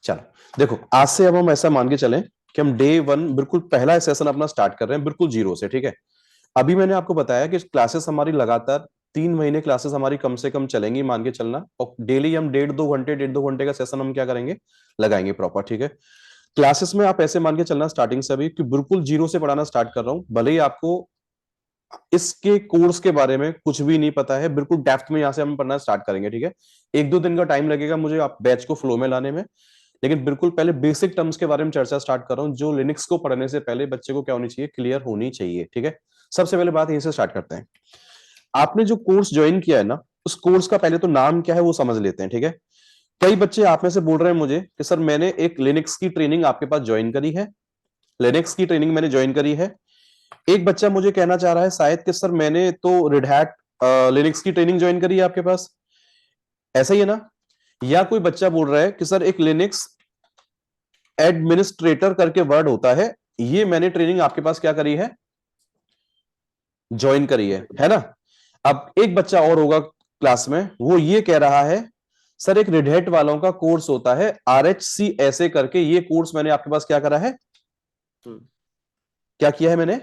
चलो देखो, आज से अब हम ऐसा मान के चलें कि हम डे वन बिल्कुल पहला सेशन अपना स्टार्ट कर रहे हैं बिल्कुल जीरो से, ठीक है। अभी मैंने आपको बताया कि क्लासेस हमारी लगातार 3 महीने क्लासेस हमारी कम से कम चलेंगी, मान के चलना। और डेली हम 1.5-2 घंटे का सेशन हम क्या करेंगे, लगाएंगे प्रॉपर, ठीक है। क्लासेस में आप ऐसे मान के चलना स्टार्टिंग से अभी कि बिल्कुल जीरो से पढ़ाना स्टार्ट कर रहा हूं, भले ही आपको इसके कोर्स के बारे में कुछ भी नहीं पता है, बिल्कुल डेप्थ में यहां से हम पढ़ना स्टार्ट करेंगे, ठीक है। 1-2 दिन का टाइम लगेगा मुझे आप बैच को फ्लो में लाने में, लेकिन बिल्कुल पहले बेसिक टर्म्स के बारे में चर्चा स्टार्ट कर रहा हूं, जो लिनक्स को पढ़ने से पहले बच्चे को क्या होनी चाहिए, क्लियर होनी चाहिए, ठीक है। सबसे पहले बात यहीं से स्टार्ट करते हैं। आपने जो कोर्स ज्वाइन किया है ना, उस कोर्स का पहले तो नाम क्या है वो समझ लेते हैं, ठीक है। कई बच्चे आप में से बोल रहे हैं मुझे कि सर मैंने एक लिनक्स की ट्रेनिंग आपके पास ज्वाइन करी है, लिनक्स की ट्रेनिंग मैंने ज्वाइन करी है। एक बच्चा मुझे कहना चाह रहा है शायद कि सर मैंने तो रेड हैट लिनक्स की ट्रेनिंग ज्वाइन करी है आपके पास, ऐसा ही है ना। या कोई बच्चा बोल रहा है कि सर एक लिनक्स एडमिनिस्ट्रेटर करके वर्ड होता है, ये मैंने ट्रेनिंग आपके पास क्या करी है, ज्वाइन करी है ना। अब एक बच्चा और होगा क्लास में, वो ये कह रहा है सर एक रेड हैट वालों का कोर्स होता है RHC ऐसे करके, ये कोर्स मैंने आपके पास क्या करा है, क्या किया है मैंने,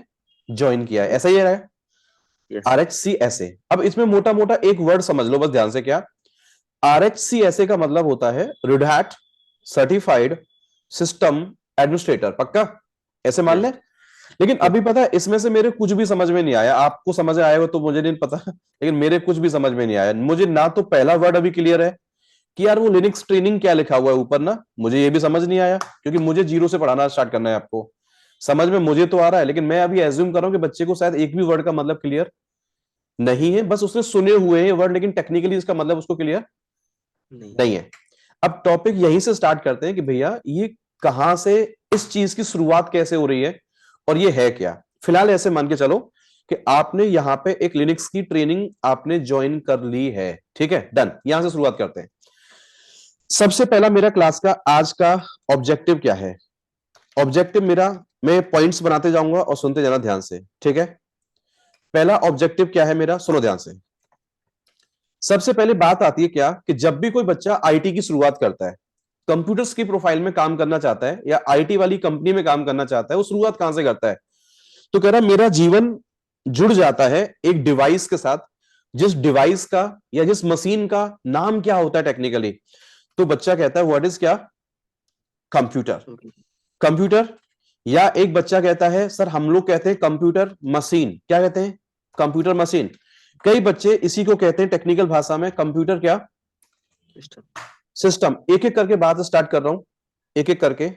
ज्वाइन किया है, ऐसा ही है RHC ऐसे। अब इसमें मोटा मोटा एक वर्ड समझ लो बस ध्यान से, क्या RHC ऐसे का मतलब होता है red hat certified system administrator, पक्का ऐसे मान ले। लेकिन अभी पता है इसमें से मेरे कुछ भी समझ में नहीं आया, आपको समझ आएगा तो मुझे नहीं पता, लेकिन मेरे कुछ भी समझ में नहीं आया। मुझे ना तो पहला वर्ड अभी क्लियर है कि यार वो लिनक्स ट्रेनिंग क्या लिखा हुआ है ऊपर ना, मुझे ये भी समझ नहीं आया, क्योंकि मुझे जीरो से पढ़ाना स्टार्ट करना है आपको। समझ में मुझे तो आ रहा है, लेकिन मैं अभी एज्यूम कर रहा हूं कि बच्चे को शायद एक भी वर्ड का मतलब क्लियर नहीं है, बस उसने सुने हुए हैं वर्ड, लेकिन टेक्निकली इसका मतलब उसको क्लियर नहीं है। अब टॉपिक यहीं से स्टार्ट करते हैं कि भैया ये कहां से, इस चीज की शुरुआत कैसे हो रही है और ये है क्या। फिलहाल ऐसे मान के चलो कि आपने यहां पे एक लिनक्स की ट्रेनिंग आपने ज्वाइन कर ली है, ठीक है, डन। यहां से शुरुआत करते हैं। सबसे पहला मेरा क्लास का आज का ऑब्जेक्टिव क्या है, ऑब्जेक्टिव मेरा, मैं पॉइंट्स बनाते जाऊंगा और सुनते जाना ध्यान से, ठीक है। पहला ऑब्जेक्टिव क्या है मेरा, सुनो ध्यान से। सबसे पहले बात आती है क्या कि जब भी कोई बच्चा आईटी की शुरुआत करता है, कंप्यूटर्स की प्रोफाइल में काम करना चाहता है या आईटी वाली कंपनी में काम करना चाहता है, वो शुरुआत कहां से करता है, तो कह रहा है मेरा जीवन जुड़ जाता है एक डिवाइस के साथ, जिस डिवाइस का या जिस मशीन का नाम क्या होता है टेक्निकली, तो बच्चा कहता है व्हाट इज क्या, कंप्यूटर। कंप्यूटर। या एक बच्चा कहता है सर हम लोग कहते हैं कंप्यूटर मशीन, क्या कहते हैं, कंप्यूटर मशीन। कई बच्चे इसी को कहते हैं टेक्निकल भाषा में कंप्यूटर क्या, सिस्टम। एक एक करके बात स्टार्ट कर रहा हूं, एक एक करके।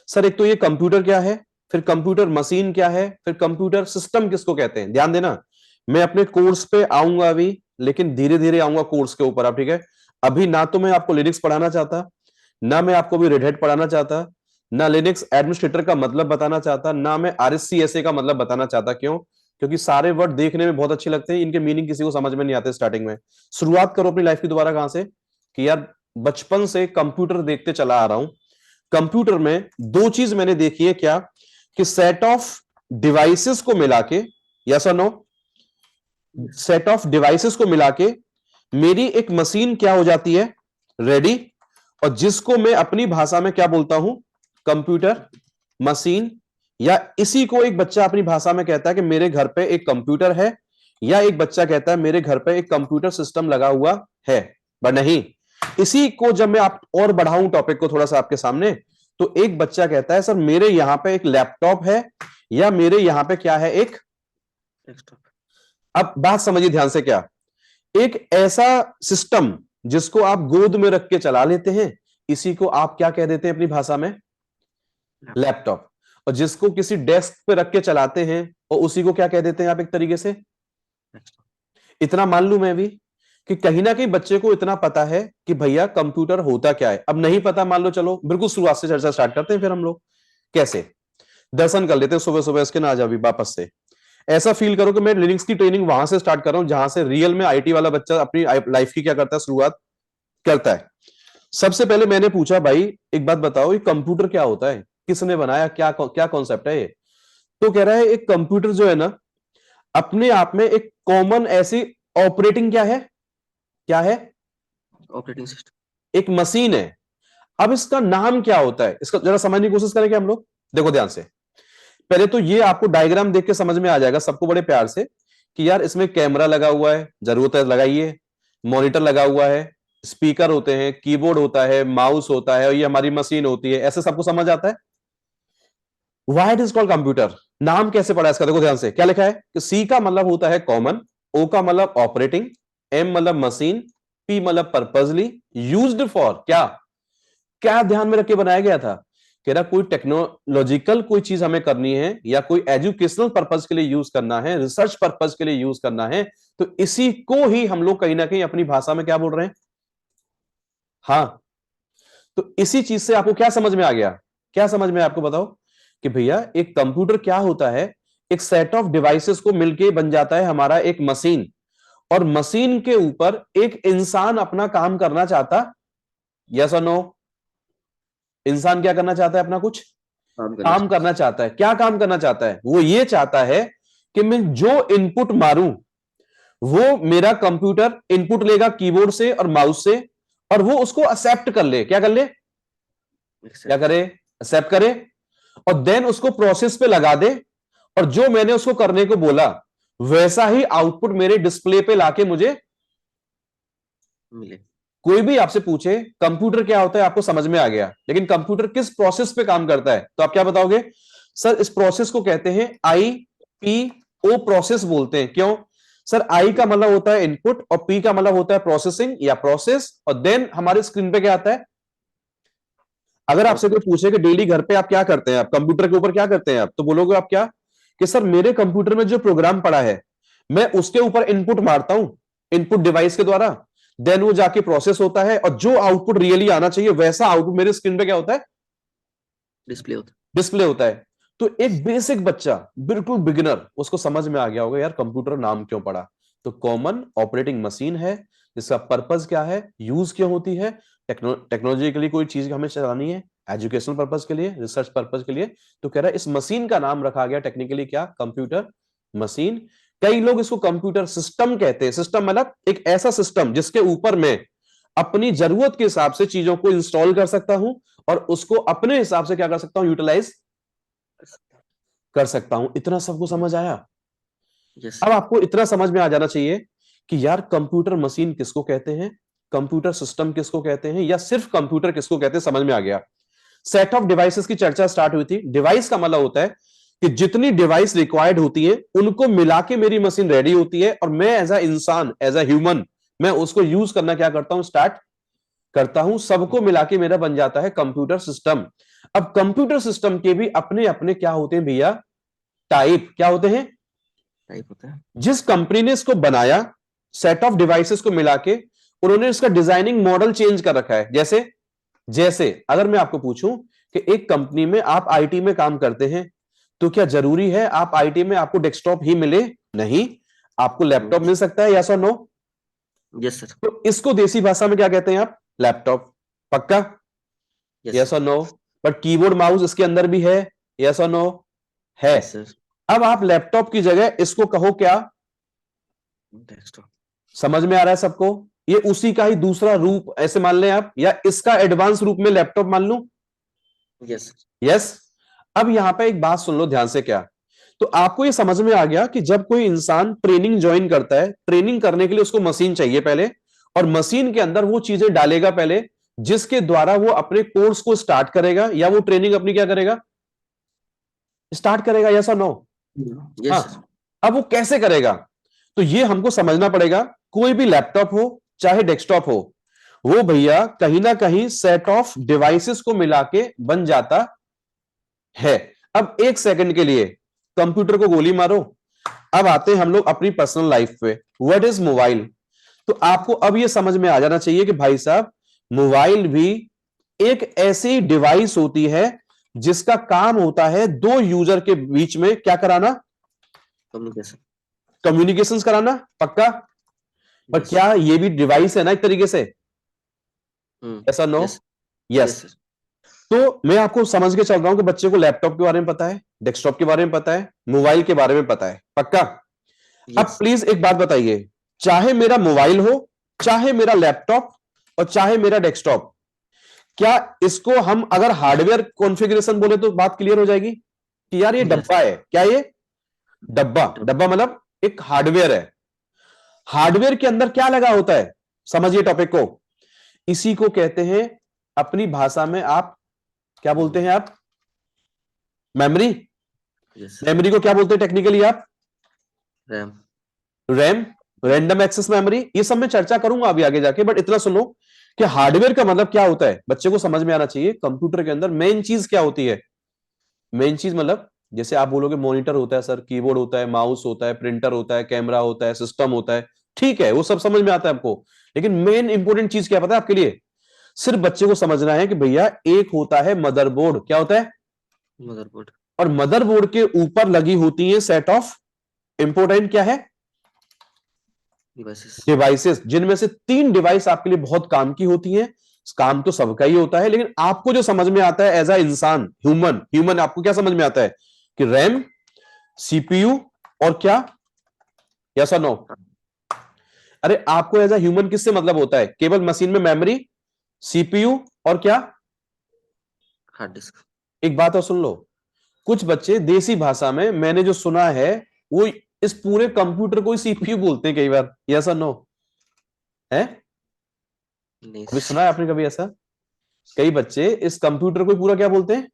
सर एक तो ये कंप्यूटर क्या है, फिर कंप्यूटर मशीन क्या है, फिर कंप्यूटर सिस्टम किसको कहते हैं। ध्यान देना, मैं अपने कोर्स पे आऊंगा अभी, लेकिन धीरे धीरे आऊंगा कोर्स के ऊपर आप, ठीक है। अभी ना तो मैं आपको लिनक्स पढ़ाना चाहता, ना मैं आपको भी रेड हैट पढ़ाना चाहता, ना लिनक्स एडमिनिस्ट्रेटर का मतलब बताना चाहता, ना मैं RSC का मतलब बताना चाहता। क्यों, क्योंकि सारे वर्ड देखने में बहुत अच्छे लगते हैं, इनके मीनिंग किसी को समझ में नहीं आते स्टार्टिंग में। शुरुआत करो अपनी लाइफ की दोबारा कहां से, कि यार बचपन से कंप्यूटर देखते चला आ रहा हूं। कंप्यूटर में दो चीज मैंने देखी है, क्या कि सेट ऑफ डिवाइसेस को मिला के, यस और नो, सेट ऑफ डिवाइसेस को मिला के मेरी एक मशीन क्या हो जाती है, रेडी। और जिसको मैं अपनी भाषा में क्या बोलता हूं, कंप्यूटर मशीन। या इसी को एक बच्चा अपनी भाषा में कहता है कि मेरे घर पे एक कंप्यूटर है, या एक बच्चा कहता है मेरे घर पे एक कंप्यूटर सिस्टम लगा हुआ है। पर नहीं, इसी को जब मैं आप और बढ़ाऊं टॉपिक को थोड़ा सा आपके सामने, तो एक बच्चा कहता है सर मेरे यहां पे एक लैपटॉप है, या मेरे यहां पे क्या है, एक डेस्कटॉप। अब बात समझिए ध्यान से, क्या एक ऐसा सिस्टम जिसको आप गोद में रख के चला लेते हैं, इसी को आप क्या कह देते हैं अपनी भाषा में, लैपटॉप। और जिसको किसी डेस्क पे रख के चलाते हैं, और उसी को क्या कह देते हैं आप एक तरीके से, इतना मान लू मैं भी कि कहीं ना कहीं बच्चे को इतना पता है कि भैया कंप्यूटर होता क्या है। अब नहीं पता मान लो, चलो बिल्कुल शुरुआत से चर्चा स्टार्ट करते हैं, फिर हम लोग कैसे दर्शन कर लेते हैं सुबह सुबह इसके ना, आज अभी वापस से ऐसा फील करो कि मैं लिनक्स की ट्रेनिंग वहां से स्टार्ट कर रहा हूं जहां से रियल में आईटी वाला बच्चा अपनी लाइफ की क्या करता है, शुरुआत करता है। सबसे पहले मैंने पूछा भाई एक बात बताओ, ये कंप्यूटर क्या होता है, किसने बनाया, क्या क्या कॉन्सेप्ट है ये। तो कह रहा है एक कंप्यूटर जो है ना, अपने आप में एक कॉमन ऐसी ऑपरेटिंग क्या है, क्या है, ऑपरेटिंग सिस्टम, एक मशीन है। अब इसका नाम क्या होता है, इसका जरा समझने की कोशिश करेंगे हम लोग। देखो ध्यान से, पहले तो ये आपको डायग्राम देख के समझ में आ जाएगा सबको बड़े प्यार से कि यार इसमें कैमरा लगा हुआ है, जरूरत है लगाइए, मॉनिटर लगा हुआ है, स्पीकर होते हैं, कीबोर्ड होता है, माउस होता है, और ये हमारी मशीन होती है, ऐसे सबको समझ आता है। Why it is called computer, नाम कैसे पड़ा इसका, देखो ध्यान से क्या लिखा है कि सी का मतलब होता है कॉमन, ओ का मतलब ऑपरेटिंग, एम मतलब मशीन, पी मतलब पर्पजली, यूज्ड फॉर क्या, क्या ध्यान में रख के बनाया गया था, कह रहा कोई टेक्नोलॉजिकल कोई चीज हमें करनी है या कोई एजुकेशनल पर्पज के लिए यूज करना है, रिसर्च पर्पज के लिए यूज करना है, तो इसी को ही हम लोग कहीं ना कहीं अपनी भाषा में क्या बोल रहे हैं। हाँ, तो इसी चीज से आपको क्या समझ में आ गया, क्या समझ में आपको बताओ कि भैया एक कंप्यूटर क्या होता है, एक सेट ऑफ डिवाइसेस को मिलके बन जाता है हमारा एक मशीन, और मशीन के ऊपर एक इंसान अपना काम करना चाहता, यस और नो, इंसान क्या करना चाहता है, अपना कुछ काम करना चाहता है। क्या काम करना चाहता है, वो ये चाहता है कि मैं जो इनपुट मारूं वो मेरा कंप्यूटर इनपुट लेगा कीबोर्ड से और माउस से, और वो उसको एक्सेप्ट कर ले, क्या कर ले, क्या करे, एक्सेप्ट करे, और देन उसको प्रोसेस पे लगा दे, और जो मैंने उसको करने को बोला वैसा ही आउटपुट मेरे डिस्प्ले पे लाके मुझे मिले। कोई भी आपसे पूछे कंप्यूटर क्या होता है, आपको समझ में आ गया, लेकिन कंप्यूटर किस प्रोसेस पे काम करता है, तो आप क्या बताओगे, सर इस प्रोसेस को कहते हैं IPO प्रोसेस बोलते हैं। क्यों सर, आई का मतलब होता है इनपुट और पी का मतलब होता है प्रोसेसिंग या प्रोसेस, और देन हमारे स्क्रीन पे क्या आता है। अगर आपसे कोई पूछे कि डेली घर पे आप क्या करते हैं, आप कंप्यूटर के ऊपर क्या करते हैं आप, तो बोलोगे आप क्या कि सर मेरे कंप्यूटर में जो प्रोग्राम पड़ा है मैं उसके ऊपर इनपुट मारता हूं, इनपुट डिवाइस के द्वारा, देन वो जाके प्रोसेस होता है, और जो आउटपुट रियली आना चाहिए वैसा आउटपुट मेरे स्क्रीन पे क्या होता है, डिस्प्ले होता है। तो एक बेसिक बच्चा बिल्कुल बिगिनर उसको समझ में आ गया होगा यार कंप्यूटर नाम क्यों पड़ा, तो कॉमन ऑपरेटिंग मशीन है, जिसका पर्पस क्या है, यूज क्यों होती है, टेक्नोलॉजी के लिए कोई चीज हमें चलानी है, एजुकेशनल पर्पस के लिए, रिसर्च पर्पस के लिए, तो कह रहा है इस मशीन का नाम रखा गया टेक्निकली क्या, कंप्यूटर मशीन। कई लोग इसको कंप्यूटर सिस्टम कहते हैं, सिस्टम मतलब एक ऐसा सिस्टम जिसके ऊपर मैं अपनी जरूरत के हिसाब से चीजों को इंस्टॉल कर सकता हूं और उसको अपने हिसाब से क्या कर सकता हूं, यूटिलाइज कर सकता हूं। इतना सबको समझ आया। अब आपको इतना समझ में आ जाना चाहिए कि यार कंप्यूटर मशीन किसको कहते हैं, कंप्यूटर सिस्टम किसको कहते हैं, या सिर्फ कंप्यूटर किसको कहते हैं, समझ में आ गया। सेट ऑफ डिवाइसेस की चर्चा स्टार्ट हुई थी। डिवाइस का मतलब होता है कि जितनी डिवाइस रिक्वायर्ड होती है उनको मिला के मेरी मशीन रेडी होती है, और मैं एज अ इंसान, एज अ ह्यूमन, मैं उसको यूज करना क्या करता हूं, स्टार्ट करता हूं, सबको मिला के मेरा बन जाता है कंप्यूटर सिस्टम। अब कंप्यूटर सिस्टम के भी अपने अपने क्या होते हैं भैया, टाइप, क्या होते हैं, टाइप होता है। जिस कंपनी ने इसको बनाया, सेट ऑफ डिवाइसेस को मिला के, उन्होंने इसका डिजाइनिंग मॉडल चेंज कर रखा है। जैसे जैसे अगर मैं आपको पूछूं कि एक कंपनी में आप आईटी में काम करते हैं, तो क्या जरूरी है आप आईटी में आपको डेस्कटॉप ही मिले, नहीं, आपको लैपटॉप मिल सकता है, यस और नो, यस सर। तो इसको देसी भाषा में क्या कहते हैं आप, लैपटॉप, पक्का, यस और नो। बट कीबोर्ड माउस इसके अंदर भी है, यस और नो, है। अब आप लैपटॉप की जगह इसको कहो क्या, डेस्कटॉप। समझ में आ रहा है सबको, ये उसी का ही दूसरा रूप ऐसे मान लें आप, या इसका एडवांस रूप में लैपटॉप मान लूं, यस यस। अब यहां पे एक बात सुन लो ध्यान से, क्या, तो आपको ये समझ में आ गया कि जब कोई इंसान ट्रेनिंग ज्वाइन करता है, ट्रेनिंग करने के लिए उसको मशीन चाहिए पहले, और मशीन के अंदर वो चीजें डालेगा पहले जिसके द्वारा वो अपने कोर्स को स्टार्ट करेगा, या वो ट्रेनिंग अपनी क्या करेगा, स्टार्ट करेगा, यस और नो, हाँ। अब वो कैसे करेगा, तो ये हमको समझना पड़ेगा। कोई भी लैपटॉप हो चाहे डेस्कटॉप हो, वो भैया कहीं ना कहीं सेट ऑफ डिवाइसेस को मिला के बन जाता है। अब एक सेकंड के लिए कंप्यूटर को गोली मारो, अब आते हैं हम लोग अपनी पर्सनल लाइफ पे, व्हाट इज मोबाइल। तो आपको अब यह समझ में आ जाना चाहिए कि भाई साहब मोबाइल भी एक ऐसी डिवाइस होती है जिसका काम होता है दो यूजर के बीच में क्या कराना, कम्युनिकेशन कराना, पक्का। पर क्या ये भी डिवाइस है ना एक तरीके से, ऐसा नो, यस। तो मैं आपको समझ के चल रहा हूं कि बच्चे को लैपटॉप के बारे में पता है, डेस्कटॉप के बारे में पता है, मोबाइल के बारे में पता है, पक्का। अब प्लीज एक बात बताइए, चाहे मेरा मोबाइल हो, चाहे मेरा लैपटॉप और चाहे मेरा डेस्कटॉप, क्या इसको हम अगर हार्डवेयर कॉन्फ़िगरेशन बोले तो बात क्लियर हो जाएगी कि यार ये डब्बा है? क्या ये डब्बा? डब्बा मतलब एक हार्डवेयर है। हार्डवेयर के अंदर क्या लगा होता है, समझिए टॉपिक को। इसी को कहते हैं अपनी भाषा में आप क्या बोलते हैं? आप मेमोरी। मेमोरी को क्या बोलते हैं टेक्निकली आप? RAM. RAM, random access memory. ये सब मैं चर्चा करूंगा अभी आगे जाके, बट इतना सुनो कि हार्डवेयर का मतलब क्या होता है, बच्चे को समझ में आना चाहिए। कंप्यूटर के अंदर मेन चीज क्या होती है? मेन चीज मतलब जैसे आप बोलोगे मॉनिटर होता है सर, कीबोर्ड होता है, माउस होता है, प्रिंटर होता है, कैमरा होता है, सिस्टम होता है, ठीक है, वो सब समझ में आता है आपको। लेकिन मेन इंपॉर्टेंट चीज क्या पता है आपके लिए? सिर्फ बच्चे को समझना है कि भैया एक होता है मदरबोर्ड। क्या होता है? मदरबोर्ड। और मदरबोर्ड के ऊपर लगी होती है सेट ऑफ इंपोर्टेंट क्या है? डिवाइसेस। डिवाइसेस, जिनमें से 3 डिवाइस आपके लिए बहुत काम की होती हैं। काम तो सबका ही होता है, लेकिन आपको जो समझ में आता है एज अ इंसान, ह्यूमन ह्यूमन आपको क्या समझ में आता है कि रैम, सीपीयू और क्या? यस और नो? अरे आपको एज अ ह्यूमन किससे मतलब होता है? केवल मशीन में मेमोरी, सीपीयू और क्या? Hard disk. एक बात और सुन लो, कुछ बच्चे देसी भाषा में मैंने जो सुना है वो इस पूरे कंप्यूटर को सीपीयू बोलते हैं कई बार। यस और नो? है? नहीं। कभी सुना है आपने कभी ऐसा? कई बच्चे इस कंप्यूटर को पूरा क्या बोलते हैं?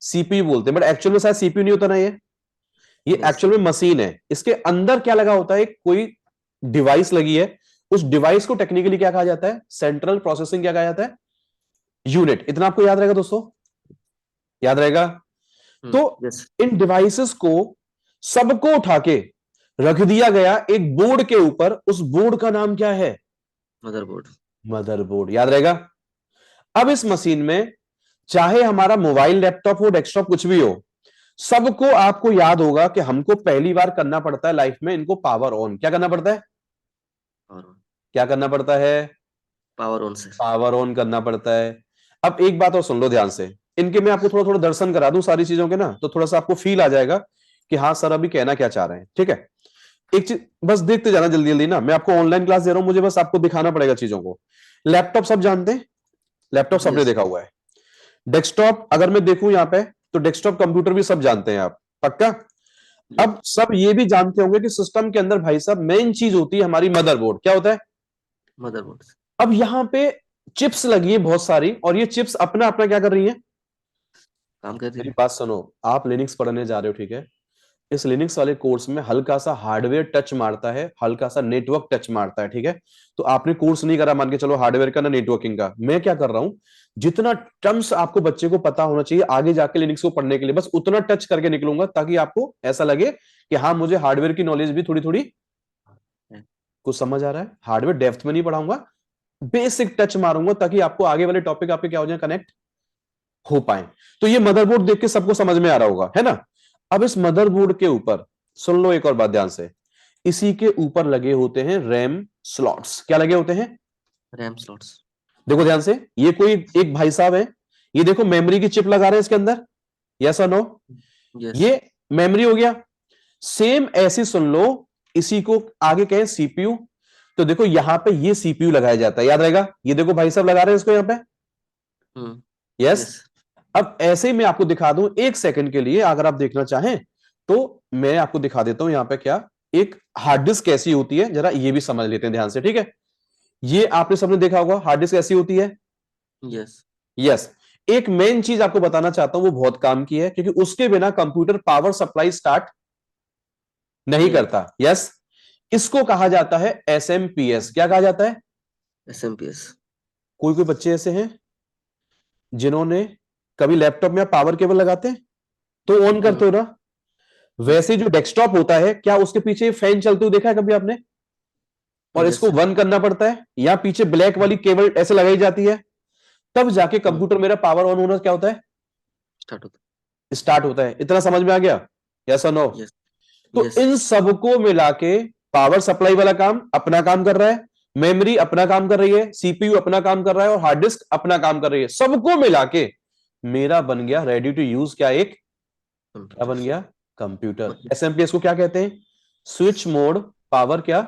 सीपीयू बोलते हैं, बट एक्चुअल में शायद सीपीयू नहीं होता ना। ये नहीं एक्चुअल में मशीन है। इसके अंदर क्या लगा होता है? कोई डिवाइस लगी है। उस डिवाइस को टेक्निकली क्या कहा जाता है? सेंट्रल प्रोसेसिंग क्या कहा जाता है? यूनिट। इतना आपको याद रहेगा दोस्तों? याद रहेगा? तो यस। इन डिवाइसेस को सबको उठा के रख दिया गया एक बोर्ड के ऊपर। उस बोर्ड का नाम क्या है? मदरबोर्ड। मदरबोर्ड। याद रहेगा? अब इस मशीन में चाहे हमारा मोबाइल, लैपटॉप हो, डेस्कटॉप, कुछ भी हो, सबको आपको याद होगा कि हमको पहली बार करना पड़ता है लाइफ में इनको पावर ऑन। क्या करना पड़ता है? Power on. क्या करना पड़ता है? Power on sir. Power on करना पड़ता है। अब एक बात और सुन लो ध्यान से, इनके मैं आपको थोड़ा थोड़ा दर्शन करा दूं सारी चीजों के ना, तो थोड़ा सा आपको फील आ जाएगा कि हाँ सर अभी कहना क्या चाह रहे हैं। ठीक है? एक चीज बस देखते जाना जल्दी जल्दी ना, मैं आपको ऑनलाइन क्लास दे रहा हूं, मुझे बस आपको दिखाना पड़ेगा चीजों को। लैपटॉप सब जानते हैं? लैपटॉप सबने यस। देखा हुआ है। डेस्कटॉप अगर मैं देखूं यहां पे, तो डेस्कटॉप कंप्यूटर भी सब जानते हैं आप, पक्का? यस। अब सब ये भी जानते होंगे कि सिस्टम के अंदर भाई साहब मेन चीज होती है हमारी मदरबोर्ड। क्या होता है? मदरबोर्ड। अब यहां पे चिप्स लगी है बहुत सारी, और ये चिप्स अपना अपना क्या कर रही है? काम करती मेरी है। बात सुनो, आप लिनक्स पढ़ने जा रहे हो, ठीक है? इस लिनक्स वाले कोर्स में हल्का सा हार्डवेयर टच मारता है, हल्का सा नेटवर्क टच मारता है, ठीक है? तो आपने कोर्स नहीं करा मान के चलो हार्डवेयर का ना नेटवर्किंग का, मैं क्या कर रहा हूं, जितना टर्म्स आपको बच्चे को पता होना चाहिए आगे जाके लिनक्स को पढ़ने के लिए, बस उतना टच करके निकलूंगा ताकि आपको ऐसा लगे कि हाँ मुझे हार्डवेयर की नॉलेज भी थोड़ी थोड़ी है। कुछ समझ आ रहा है। हार्डवेयर डेप्थ में नहीं पढ़ाऊंगा, बेसिक टच मारूंगा ताकि आपको आगे वाले टॉपिक आपके क्या हो जाए, कनेक्ट हो पाए। तो ये मदरबोर्ड देख के सबको समझ में आ रहा होगा, है ना? अब इस मदरबोर्ड के ऊपर सुन लो एक और बात ध्यान से, इसी के ऊपर लगे होते हैं रैम स्लॉट्स। क्या लगे होते हैं? RAM slots. देखो ध्यान से, ये कोई एक भाई साहब है, ये देखो मेमोरी की चिप लगा रहे हैं इसके अंदर। यस और नो? यस। ये मेमोरी हो गया। सेम ऐसी सुन लो, इसी को आगे कहें सीपीयू। तो देखो यहां पे ये सीपीयू लगाया जाता है, याद रहेगा? ये देखो भाई साहब लगा रहे हैं इसको यहां पे। यस? यस। अब ऐसे ही मैं आपको दिखा दूं एक सेकंड के लिए, अगर आप देखना चाहें तो मैं आपको दिखा देता हूं यहां पे क्या एक हार्ड डिस्क कैसी होती है, जरा ये भी समझ लेते हैं ध्यान से, ठीक है? ये आपने सबने देखा होगा हार्ड डिस्क कैसी होती है। यस। यस। एक मेन चीज आपको बताना चाहता हूं, वो बहुत काम की है, क्योंकि उसके बिना कंप्यूटर पावर सप्लाई स्टार्ट नहीं नहीं करता। यस। इसको कहा जाता है एसएमपीएस। क्या कहा जाता है? SMPS। कोई कोई बच्चे ऐसे हैं जिन्होंने कभी लैपटॉप में पावर केबल लगाते हैं तो ऑन करते हो ना, वैसे जो डेस्कटॉप होता है क्या उसके पीछे फैन चलते हुए देखा है कभी आपने? और यस। इसको वन करना पड़ता है, या पीछे ब्लैक वाली केबल ऐसे लगाई जाती है, तब जाके कंप्यूटर मेरा पावर ऑन होना क्या होता है? स्टार्ट होता। स्टार्ट होता है। इतना समझ में आ गया? यस और नो? यस। तो यस। इन सबको मिला के पावर सप्लाई वाला काम अपना काम कर रहा है, मेमोरी अपना काम कर रही है, सीपीयू अपना काम कर रहा है, और हार्ड डिस्क अपना काम कर रही है। सबको मिला के मेरा बन गया रेडी टू यूज क्या, एक क्या बन कंप्यूटर। गया? कंप्यूटर। एसएमपीएस को क्या कहते हैं? स्विच मोड पावर क्या?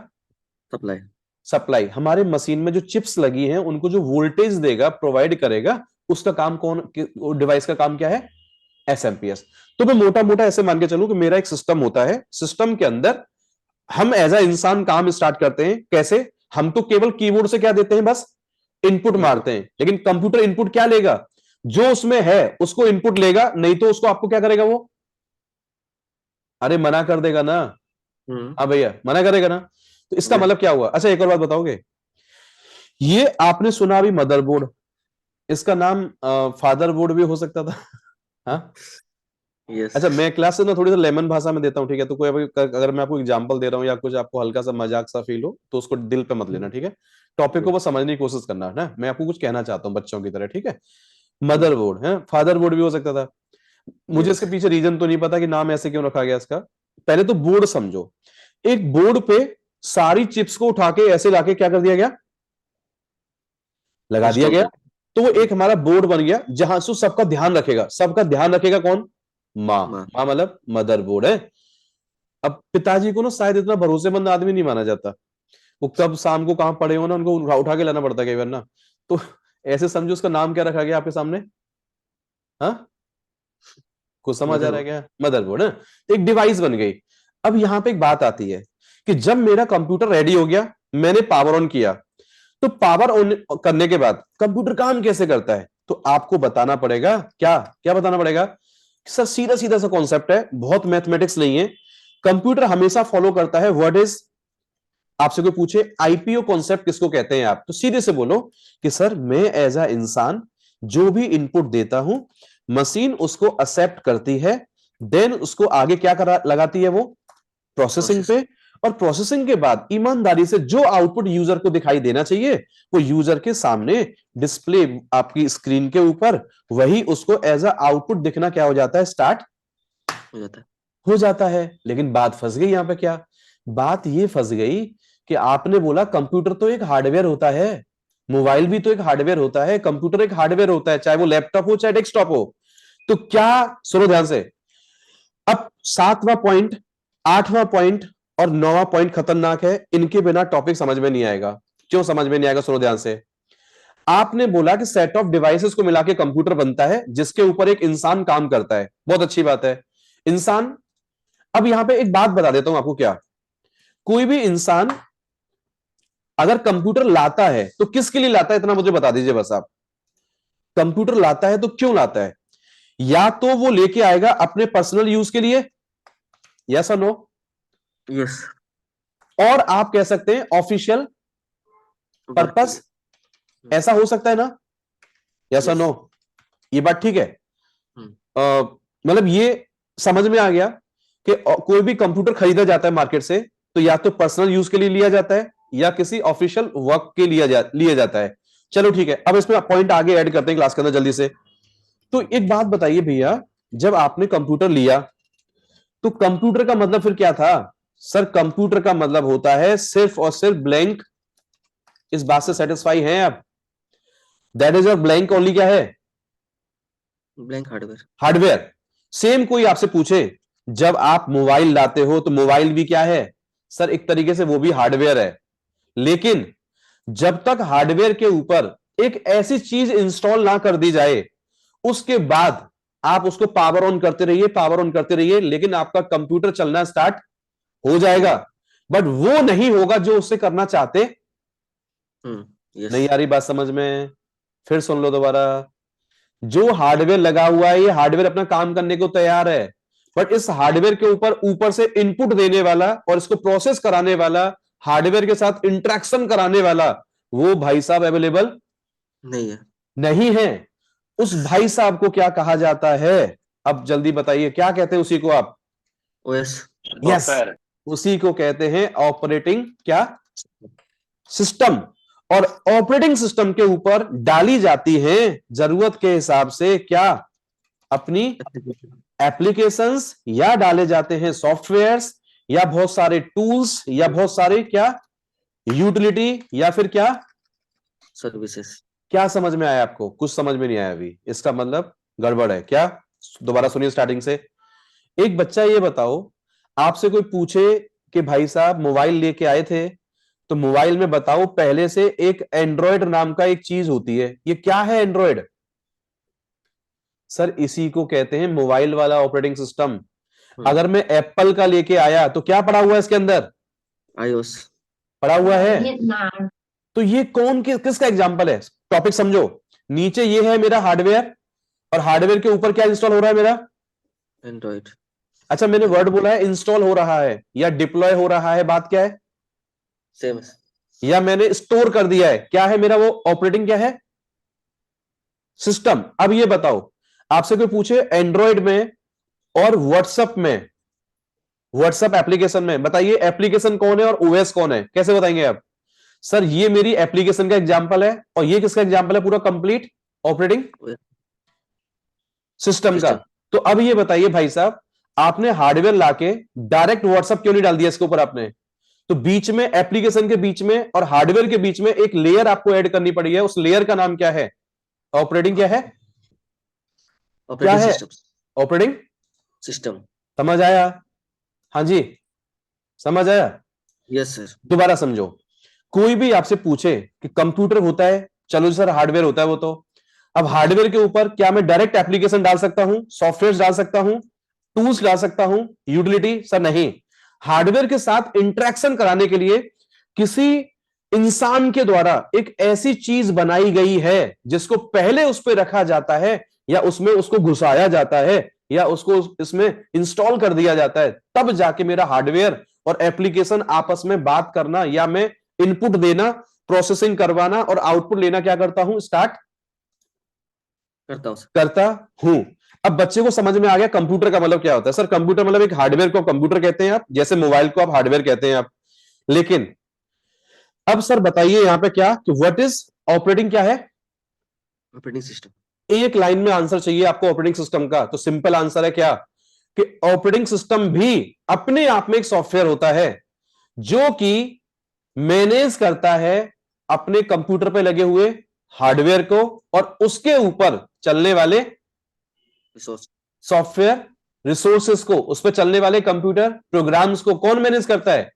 सप्लाई। सप्लाई, हमारे मशीन में जो चिप्स लगी हैं उनको जो वोल्टेज देगा, प्रोवाइड करेगा, उसका काम कौन, डिवाइस का काम क्या है, एसएमपीएस। तो मैं मोटा मोटा ऐसे मान के चलूं कि मेरा एक सिस्टम होता है, सिस्टम के अंदर हम एज अ इंसान काम स्टार्ट करते हैं। कैसे? हम तो केवल कीबोर्ड से क्या देते हैं, बस इनपुट मारते हैं, लेकिन कंप्यूटर इनपुट क्या लेगा, जो उसमें है उसको इनपुट लेगा, नहीं तो उसको आपको क्या करेगा वो, अरे मना कर देगा ना। हाँ भैया, मना करेगा ना। तो इसका मतलब क्या हुआ? अच्छा एक और बात बताओगे, ये आपने सुना अभी मदरबोर्ड, इसका नाम फादर बोर्ड भी हो सकता था। हाँ। यस। अच्छा मैं क्लास से ना थोड़ी सा लेमन भाषा में देता हूँ, ठीक है? तो कोई अगर मैं आपको एग्जांपल दे रहा हूँ या कुछ आपको हल्का सा मजाक सा फील हो तो उसको दिल पे मत लेना, ठीक है? टॉपिक को बस समझने की कोशिश करना है ना, मैं आपको कुछ कहना चाहता हूँ बच्चों की तरह, ठीक है? मदर बोर्ड है, फादर बोर्ड भी हो सकता था। मुझे यस। इसके पीछे रीजन तो नहीं पता कि नाम ऐसे क्यों रखा गया इसका। पहले तो बोर्ड समझो, एक बोर्ड पे सारी चिप्स को उठा के ऐसे लाके क्या कर दिया गया, लगा दिया इंस्टॉल गया। कर। तो वो एक हमारा बोर्ड बन गया जहां से सबका ध्यान रखेगा। सबका ध्यान रखेगा कौन? माँ। माँ। माँ मतलब मदर बोर्ड है। अब पिताजी को ना शायद इतना भरोसेमंद आदमी नहीं माना जाता, वो कब शाम को कहां पड़े हो ना, उनको उठा के लाना पड़ता है कई बार ना। तो ऐसे समझो उसका नाम क्या रखा गया आपके सामने, हाँ? कुछ समझ आ रहा है मदरबोर्ड। क्या? मदरबोर्ड है। तो एक डिवाइस बन गई। अब यहां पे एक बात आती है कि जब मेरा कंप्यूटर रेडी हो गया, मैंने पावर ऑन किया, तो पावर ऑन करने के बाद कंप्यूटर काम कैसे करता है, तो आपको बताना पड़ेगा। क्या क्या बताना पड़ेगा? सर सीधा सीधा सा कॉन्सेप्ट है, बहुत मैथमेटिक्स नहीं है। कंप्यूटर हमेशा फॉलो करता है व्हाट इज, आपसे कोई पूछे आईपीओ कॉन्सेप्ट किसको कहते हैं आप, तो सीधे से बोलो कि सर मैं एज अ इंसान जो भी इनपुट देता हूं, मशीन उसको एक्सेप्ट करती है, देन उसको आगे क्या करा लगाती है वो, प्रोसेसिंग प्रोसेस। पे। और प्रोसेसिंग के बाद ईमानदारी से जो आउटपुट यूजर को दिखाई देना चाहिए, वो यूजर के सामने डिस्प्ले आपकी स्क्रीन के ऊपर, वही उसको एज अ आउटपुट दिखना क्या हो जाता है, स्टार्ट हो जाता है। हो जाता है। लेकिन बात फंस गई यहां पे, क्या बात ये फंस गई कि आपने बोला कंप्यूटर तो एक हार्डवेयर होता है, मोबाइल भी तो एक हार्डवेयर होता है, कंप्यूटर एक हार्डवेयर होता है, चाहे वो लैपटॉप हो चाहे डेस्कटॉप हो। तो क्या, सुनो ध्यान से, अब सातवां पॉइंट, आठवां पॉइंट और नौवां पॉइंट खतरनाक है, इनके बिना टॉपिक समझ में नहीं आएगा। क्यों समझ में नहीं आएगा? सुनो ध्यान से। आपने बोला कि सेट ऑफ डिवाइसेस को मिला के कंप्यूटर बनता है जिसके ऊपर एक इंसान काम करता है, बहुत अच्छी बात है, इंसान। अब यहां पे एक बात बता देता हूं आपको, क्या कोई भी इंसान अगर कंप्यूटर लाता है तो किसके लिए लाता है, इतना मुझे बता दीजिए बस आप। कंप्यूटर लाता है तो क्यों लाता है? या तो वो लेके आएगा अपने पर्सनल यूज के लिए, यस और नो, यस। और आप कह सकते हैं ऑफिशियल वर्क के पर्पस, लिए। ऐसा हो सकता है ना, यस और यस। नो? ये बात ठीक है? हम्म। मतलब ये समझ में आ गया कि कोई भी कंप्यूटर खरीदा जाता है मार्केट से, तो या तो पर्सनल यूज के लिए लिया जाता है या किसी ऑफिशियल वर्क के लिया जाता है। चलो ठीक है, अब इसमें पॉइंट आगे ऐड करते हैं क्लास के अंदर जल्दी से। तो एक बात बताइए भैया, जब आपने कंप्यूटर लिया तो कंप्यूटर का मतलब फिर क्या था? सर कंप्यूटर का मतलब होता है सिर्फ और सिर्फ ब्लैंक। इस बात से सेटिस्फाई हैं आप? That is your blank only, क्या है? Blank hardware. हार्डवेयर। सेम कोई आपसे पूछे जब आप मोबाइल लाते हो तो मोबाइल भी क्या है? सर एक तरीके से वो भी हार्डवेयर है। लेकिन जब तक हार्डवेयर के ऊपर एक ऐसी चीज इंस्टॉल ना कर दी जाए, उसके बाद आप उसको पावर ऑन करते रहिए, पावर ऑन करते रहिए, लेकिन आपका कंप्यूटर चलना स्टार्ट हो हो जाएगा। जाता। बट वो नहीं होगा जो उससे करना चाहते। यस। नहीं आ रही बात समझ में? फिर सुन लो दोबारा। जो हार्डवेयर लगा हुआ है, ये हार्डवेयर अपना काम करने को तैयार है, बट इस हार्डवेयर के ऊपर ऊपर से इनपुट देने वाला और इसको प्रोसेस कराने वाला, हार्डवेयर के साथ इंटरेक्शन कराने वाला, वो भाई साहब अवेलेबल नहीं है। नहीं है। उस भाई साहब को क्या कहा जाता है? अब जल्दी बताइए, क्या कहते हैं उसी को आप? ओएस। यस, उसी को कहते हैं ऑपरेटिंग क्या, सिस्टम। और ऑपरेटिंग सिस्टम के ऊपर डाली जाती है जरूरत के हिसाब से क्या, अपनी एप्लीकेशंस, या डाले जाते हैं सॉफ्टवेयर्स, या बहुत सारे टूल्स, या बहुत सारे क्या, यूटिलिटी, या फिर क्या। सर्विसेज। क्या समझ में आया आपको? कुछ समझ में नहीं आया अभी, इसका मतलब गड़बड़ है क्या? दोबारा सुनिए स्टार्टिंग से। एक बच्चा ये बताओ, आपसे कोई पूछे कि भाई साहब मोबाइल लेके आए थे तो मोबाइल में बताओ, पहले से एक एंड्रॉयड नाम का एक चीज होती है, ये क्या है एंड्रॉयड? सर इसी को कहते हैं मोबाइल वाला ऑपरेटिंग सिस्टम। अगर मैं एप्पल का लेके आया तो क्या पड़ा हुआ है इसके अंदर? iOS। पड़ा हुआ है। तो ये कौन किसका एग्जांपल है? टॉपिक समझो। नीचे ये है मेरा हार्डवेयर, और हार्डवेयर के ऊपर क्या इंस्टॉल हो रहा है मेरा? एंड्रॉइड। अच्छा, मैंने वर्ड बोला है इंस्टॉल हो रहा है या डिप्लॉय हो रहा है, बात क्या है? सेम। या मैंने स्टोर कर दिया है, क्या है मेरा वो ऑपरेटिंग, क्या है? सिस्टम। अब ये बताओ, आपसे कोई पूछे एंड्रॉयड में और व्हाट्सएप में, व्हाट्सएप एप्लीकेशन में, बताइए एप्लीकेशन कौन है और ओएस कौन है, कैसे बताएंगे आप? सर ये मेरी एप्लीकेशन का एग्जांपल है, और ये किसका एग्जांपल है? पूरा कंप्लीट ऑपरेटिंग सिस्टम का। तो अब ये बताइए भाई साहब, आपने हार्डवेयर लाके डायरेक्ट व्हाट्सएप क्यों नहीं डाल दिया इसके ऊपर आपने? तो बीच में, एप्लीकेशन के बीच में और हार्डवेयर के बीच में एक लेयर आपको ऐड करनी पड़ी है, उस लेयर का नाम क्या है? ऑपरेटिंग क्या है? क्या है? Operating system. समझ आया? हाँ जी, समझ आया? Yes sir. दोबारा समझो। कोई भी आपसे पूछे कि कंप्यूटर होता है, चलो सर हार्डवेयर होता है वो तो। अब हार्डवेयर के ऊपर क्या मैं डायरेक्ट एप्लीकेशन डाल सकता हूं, सॉफ्टवेयर डाल सकता हूं, टूल्स डाल सकता हूं, यूटिलिटी? सर नहीं। हार्डवेयर के साथ इंटरेक्शन कराने के लिए किसी इंसान के द्वारा एक ऐसी चीज बनाई गई है जिसको पहले उस पर रखा जाता है, या उसमें उसको घुसाया जाता है, या उसको इसमें इंस्टॉल कर दिया जाता है, तब जाके मेरा हार्डवेयर और एप्लीकेशन आपस में बात करना, या मैं इनपुट देना, प्रोसेसिंग करवाना और आउटपुट लेना क्या करता हूं? स्टार्ट करता हूं। अब बच्चे को समझ में आ गया कंप्यूटर का मतलब क्या होता है। सर कंप्यूटर मतलब एक हार्डवेयर को कंप्यूटर कहते हैं आप, जैसे मोबाइल को आप हार्डवेयर कहते हैं आप। लेकिन अब सर बताइए यहां पे क्या कि व्हाट इज ऑपरेटिंग, क्या है? Operating system. एक लाइन में आंसर चाहिए आपको ऑपरेटिंग सिस्टम का, तो सिंपल आंसर है क्या कि ऑपरेटिंग सिस्टम भी अपने आप में एक सॉफ्टवेयर होता है जो कि मैनेज करता है अपने कंप्यूटर पे लगे हुए हार्डवेयर को, और उसके ऊपर चलने वाले सॉफ्टवेयर रिसोर्सेस को, उस पर चलने वाले कंप्यूटर प्रोग्राम्स को कौन मैनेज करता है?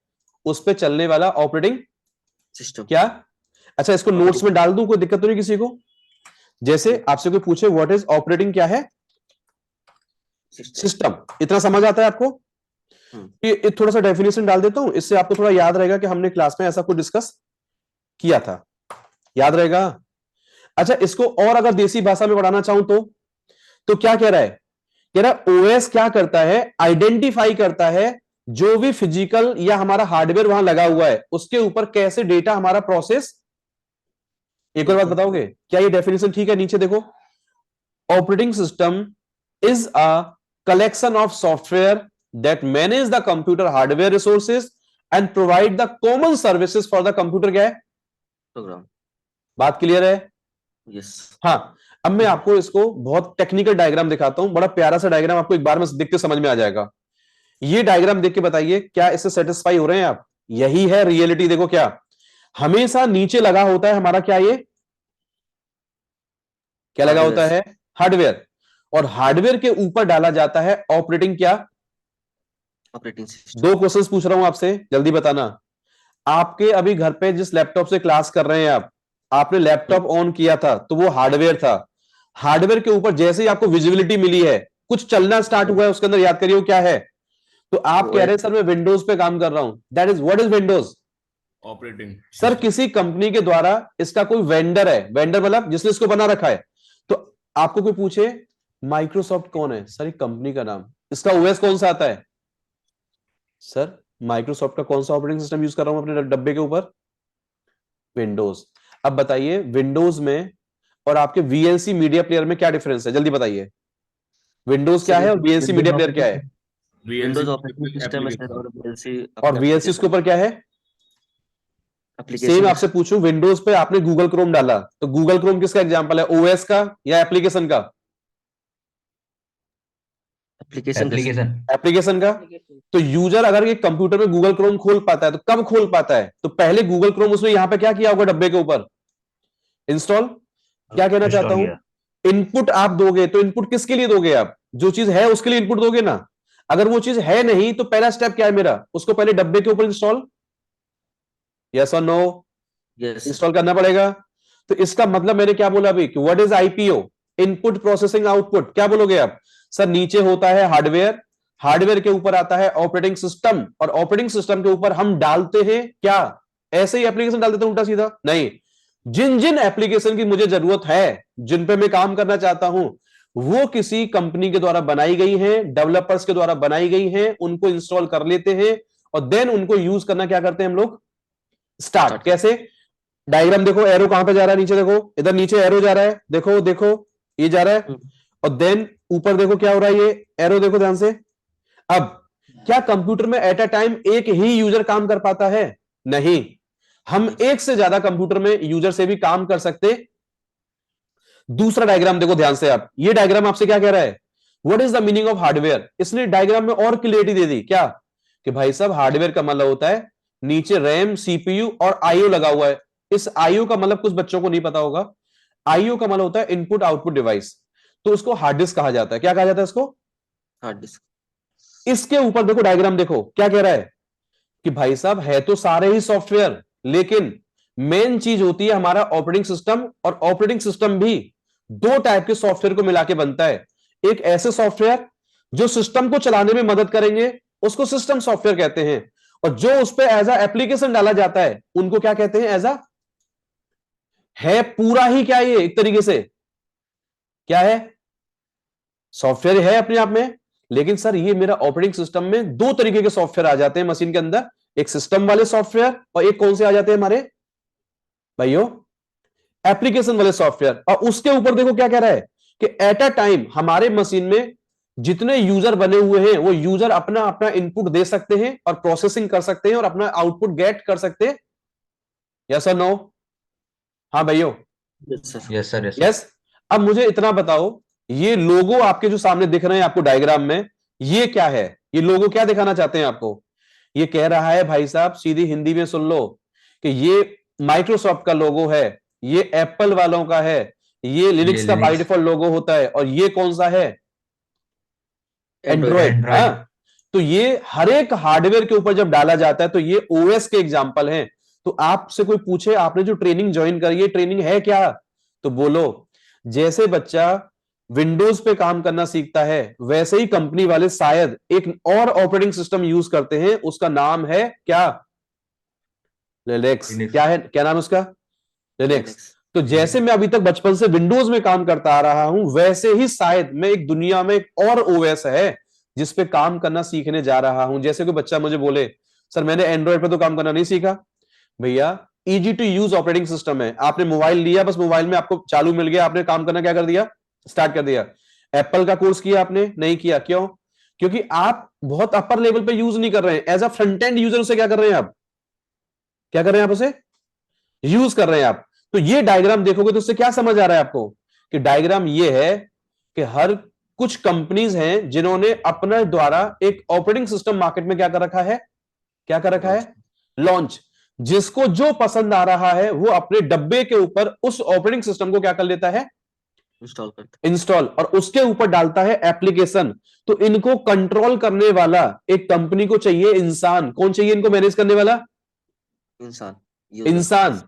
उस पर चलने वाला ऑपरेटिंग सिस्टम। क्या? अच्छा, इसको नोट्स में डाल दूं, कोई दिक्कत तो नहीं किसी को? जैसे आपसे कोई पूछे व्हाट इज ऑपरेटिंग, क्या है? सिस्टम। इतना समझ आता है आपको? ये थोड़ा सा डेफिनेशन डाल देता हूं, इससे आपको थोड़ा याद रहेगा कि हमने क्लास में ऐसा कुछ डिस्कस किया था, याद रहेगा। अच्छा, इसको और अगर देसी भाषा में पढ़ाना चाहूं तो क्या कह रहा है? कह रहा ओएस क्या करता है? आइडेंटिफाई करता है जो भी फिजिकल या हमारा हार्डवेयर वहां लगा हुआ है उसके ऊपर कैसे डेटा हमारा प्रोसेस। एक और बात बताओगे क्या ये डेफिनेशन ठीक है? नीचे देखो, operating system is a collection of software that manage the computer hardware resources and provide the common services for the computer. क्या है? प्रोग्राम। बात क्लियर है? यस। हाँ। अब मैं आपको इसको बहुत टेक्निकल डायग्राम दिखाता हूं, बड़ा प्यारा सा डायग्राम, आपको एक बार में देख के समझ में आ जाएगा। ये डायग्राम देख के बताइए क्या इससे सेटिस्फाई हो रहे हैं आप? यही है रियलिटी। देखो क्या हमेशा नीचे लगा होता है हमारा, क्या ये क्या लगा होता है? हार्डवेयर। और हार्डवेयर के ऊपर डाला जाता है ऑपरेटिंग, क्या? Operating system. दो क्वेश्चंस पूछ रहा हूं आपसे, जल्दी बताना। आपके अभी घर पे जिस लैपटॉप से क्लास कर रहे हैं आप, आपने लैपटॉप ऑन किया था तो वो हार्डवेयर था। हार्डवेयर के ऊपर जैसे ही आपको विजिबिलिटी मिली है, कुछ चलना स्टार्ट हुआ है उसके अंदर, याद करिए वो क्या है? तो आप कह रहे हैं सर मैं विंडोज पे काम कर रहा हूं। That is what is Windows? Operating. Sir किसी कंपनी के द्वारा इसका कोई वेंडर है, वेंडर मतलब जिसने इसको बना रखा है। तो आपको कोई पूछे माइक्रोसॉफ्ट कौन है? सर एक कंपनी का नाम। इसका ओएस कौन सा आता है? सर माइक्रोसॉफ्ट का कौन सा ऑपरेटिंग सिस्टम यूज कर रहा हूं अपने डब्बे के ऊपर? विंडोज। अब बताइए विंडोज में और आपके वीएलसी मीडिया प्लेयर में क्या डिफरेंस है? जल्दी बताइए। विंडोज क्या है और वीएलसी मीडिया प्लेयर क्या है? विंडोज ऑपरेटिंग सिस्टम है सर, और वीएलसी और वीएलसी उसके ऊपर क्या है? एप्लीकेशन। सेम आपसे पूछूं, विंडोज पे आपने गूगल क्रोम डाला तो गूगल क्रोम किसका एग्जांपल है? ओएस का या एप्लीकेशन का? एप्लीकेशन का। तो यूजर अगर एक कंप्यूटर में गूगल क्रोम खोल पाता है तो कब खोल पाता है? तो पहले गूगल क्रोम उसने यहां पे क्या किया होगा डब्बे के ऊपर? इंस्टॉल। क्या कहना चाहता हूं? इनपुट आप दोगे तो इनपुट किसके लिए दोगे? आप जो चीज है उसके लिए इनपुट दोगे ना। अगर वो चीज है नहीं तो पहला स्टेप क्या है मेरा? उसको पहले डब्बे के ऊपर इंस्टॉल यस और नो? यस इंस्टॉल करना पड़ेगा। तो इसका मतलब मैंने क्या बोला अभी कि what is IPO? Input processing output. क्या बोलोगे आप? सर नीचे होता है हार्डवेयर, हार्डवेयर के ऊपर आता है ऑपरेटिंग सिस्टम, और ऑपरेटिंग सिस्टम के ऊपर हम डालते हैं क्या? ऐसे ही एप्लीकेशन डाल देते हैं उल्टा सीधा? नहीं, जिन जिन एप्लीकेशन की मुझे जरूरत है, जिन पे मैं काम करना चाहता हूं, वो किसी कंपनी के द्वारा बनाई गई है, डेवलपर्स के द्वारा बनाई गई है, उनको इंस्टॉल कर लेते हैं और देन उनको यूज करना क्या करते हैं हम लोग? स्टार्ट। स्टार्ट। कैसे? डायग्राम देखो, एरो कहां पे जा रहा है? नीचे देखो, इधर नीचे एरो जा रहा है, देखो देखो, ये जा रहा है। और देन ऊपर देखो क्या हो रहा है, ये एरो देखो ध्यान से। अब क्या कंप्यूटर में एट अ टाइम एक ही यूजर काम कर पाता है? नहीं, हम एक से ज्यादा कंप्यूटर में यूजर से भी काम कर सकते। दूसरा डायग्राम देखो ध्यान से आप, ये डायग्राम आपसे क्या कह रहा है? What is the meaning of hardware? इसने डायग्राम में और क्लियरिटी दे दी क्या, कि भाई साहब हार्डवेयर का मतलब होता है नीचे रैम, सीपीयू और आईओ लगा हुआ है। इस आईओ का मतलब कुछ बच्चों को नहीं पता होगा, आईओ का मतलब होता है इनपुट आउटपुट डिवाइस। तो उसको हार्ड डिस्क कहा जाता है। क्या कहा जाता है इसको? Hard disk. इसके ऊपर देखो डायग्राम देखो क्या कह रहा है, कि भाई साहब है तो सारे ही सॉफ्टवेयर, लेकिन मेन चीज होती है हमारा ऑपरेटिंग सिस्टम, और ऑपरेटिंग सिस्टम भी दो टाइप के सॉफ्टवेयर को मिला के बनता है। एक ऐसे सॉफ्टवेयर जो सिस्टम को चलाने में मदद करेंगे, उसको सिस्टम सॉफ्टवेयर कहते हैं, और जो उस पर एज अ एप्लीकेशन डाला जाता है उनको क्या कहते हैं? एज अ, है पूरा ही क्या ये एक तरीके से क्या है? सॉफ्टवेयर है अपने आप में, लेकिन सर ये मेरा ऑपरेटिंग सिस्टम में दो तरीके के सॉफ्टवेयर आ जाते हैं मशीन के अंदर, एक सिस्टम वाले सॉफ्टवेयर और एक कौन से आ जाते हैं हमारे भाइयों? एप्लीकेशन वाले सॉफ्टवेयर। और उसके ऊपर देखो क्या कह रहा है, कि एट अ टाइम हमारे मशीन में जितने यूजर बने हुए हैं, वो यूजर अपना अपना इनपुट दे सकते हैं और प्रोसेसिंग कर सकते हैं और अपना आउटपुट गेट कर सकते हैं। यस और नो? हाँ भाइयों? Yes sir. Yes sir, yes sir. Yes. अब मुझे इतना बताओ, ये लोगो आपके जो सामने दिख रहे हैं आपको डायग्राम में, ये क्या है? ये लोगो क्या दिखाना चाहते हैं आपको? ये कह रहा है भाई साहब, सीधी हिंदी में सुन लो, कि ये माइक्रोसॉफ्ट का लोगो है, ये एप्पल वालों का है, ये लिनक्स ये का बाय लिनक्स, डिफॉल्ट लोगो होता है, और ये कौन सा है? एंड्रॉइड। एंड्रॉइड। हाँ, एंड्रॉइड। तो ये हर एक हार्डवेयर के ऊपर जब डाला जाता है तो ये ओएस के एग्जांपल हैं। तो आपसे कोई पूछे आपने जो ट्रेनिंग ज्वाइन करी है, ट्रेनिंग है क्या? तो बोलो, जैसे बच्चा विंडोज पे काम करना सीखता है, वैसे ही कंपनी वाले शायद एक और ऑपरेटिंग सिस्टम यूज करते हैं, उसका नाम है क्या? लिनक्स। लिनक्स। क्या है, क्या नाम है उसका? लिनक्स। लिनक्स। तो जैसे मैं अभी तक बचपन से विंडोज में काम करता आ रहा हूं, वैसे ही शायद मैं एक दुनिया में एक और ओएस है जिस पे काम करना सीखने जा रहा हूं। जैसे कोई बच्चा मुझे बोले, सर मैंने एंड्रॉइड पे तो काम करना नहीं सीखा। भैया, easy to use operating system है। आपने मोबाइल लिया, बस मोबाइल में आपको चालू मिल गया, आपने काम करना क्या कर दिया? स्टार्ट कर दिया। एप्पल का कोर्स किया आपने? नहीं किया। क्यों? क्योंकि आप बहुत अपर लेवल पे यूज नहीं कर रहे हैं। As a front end user उसे क्या कर रहे हैं आप? क्या कर रहे हैं आप? उसे यूज कर रहे हैं आप। तो ये डायग्राम देखोगे तो उससे क्या समझ आ रहा है आपको, कि डायग्राम ये है कि हर कुछ कंपनीज हैं जिन्होंने अपने द्वारा एक ऑपरेटिंग सिस्टम मार्केट में क्या कर रखा है? क्या कर रखा है? लॉन्च। जिसको जो पसंद आ रहा है वो अपने डब्बे के ऊपर उस ऑपरेटिंग सिस्टम को क्या कर लेता है? इंस्टॉल करते इंस्टॉल, और उसके ऊपर डालता है एप्लीकेशन। तो इनको कंट्रोल करने वाला एक कंपनी को चाहिए इंसान। कौन चाहिए इनको मैनेज करने वाला? इंसान। यूजर। इंसान।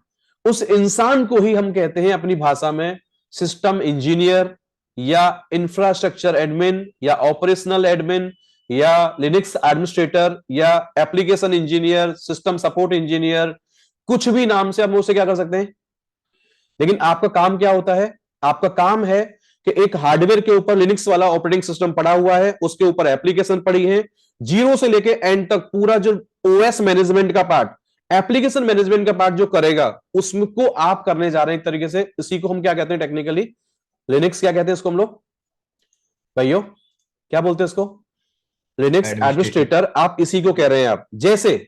उस इंसान को ही हम कहते हैं अपनी भाषा में सिस्टम इंजीनियर, या इंफ्रास्ट्रक्चर एडमिन, या ऑपरेशनल एडमिन, या लिनक्स एडमिनिस्ट्रेटर, या application engineer, system support engineer. कुछ भी नाम से हम उसे क्या कर सकते हैं। लेकिन आपका काम क्या होता है? आपका काम है कि एक हार्डवेयर के ऊपर लिनक्स वाला ऑपरेटिंग सिस्टम पड़ा हुआ है, उसके ऊपर एप्लीकेशन पड़ी है, जीरो से लेके एंड तक पूरा जो ओएस मैनेजमेंट का पार्ट, एप्लीकेशन मैनेजमेंट का पार्ट जो करेगा, उसको आप करने जा रहे हैं एक तरीके से। इसी को हम क्या कहते हैं टेक्निकली? लिनक्स। क्या कहते हैं इसको हम लोग भाइयों? क्या बोलते हैं इसको? Linux administrator. एडमिनिस्ट्रेटर। आप इसी को कह रहे हैं। आप जैसे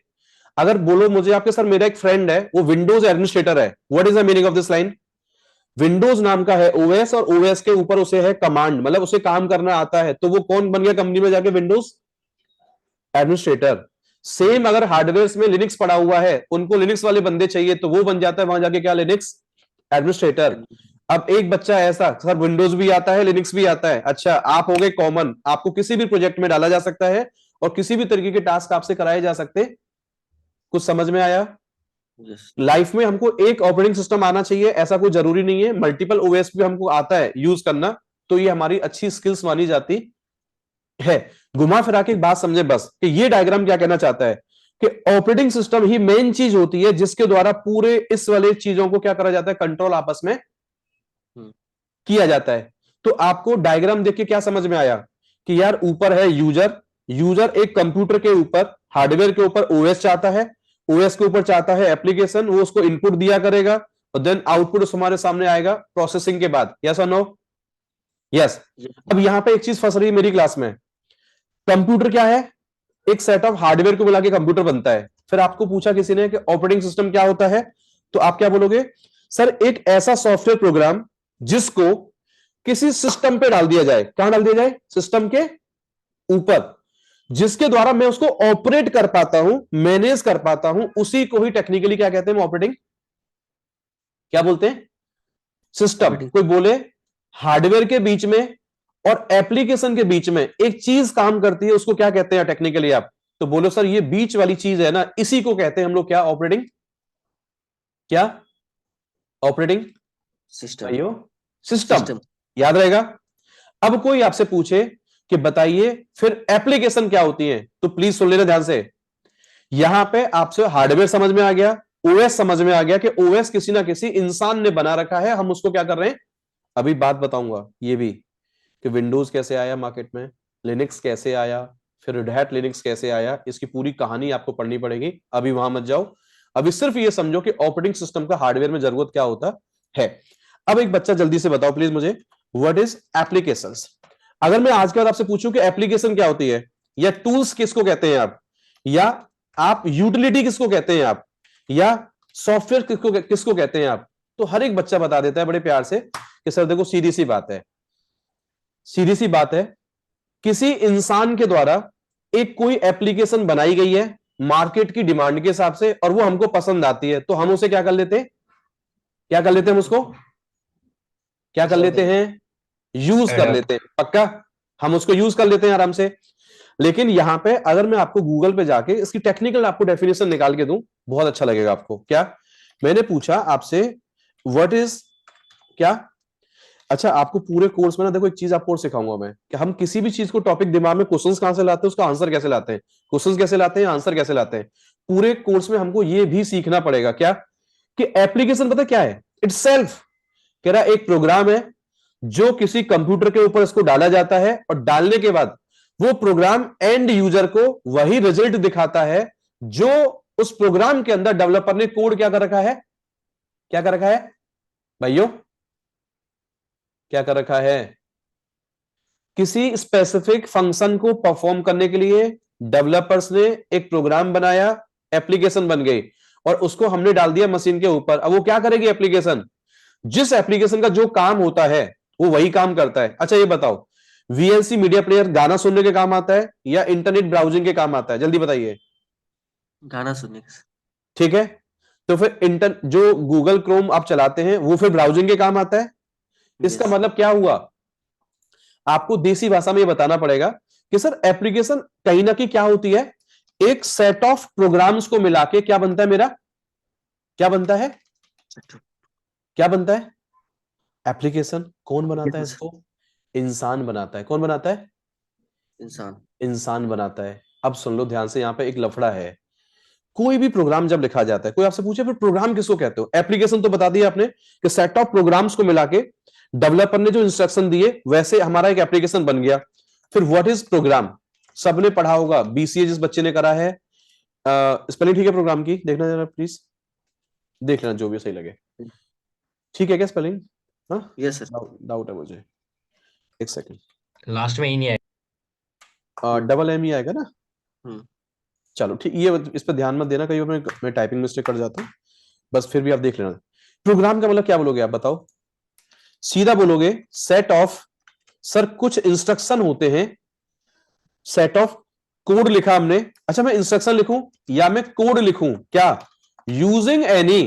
अगर बोलो मुझे आपके सर मेरा एक फ्रेंड है वो विंडोज एडमिनिस्ट्रेटर है, what is the meaning of this line? Windows नाम का है ओएस, और ओएस के ऊपर उसे है कमांड, मतलब उसे काम करना आता है, तो वो कौन बन गया कंपनी में जाके? Windows administrator. सेम अगर हार्डवेयर में लिनक्स पड़ा हुआ है, उनको लिनक्स वाले बंदे चाहिए, तो वो बन जाता है वहां जाके क्या? Linux administrator. अब एक बच्चा ऐसा, सर विंडोज भी आता है लिनक्स भी आता है, अच्छा आप हो गए कॉमन, आपको किसी भी प्रोजेक्ट में डाला जा सकता है और किसी भी तरीके के टास्क आपसे कराए जा सकते। कुछ समझ में आया? यस लाइफ में हमको एक ऑपरेटिंग सिस्टम आना चाहिए, ऐसा कोई जरूरी नहीं है, मल्टीपल ओएस भी हमको आता है यूज करना, तो ये हमारी अच्छी स्किल्स मानी जाती है। घुमा फिरा के एक बात समझे बस कि ये डायग्राम क्या कहना चाहता है कि ऑपरेटिंग सिस्टम ही मेन चीज होती है जिसके द्वारा पूरे इस वाले चीजों को क्या करा जाता है, कंट्रोल आपस में किया जाता है। तो आपको डायग्राम देख के क्या समझ में आया कि यार ऊपर है यूजर, यूजर एक कंप्यूटर के ऊपर हार्डवेयर के ऊपर ओएस चाहता है, ओएस के ऊपर चाहता है एप्लीकेशन, वो उसको इनपुट दिया करेगा और देन आउटपुट हमारे सामने आएगा प्रोसेसिंग के बाद। यस और नो? यस। अब यहां पे एक चीज फंस रही है मेरी क्लास में, कंप्यूटर क्या है, एक सेट ऑफ हार्डवेयर को मिला के कंप्यूटर बनता है। फिर आपको पूछा किसी ने कि ऑपरेटिंग सिस्टम क्या होता है, तो आप क्या बोलोगे, सर एक ऐसा सॉफ्टवेयर प्रोग्राम जिसको किसी सिस्टम पे डाल दिया जाए। कहां डाल दिया जाए? सिस्टम के ऊपर, जिसके द्वारा मैं उसको ऑपरेट कर पाता हूं, मैनेज कर पाता हूं, उसी को ही टेक्निकली क्या कहते हैं, ऑपरेटिंग क्या बोलते हैं, सिस्टम। कोई बोले हार्डवेयर के बीच में और एप्लीकेशन के बीच में एक चीज काम करती है, उसको क्या कहते हैं टेक्निकली आप? तो बोलो सर ये बीच वाली चीज है ना, इसी को कहते हैं हम लोग क्या, ऑपरेटिंग, क्या ऑपरेटिंग सिस्टम सिस्टम। याद रहेगा। अब कोई आपसे पूछे कि बताइए फिर एप्लीकेशन क्या होती है, तो प्लीज सुन लेना ध्यान से। यहां पे आपसे हार्डवेयर समझ में आ गया, ओएस समझ में आ गया कि ओएस किसी ना किसी इंसान ने बना रखा है, हम उसको क्या कर रहे हैं, अभी बात बताऊंगा ये भी कि विंडोज कैसे आया मार्केट में, लिनक्स कैसे आया, फिर रेड हैट लिनक्स कैसे आया, इसकी पूरी कहानी आपको पढ़नी पड़ेगी। अभी वहां मत जाओ, अभी सिर्फ ये समझो कि ऑपरेटिंग सिस्टम का हार्डवेयर में जरूरत क्या होता है। अब एक बच्चा जल्दी से बताओ प्लीज मुझे, व्हाट इज एप्लीकेशंस। अगर मैं आज के बाद आपसे पूछूं कि एप्लीकेशन क्या होती है, या टूल्स किसको कहते हैं आप, या आप यूटिलिटी किसको कहते हैं आप, या सॉफ्टवेयर किसको कहते हैं आप, तो हर एक बच्चा बता देता है बड़े प्यार से कि सर देखो सीधी सी बात है, सीधी सी बात है, किसी इंसान के द्वारा एक कोई एप्लीकेशन बनाई गई है मार्केट की डिमांड के हिसाब से, और वो हमको पसंद आती है, तो हम उसे क्या कर लेते हैं, क्या कर लेते हैं, हम उसको क्या कर लेते हैं, यूज कर लेते हैं। पक्का हम उसको यूज कर लेते हैं आराम से। लेकिन यहां पे अगर मैं आपको गूगल पे जाके इसकी टेक्निकल आपको डेफिनेशन निकाल के दूं, बहुत अच्छा लगेगा आपको। क्या मैंने पूछा आपसे, व्हाट इज क्या, अच्छा आपको पूरे कोर्स में ना देखो एक चीज आपको और सिखाऊंगा मैं कि हम किसी भी चीज को टॉपिक दिमाग में क्वेश्चंस कहां से लाते हैं, उसका आंसर कैसे लाते हैं, क्वेश्चंस कैसे लाते हैं, आंसर कैसे लाते हैं। पूरे कोर्स में हमको ये भी सीखना पड़ेगा क्या कि एप्लीकेशन पता क्या है, इटसेल्फ कह रहा एक प्रोग्राम है जो किसी कंप्यूटर के ऊपर इसको डाला जाता है, और डालने के बाद वो प्रोग्राम एंड यूजर को वही रिजल्ट दिखाता है जो उस प्रोग्राम के अंदर डेवलपर ने कोड क्या कर रखा है, क्या कर रखा है भाइयों, क्या कर रखा है। किसी स्पेसिफिक फंक्शन को परफॉर्म करने के लिए डेवलपर्स ने एक प्रोग्राम बनाया, एप्लीकेशन बन गई, और उसको हमने डाल दिया मशीन के ऊपर। अब वो क्या करेगी एप्लीकेशन, जिस एप्लीकेशन का जो काम होता है वो वही काम करता है। अच्छा ये बताओ, वीएलसी मीडिया प्लेयर गाना सुनने के काम आता है या इंटरनेट ब्राउजिंग के काम आता है, जल्दी बताइए। गाना सुनने का। ठीक है, तो फिर जो गूगल क्रोम आप चलाते हैं वो फिर ब्राउजिंग के काम आता है। इसका Yes. मतलब क्या हुआ, आपको देसी भाषा में ये बताना पड़ेगा कि सर एप्लीकेशन कहीं ना कहीं क्या होती है, एक सेट ऑफ प्रोग्राम्स को मिला के क्या बनता है मेरा, क्या बनता है, क्या बनता है एप्लीकेशन। कौन बनाता है इसको, इंसान बनाता है। कौन बनाता है, इंसान। इंसान बनाता है। अब सुन लो ध्यान से, यहां पे एक लफड़ा है। कोई भी प्रोग्राम जब लिखा जाता है, कोई आपसे पूछे फिर प्रोग्राम किसको कहते हो, एप्लीकेशन तो बता दिया आपने कि सेट ऑफ प्रोग्राम्स को मिला के डेवलपर ने जो इंस्ट्रक्शन दिए वैसे हमारा एक एप्लीकेशन बन गया। फिर व्हाट इज प्रोग्राम, सबने पढ़ा होगा, बीसीए जिस बच्चे ने करा है, स्पेलिंग ठीक है प्रोग्राम की, देखना जरा प्लीज, देख लेना जो भी सही लगे। ठीक है क्या स्पेलिंग? हाँ यस सर। डाउट है मुझे, एक सेकंड। लास्ट में ही नहीं आएगा, डबल एम ही आएगा ना? हम्म। चलो ठीक, ये इस पर ध्यान मत देना, कहीं मैं टाइपिंग मिस्टेक कर जाता हूँ, बस फिर भी आप देख लेना। प्रोग्राम का मतलब क्या बोलोगे आप बताओ, सीधा बोलोगे सेट ऑफ, सर कुछ इंस्ट्रक्शन होते हैं, सेट ऑफ कोड लिखा हमने। अच्छा मैं इंस्ट्रक्शन लिखूं या मैं कोड लिखूं, क्या यूजिंग एनी,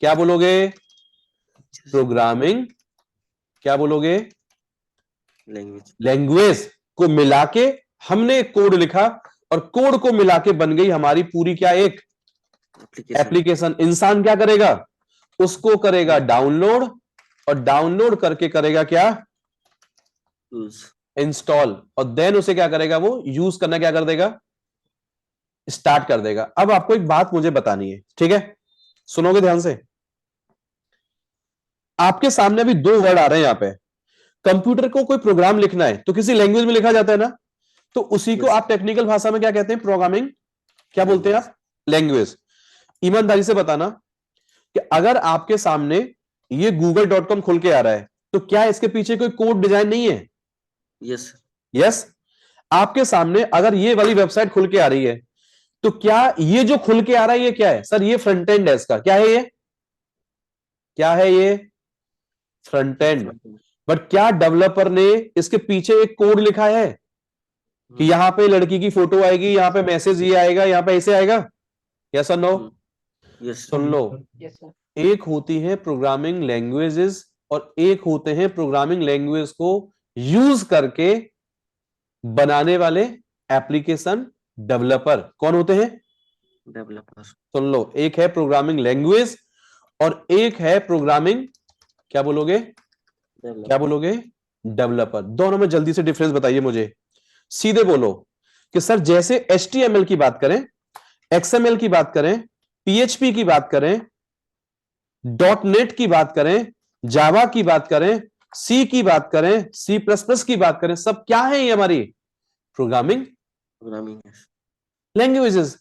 क्या बोलोगे प्रोग्रामिंग, क्या बोलोगे लैंग्वेज। लैंग्वेज को मिला के हमने एक कोड लिखा, और कोड को मिला के बन गई हमारी पूरी क्या, एक एप्लीकेशन एप्लीकेशन। इंसान क्या करेगा, उसको करेगा डाउनलोड, और डाउनलोड करके करेगा क्या, यूज इंस्टॉल, और देन उसे क्या करेगा, वो यूज करना क्या कर देगा, स्टार्ट कर देगा। अब आपको एक बात मुझे बतानी है, ठीक है, सुनोगे ध्यान से। आपके सामने अभी दो वर्ड आ रहे हैं यहां पे। कंप्यूटर को कोई प्रोग्राम लिखना है तो किसी लैंग्वेज में लिखा जाता है ना, तो उसी को Yes. आप टेक्निकल भाषा में क्या कहते हैं, प्रोग्रामिंग। क्या बोलते हैं आप, लैंग्वेज। ईमानदारी से बताना कि अगर आपके सामने ये google.com खुल के आ रहा है तो क्या इसके पीछे कोई कोड डिजाइन नहीं है? Yes yes. आपके सामने अगर ये वाली वेबसाइट खुल के आ रही है तो क्या ये जो खुल के आ रहा है ये क्या है? सर ये फ्रंट एंड है इसका। क्या है ये, क्या है ये, फ्रंट एंड। बट क्या डेवलपर ने इसके पीछे एक कोड लिखा है कि यहां पे लड़की की फोटो आएगी, यहां पे मैसेज ये आएगा, यहां पे ऐसे आएगा? यस और नो? यस सुन लो, एक होती है प्रोग्रामिंग लैंग्वेजेस और एक होते हैं प्रोग्रामिंग लैंग्वेज को यूज करके बनाने वाले एप्लीकेशन डेवलपर। कौन होते हैं? डेवलपर सुन लो, एक है प्रोग्रामिंग लैंग्वेज और एक है प्रोग्रामिंग, क्या बोलोगे, क्या बोलोगे, डेवलपर। दोनों में जल्दी से डिफरेंस बताइए मुझे, सीधे बोलो कि सर जैसे HTML की बात करें, XML की बात करें, PHP की बात करें, .NET की बात करें, जावा की बात करें, सी की बात करें, C++ की बात करें, सब क्या है ये हमारी प्रोग्रामिंग प्रोग्रामिंग लैंग्वेजेस।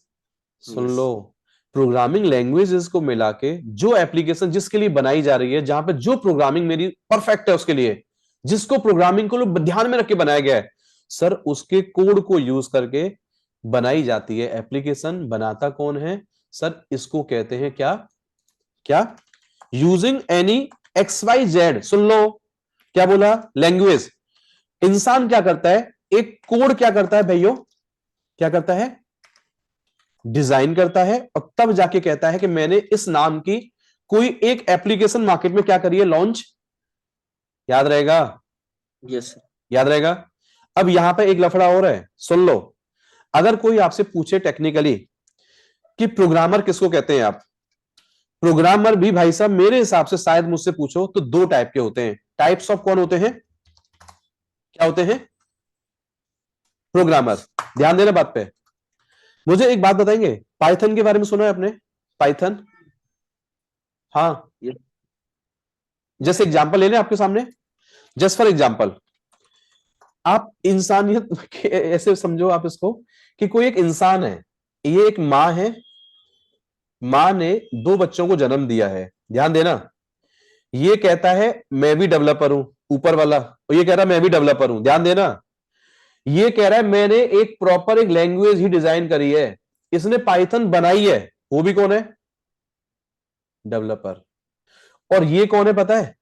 सुन Yes. लो, प्रोग्रामिंग लैंग्वेजेस को मिला के जो एप्लीकेशन जिसके लिए बनाई जा रही है, जहां पे जो प्रोग्रामिंग मेरी परफेक्ट है उसके लिए, जिसको प्रोग्रामिंग को ध्यान में रख के बनाया गया है, सर उसके कोड को यूज करके बनाई जाती है एप्लीकेशन। बनाता कौन है सर, इसको कहते हैं क्या, क्या, यूजिंग एनी XYZ। सुन लो, क्या बोला, लैंग्वेज। इंसान क्या करता है, एक कोड क्या करता है भाइयों, क्या करता है, डिजाइन करता है, और तब जाके कहता है कि मैंने इस नाम की कोई एक एप्लीकेशन मार्केट में क्या करी है, लॉन्च। याद रहेगा, यस याद रहेगा। अब यहां पे एक लफड़ा और है, सुन लो। अगर कोई आपसे पूछे टेक्निकली कि प्रोग्रामर किसको कहते हैं आप, प्रोग्रामर भी भाई साहब मेरे हिसाब से शायद मुझसे पूछो तो दो टाइप के होते हैं। टाइप्स ऑफ कौन होते हैं, क्या होते हैं, प्रोग्रामर। ध्यान देना बात पे। मुझे एक बात बताएंगे, पाइथन के बारे में सुना है आपने, पाइथन? हाँ, Yes. जैसे एग्जांपल ले लें आपके सामने, जस्ट फॉर एग्जांपल, आप इंसानियत के ऐसे समझो आप इसको कि कोई एक इंसान है, ये एक मां है, मां ने दो बच्चों को जन्म दिया है। ध्यान देना, ये कहता है मैं भी डेवलपर हूं, ऊपर वाला, और ये कह रहा है मैं भी डेवलपर हूं। ध्यान देना, ये कह रहा है मैंने एक प्रॉपर एक लैंग्वेज ही डिजाइन करी है, इसने पाइथन बनाई है। वो भी कौन है, डेवलपर। और ये कौन है पता है,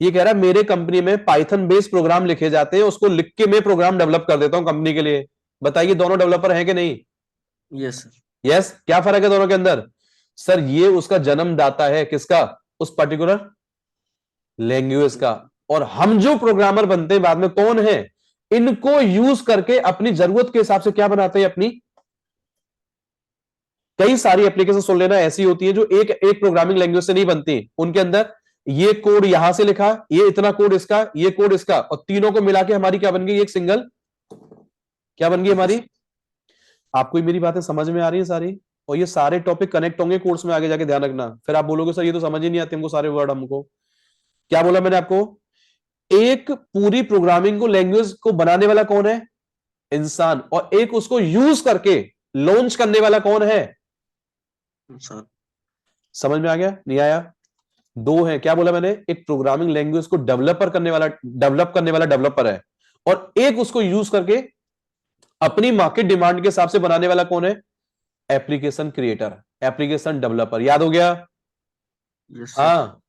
ये कह रहा है मेरे कंपनी में पाइथन बेस्ड प्रोग्राम लिखे जाते हैं, उसको लिख के मैं प्रोग्राम डेवलप कर देता हूं कंपनी के लिए। बताइए दोनों डेवलपर हैं कि नहीं? Yes yes. क्या फर्क है दोनों के अंदर? सर ये उसका जन्मदाता है, किसका, उस पर्टिकुलर लैंग्वेज का। और हम जो प्रोग्रामर बनते हैं बाद में कौन है, इनको यूज करके अपनी जरूरत के हिसाब से क्या बनाते हैं अपनी। कई सारी एप्लीकेशन सुन लेना ऐसी होती है जो एक एक प्रोग्रामिंग लैंग्वेज से नहीं बनती, उनके अंदर ये कोड यहां से लिखा, ये इतना कोड इसका, ये कोड इसका, और तीनों को मिला के हमारी क्या बन गई, एक सिंगल, क्या बन गई हमारी। आपको मेरी बातें समझ में आ रही है सारी? और ये सारे टॉपिक कनेक्ट होंगे कोर्स में आगे जाके, ध्यान रखना। फिर आप बोलोगे सर ये तो समझ ही नहीं आते हमको सारे वर्ड। हमको क्या बोला मैंने आपको, एक पूरी प्रोग्रामिंग को लैंग्वेज को बनाने वाला कौन है, इंसान, और एक उसको यूज करके लॉन्च करने वाला कौन है, इंसान समझ में आ गया, नहीं आया? दो है, क्या बोला मैंने, एक प्रोग्रामिंग लैंग्वेज को डेवलपर करने वाला, डेवलप करने वाला डेवलपर है, और एक उसको यूज करके अपनी मार्केट डिमांड के हिसाब से बनाने वाला कौन है, एप्लीकेशन क्रिएटर, एप्लीकेशन डेवलपर। याद हो गया? यस हाँ,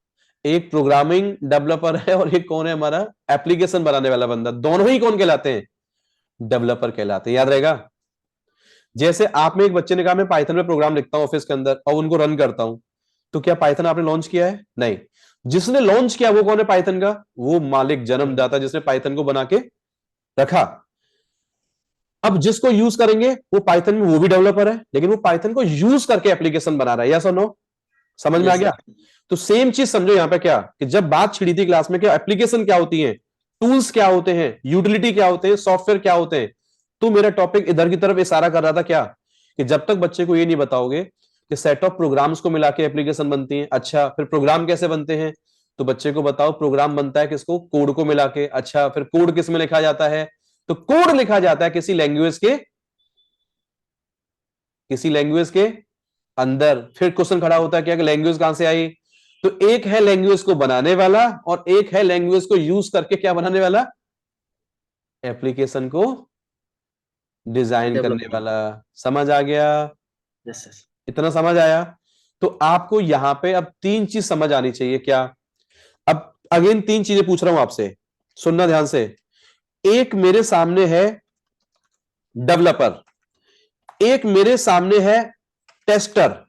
एक प्रोग्रामिंग डेवलपर है और एक कौन है हमारा, एप्लीकेशन बनाने वाला बंदा। दोनों ही कौन कहलाते हैं, डेवलपर कहलाते हैं। याद रहेगा? जैसे आप में एक बच्चे ने कहा मैं पाइथन में प्रोग्राम लिखता हूं ऑफिस के अंदर और उनको रन करता हूं, तो क्या पाइथन आपने लॉन्च किया है? नहीं। जिसने लॉन्च किया वो कौन है पाइथन का, वो मालिक, जन्मदाता, जिसने पाइथन को बना के रखा। अब जिसको यूज करेंगे वो पाइथन में वो भी डेवलपर है, लेकिन वो पाइथन को यूज करके एप्लीकेशन बना रहा है, यस और नो? समझ में आ Yes, गया? sir. तो सेम चीज समझो यहां पे क्या, कि जब बात छिड़ी थी क्लास में कि एप्लीकेशन क्या होती है, टूल्स क्या होते हैं, यूटिलिटी क्या होते हैं, सॉफ्टवेयर क्या होते हैं, तो मेरा टॉपिक इधर की तरफ इशारा कर रहा था क्या, कि जब तक बच्चे को ये नहीं बताओगे कि सेट ऑफ प्रोग्राम्स को मिला के एप्लीकेशन बनती है, अच्छा फिर प्रोग्राम कैसे बनते हैं, तो बच्चे को बताओ प्रोग्राम बनता है किसको, कोड को मिला के, अच्छा फिर कोड किस में लिखा जाता है, तो कोड लिखा जाता है किसी लैंग्वेज के अंदर। फिर क्वेश्चन खड़ा होता है क्या कि लैंग्वेज कहां से आई, तो एक है लैंग्वेज को बनाने वाला और एक है लैंग्वेज को यूज करके क्या बनाने वाला, एप्लीकेशन को डिजाइन करने Development. वाला। समझ आ गया? Yes, sir. इतना समझ आया? तो आपको यहां पे अब तीन चीज समझ आनी चाहिए क्या, अब अगेन तीन चीजें पूछ रहा हूं आपसे, सुनना ध्यान से। एक मेरे सामने है डेवलपर, एक मेरे सामने है टेस्टर,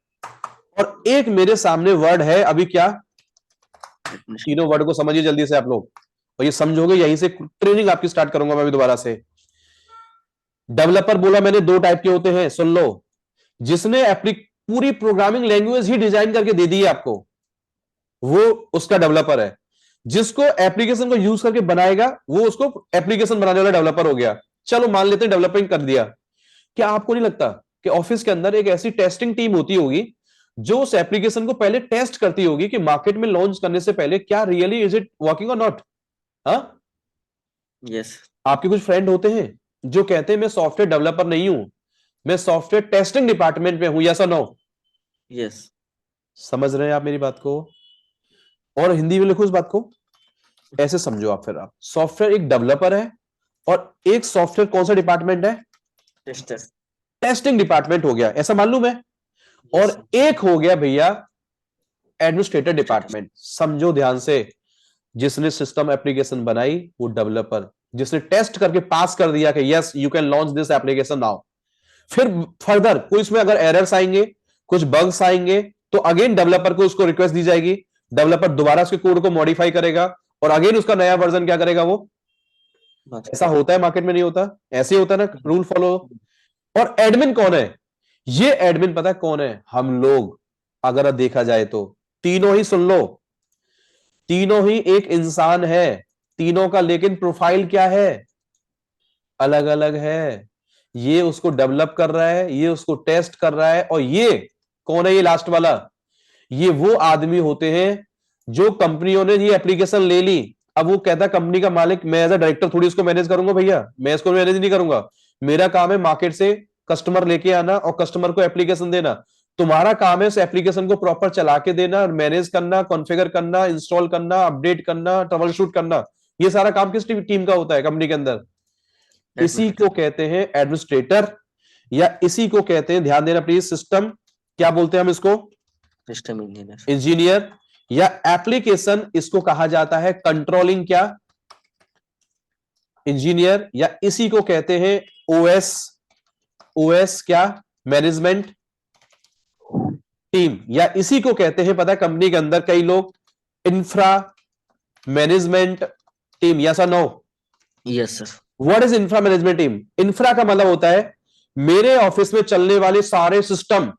और एक मेरे सामने वर्ड है अभी क्या, Administrator. तीनों वर्ड को समझिए जल्दी से आप लोग, और ये समझोगे, यहीं से ट्रेनिंग आपकी स्टार्ट करूंगा मैं अभी दोबारा से। डेवलपर बोला मैंने दो टाइप के होते हैं, सुन लो। जिसने पूरी प्रोग्रामिंग लैंग्वेज ही डिजाइन करके दे दी है आपको, वो उसका डेवलपर है। जिसको एप्लीकेशन को यूज करके बनाएगा वो उसको एप्लीकेशन बनाने वाला डेवलपर हो गया। चलो मान लेते हैं डेवलपिंग कर दिया। क्या आपको नहीं लगता कि ऑफिस के अंदर एक ऐसी टेस्टिंग टीम होती होगी जो उस एप्लीकेशन को पहले टेस्ट करती होगी कि मार्केट में लॉन्च करने से पहले क्या रियली इज इट वर्किंग और नॉट? हाँ, Yes. आपके कुछ फ्रेंड होते हैं जो कहते हैं मैं सॉफ्टवेयर डेवलपर नहीं हूं, मैं सॉफ्टवेयर टेस्टिंग डिपार्टमेंट में हूं, यस और नो? Yes. समझ रहे हैं आप मेरी बात को? और हिंदी में लिखो इस बात को, ऐसे समझो आप, फिर आप सॉफ्टवेयर एक डेवलपर है और एक सॉफ्टवेयर कौन सा डिपार्टमेंट है, Tester. टेस्टिंग डिपार्टमेंट हो गया, ऐसा मालूम है? Yes, और sir. एक हो गया भैया एडमिनिस्ट्रेटर डिपार्टमेंट। समझो ध्यान से, जिसने सिस्टम एप्लीकेशन बनाई वो डेवलपर, जिसने टेस्ट करके पास कर दिया कि yes you can launch this application now, फिर फर्दर कोई इसमें अगर एरर्स आएंगे, कुछ बग्स आएंगे, तो अगेन डेवलपर को उसको रिक्वेस्ट दी जाएगी, डेवलपर दोबारा उसके कोड को मॉडिफाई करेगा और अगेन उसका नया वर्जन क्या करेगा वो। But- ऐसा होता है मार्केट में, नहीं होता? ऐसे ही होता है ना, रूल फॉलो। और एडमिन कौन है? ये एडमिन पता है कौन है? हम लोग। अगर देखा जाए तो तीनों ही, सुन लो, तीनों ही एक इंसान है, तीनों का लेकिन प्रोफाइल क्या है, अलग अलग है। ये उसको डेवलप कर रहा है, ये उसको टेस्ट कर रहा है, और ये कौन है, ये लास्ट वाला, ये वो आदमी होते हैं जो कंपनियों ने ये एप्लीकेशन ले ली। अब वो कहता है कंपनी का मालिक, मैं एज अ डायरेक्टर थोड़ी इसको मैनेज करूंगा भैया, मैं इसको मैनेज नहीं करूंगा, मेरा काम है मार्केट से कस्टमर लेके आना और कस्टमर को एप्लीकेशन देना। तुम्हारा काम है उस एप्लीकेशन को प्रॉपर चला के देना, मैनेज करना, कॉन्फ़िगर करना, इंस्टॉल करना, अपडेट करना, ट्रबल शूट करना। ये सारा काम किस टीम का होता है कंपनी के अंदर? इसी को कहते हैं एडमिनिस्ट्रेटर, या इसी को कहते हैं, ध्यान देना प्लीज, सिस्टम, क्या बोलते हैं हम इसको, System engineer. इंजीनियर, या एप्लीकेशन इसको कहा जाता है कंट्रोलिंग क्या, इंजीनियर, या इसी को कहते हैं ओएस, ओएस क्या, मैनेजमेंट टीम, या इसी को कहते हैं, पता है कंपनी के अंदर कई लोग, इंफ्रा मैनेजमेंट टीम, यस और no? Yes, sir. What is infra management team? Infra का मतलब होता है मेरे ऑफिस में चलने वाले सारे सिस्टम,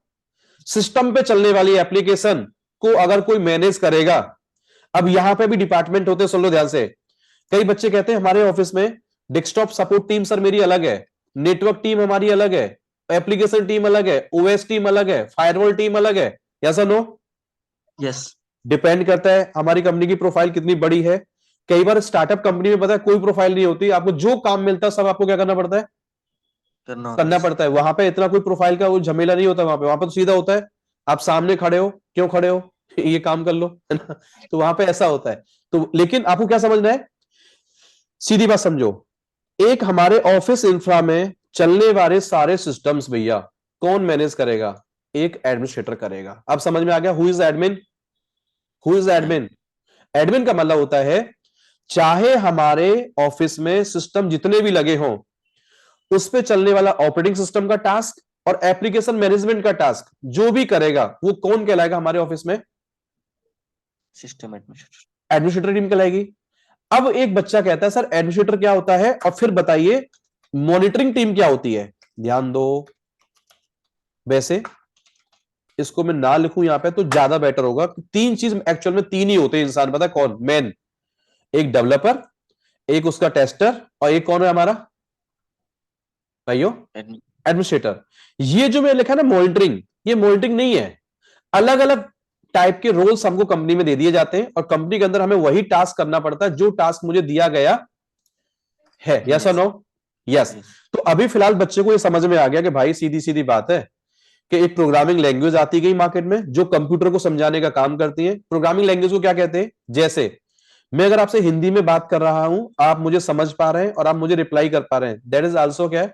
सिस्टम पे चलने वाली एप्लीकेशन को अगर कोई मैनेज करेगा। अब यहां पे भी डिपार्टमेंट होते हैं, सुन लो ध्यान से। कई बच्चे कहते हैं हमारे ऑफिस में डेस्कटॉप सपोर्ट टीम सर मेरी अलग है, नेटवर्क टीम हमारी अलग है, एप्लीकेशन टीम अलग है, ओएस टीम अलग है, फायरवॉल टीम अलग है, यस और नो? Yes. डिपेंड करता है हमारी कंपनी की प्रोफाइल कितनी बड़ी है। कई बार स्टार्टअप कंपनी में पता है कोई प्रोफाइल नहीं होती, आपको जो काम मिलता है सब आपको क्या करना पड़ता है, करना पड़ता है। वहां पे इतना कोई प्रोफाइल का वो झमेला नहीं होता, वहां पे तो सीधा होता है, आप सामने खड़े हो, क्यों खड़े हो, ये काम कर लो, है ना? तो वहां पे ऐसा होता है। तो लेकिन आपको क्या समझना है, सीधी बात समझो, एक हमारे ऑफिस इंफ्रा में चलने वाले सारे सिस्टम्स भैया कौन मैनेज करेगा, एक एडमिनिस्ट्रेटर करेगा। अब समझ में आ गया who is admin? Who is admin? Admin का मतलब होता है चाहे हमारे ऑफिस में सिस्टम जितने भी लगे हों, उस पे चलने वाला ऑपरेटिंग सिस्टम का टास्क और एप्लीकेशन मैनेजमेंट का टास्क जो भी करेगा वो कौन कहलाएगा हमारे ऑफिस में? System administrator. एडमिनिस्ट्रेटर टीम कहलाएगी। अब एक बच्चा कहता है सर एडमिनिस्ट्रेटर क्या होता है, और फिर बताइए मॉनिटरिंग टीम क्या होती है, ध्यान दो। वैसे इसको मैं ना लिखूं यहां पे तो ज्यादा बेटर होगा। तीन चीज एक्चुअल में तीन ही होते हैं इंसान, पता है कौन, मैन, एक डेवलपर, एक उसका टेस्टर, और एक कौन है हमारा भाइयों, Admin. एडमिनिस्ट्रेटर। ये जो मैंने लिखा है ना मॉनिटरिंग, ये मॉनिटरिंग नहीं है। अलग अलग टाइप के रोल्स हमको कंपनी में दे दिए जाते हैं, और कंपनी के अंदर हमें वही टास्क करना पड़ता है जो टास्क मुझे दिया गया है। यस और Yes. नो? यस। Yes. तो अभी फिलहाल बच्चे को ये समझ में आ गया कि भाई सीधी सीधी बात है कि एक प्रोग्रामिंग लैंग्वेज आती गई मार्केट में जो कंप्यूटर को समझाने का काम करती है। प्रोग्रामिंग लैंग्वेज को क्या कहते हैं, जैसे मैं अगर आपसे हिंदी में बात कर रहा हूं, आप मुझे समझ पा रहे हैं और आप मुझे रिप्लाई कर पा रहे हैं, दैट इज आल्सो क्या है,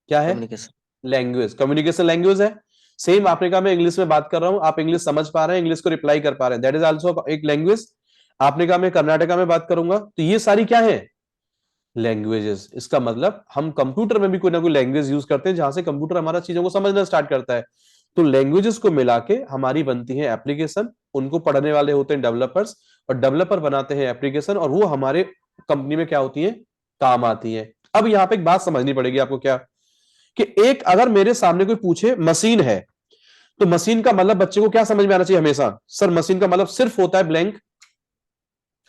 क्या है, Communication. लैंग्वेज, कम्युनिकेशन लैंग्वेज है। सेम आपने कहा मैं इंग्लिश में बात कर रहा हूं, आप इंग्लिश समझ पा रहे हैं, इंग्लिश को रिप्लाई कर पा रहे हैं, दैट इज आल्सो एक लैंग्वेज। आपने कहा मैं कर्नाटका में बात करूंगा, तो ये सारी क्या है, लैंग्वेजेस। इसका मतलब हम कंप्यूटर में भी कोई ना कोई लैंग्वेज यूज करते हैं जहां से कंप्यूटर हमारा चीजों को समझना स्टार्ट करता है। तो लैंग्वेजेस को मिला के हमारी बनती है एप्लीकेशन, उनको पढ़ने वाले होते हैं डेवलपर्स, और डेवलपर बनाते हैं एप्लीकेशन, और वो हमारे कंपनी में क्या होती है, काम आती है। अब यहां पे एक बात समझनी पड़ेगी आपको, क्या कि एक अगर मेरे सामने कोई पूछे मशीन है, तो मशीन का मतलब बच्चे को क्या समझ में आना चाहिए हमेशा, सर मशीन का मतलब सिर्फ होता है ब्लैंक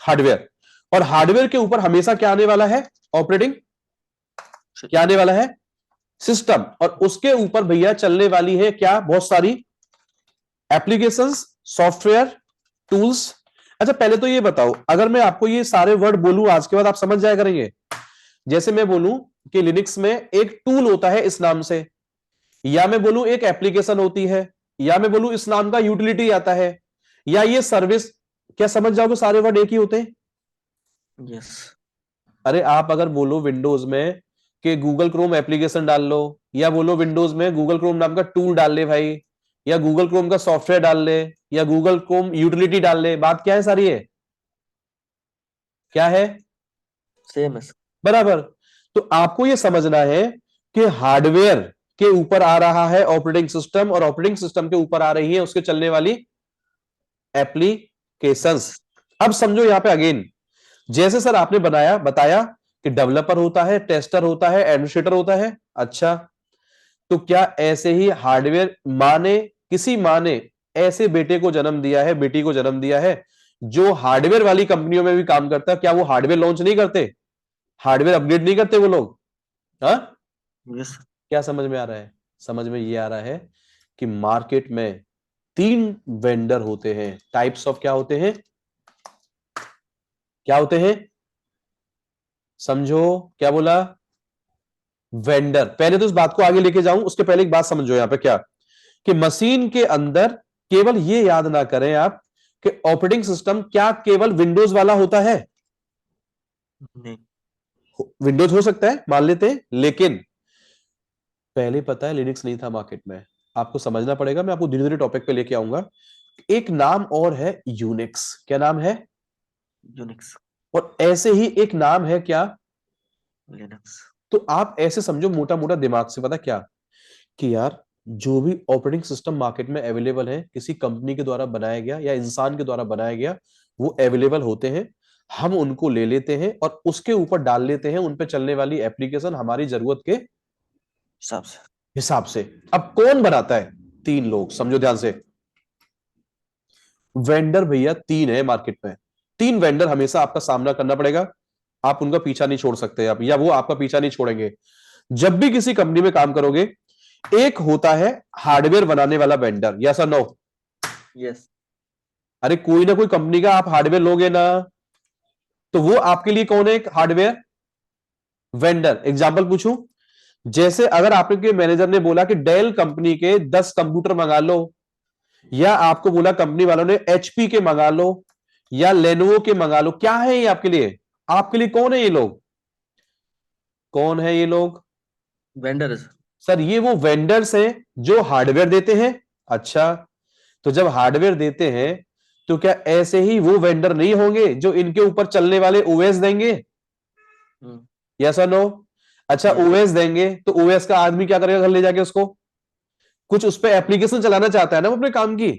हार्डवेयर, और हार्डवेयर के ऊपर हमेशा क्या आने वाला है, ऑपरेटिंग, क्या आने वाला है, सिस्टम, और उसके ऊपर भैया चलने वाली है क्या, बहुत सारी एप्लीकेशंस, सॉफ्टवेयर, टूल्स। अच्छा पहले तो ये बताओ, अगर मैं आपको ये सारे वर्ड बोलूं आज के बाद, आप समझ जाया करेंगे। जैसे मैं बोलूं कि लिनक्स में एक टूल होता है इस नाम से, या मैं बोलूं एक एप्लीकेशन होती है, या मैं बोलूं इस नाम का यूटिलिटी आता है, या ये सर्विस, क्या समझ जाओगे सारे वर्ड एक ही होते हैं। Yes. अरे आप अगर बोलो विंडोज में कि गूगल क्रोम एप्लीकेशन डाल लो, या बोलो विंडोज में गूगल क्रोम नाम का टूल डाल ले भाई, या गूगल क्रोम का सॉफ्टवेयर डाल ले, या गूगल क्रोम यूटिलिटी डाल ले, बात क्या है सारी है, क्या है, Same as. बराबर। तो आपको यह समझना है कि हार्डवेयर के ऊपर आ रहा है ऑपरेटिंग सिस्टम, और ऑपरेटिंग सिस्टम के ऊपर आ रही है उसके चलने वाली एप्लीकेशंस। अब समझो यहां पे अगेन, जैसे सर आपने बताया कि डेवलपर होता है, टेस्टर होता है, एडमिनिस्ट्रेटर होता है। अच्छा, तो क्या ऐसे ही हार्डवेयर किसी माँ ने ऐसे बेटे को जन्म दिया है, बेटी को जन्म दिया है जो हार्डवेयर वाली कंपनियों में भी काम करता है, क्या वो हार्डवेयर लॉन्च नहीं करते, हार्डवेयर अपग्रेड नहीं करते वो लोग, हाँ? Yes. क्या समझ में आ रहा है, समझ में ये आ रहा है कि मार्केट में तीन वेंडर होते हैं, टाइप्स ऑफ क्या होते हैं, क्या होते हैं, समझो क्या बोला, वेंडर। पहले तो इस बात को आगे लेके जाऊं उसके पहले एक बात समझो यहां पे, क्या कि मशीन के अंदर केवल ये याद ना करें आप कि ऑपरेटिंग सिस्टम क्या केवल विंडोज वाला होता है, नहीं. विंडोज हो सकता है मान लेते हैं, लेकिन पहले पता है लिनक्स नहीं था मार्केट में। आपको समझना पड़ेगा, मैं आपको धीरे धीरे टॉपिक पे लेके आऊंगा। एक नाम और है यूनिक्स, क्या नाम है, Unix. और ऐसे ही एक नाम है क्या, Linux. तो आप ऐसे समझो मोटा मोटा दिमाग से, पता क्या कि यार जो भी ऑपरेटिंग सिस्टम मार्केट में अवेलेबल है, किसी कंपनी के द्वारा बनाया गया या इंसान के द्वारा बनाया गया, वो अवेलेबल होते हैं, हम उनको ले लेते हैं और उसके ऊपर डाल लेते हैं उन पे चलने वाली एप्लीकेशन हमारी जरूरत के हिसाब से. हिसाब से। अब कौन बनाता है, तीन लोग, समझो ध्यान से। वेंडर भैया तीन है मार्केट में, तीन वेंडर हमेशा आपका सामना करना पड़ेगा, आप उनका पीछा नहीं छोड़ सकते आप, या वो आपका पीछा नहीं छोड़ेंगे। जब भी किसी कंपनी में काम करोगे, एक होता है हार्डवेयर बनाने वाला वेंडर, यस और नो? Yes. अरे कोई ना कोई कंपनी का आप हार्डवेयर लोगे ना, तो वो आपके लिए कौन है, एक हार्डवेयर वेंडर। एग्जांपल पूछूं, जैसे अगर आपके मैनेजर ने बोला कि डेल कंपनी के 10 कंप्यूटर मंगा लो, या आपको बोला कंपनी वालों ने एचपी के मंगा लो या लेनोवो के मंगा लो, क्या है ये आपके लिए, आपके लिए कौन है ये लोग, कौन है ये लोग, Vendor is. सर ये वो वेंडर्स हैं जो हार्डवेयर देते हैं। अच्छा, तो जब हार्डवेयर देते हैं तो क्या ऐसे ही वो वेंडर नहीं होंगे जो इनके ऊपर चलने वाले ओएस देंगे, Hmm. यस और नो? अच्छा, Yes. ओएस देंगे तो ओएस का आदमी क्या करेगा घर ले जाके, उसको कुछ उस पर एप्लीकेशन चलाना चाहता है ना वो अपने काम की।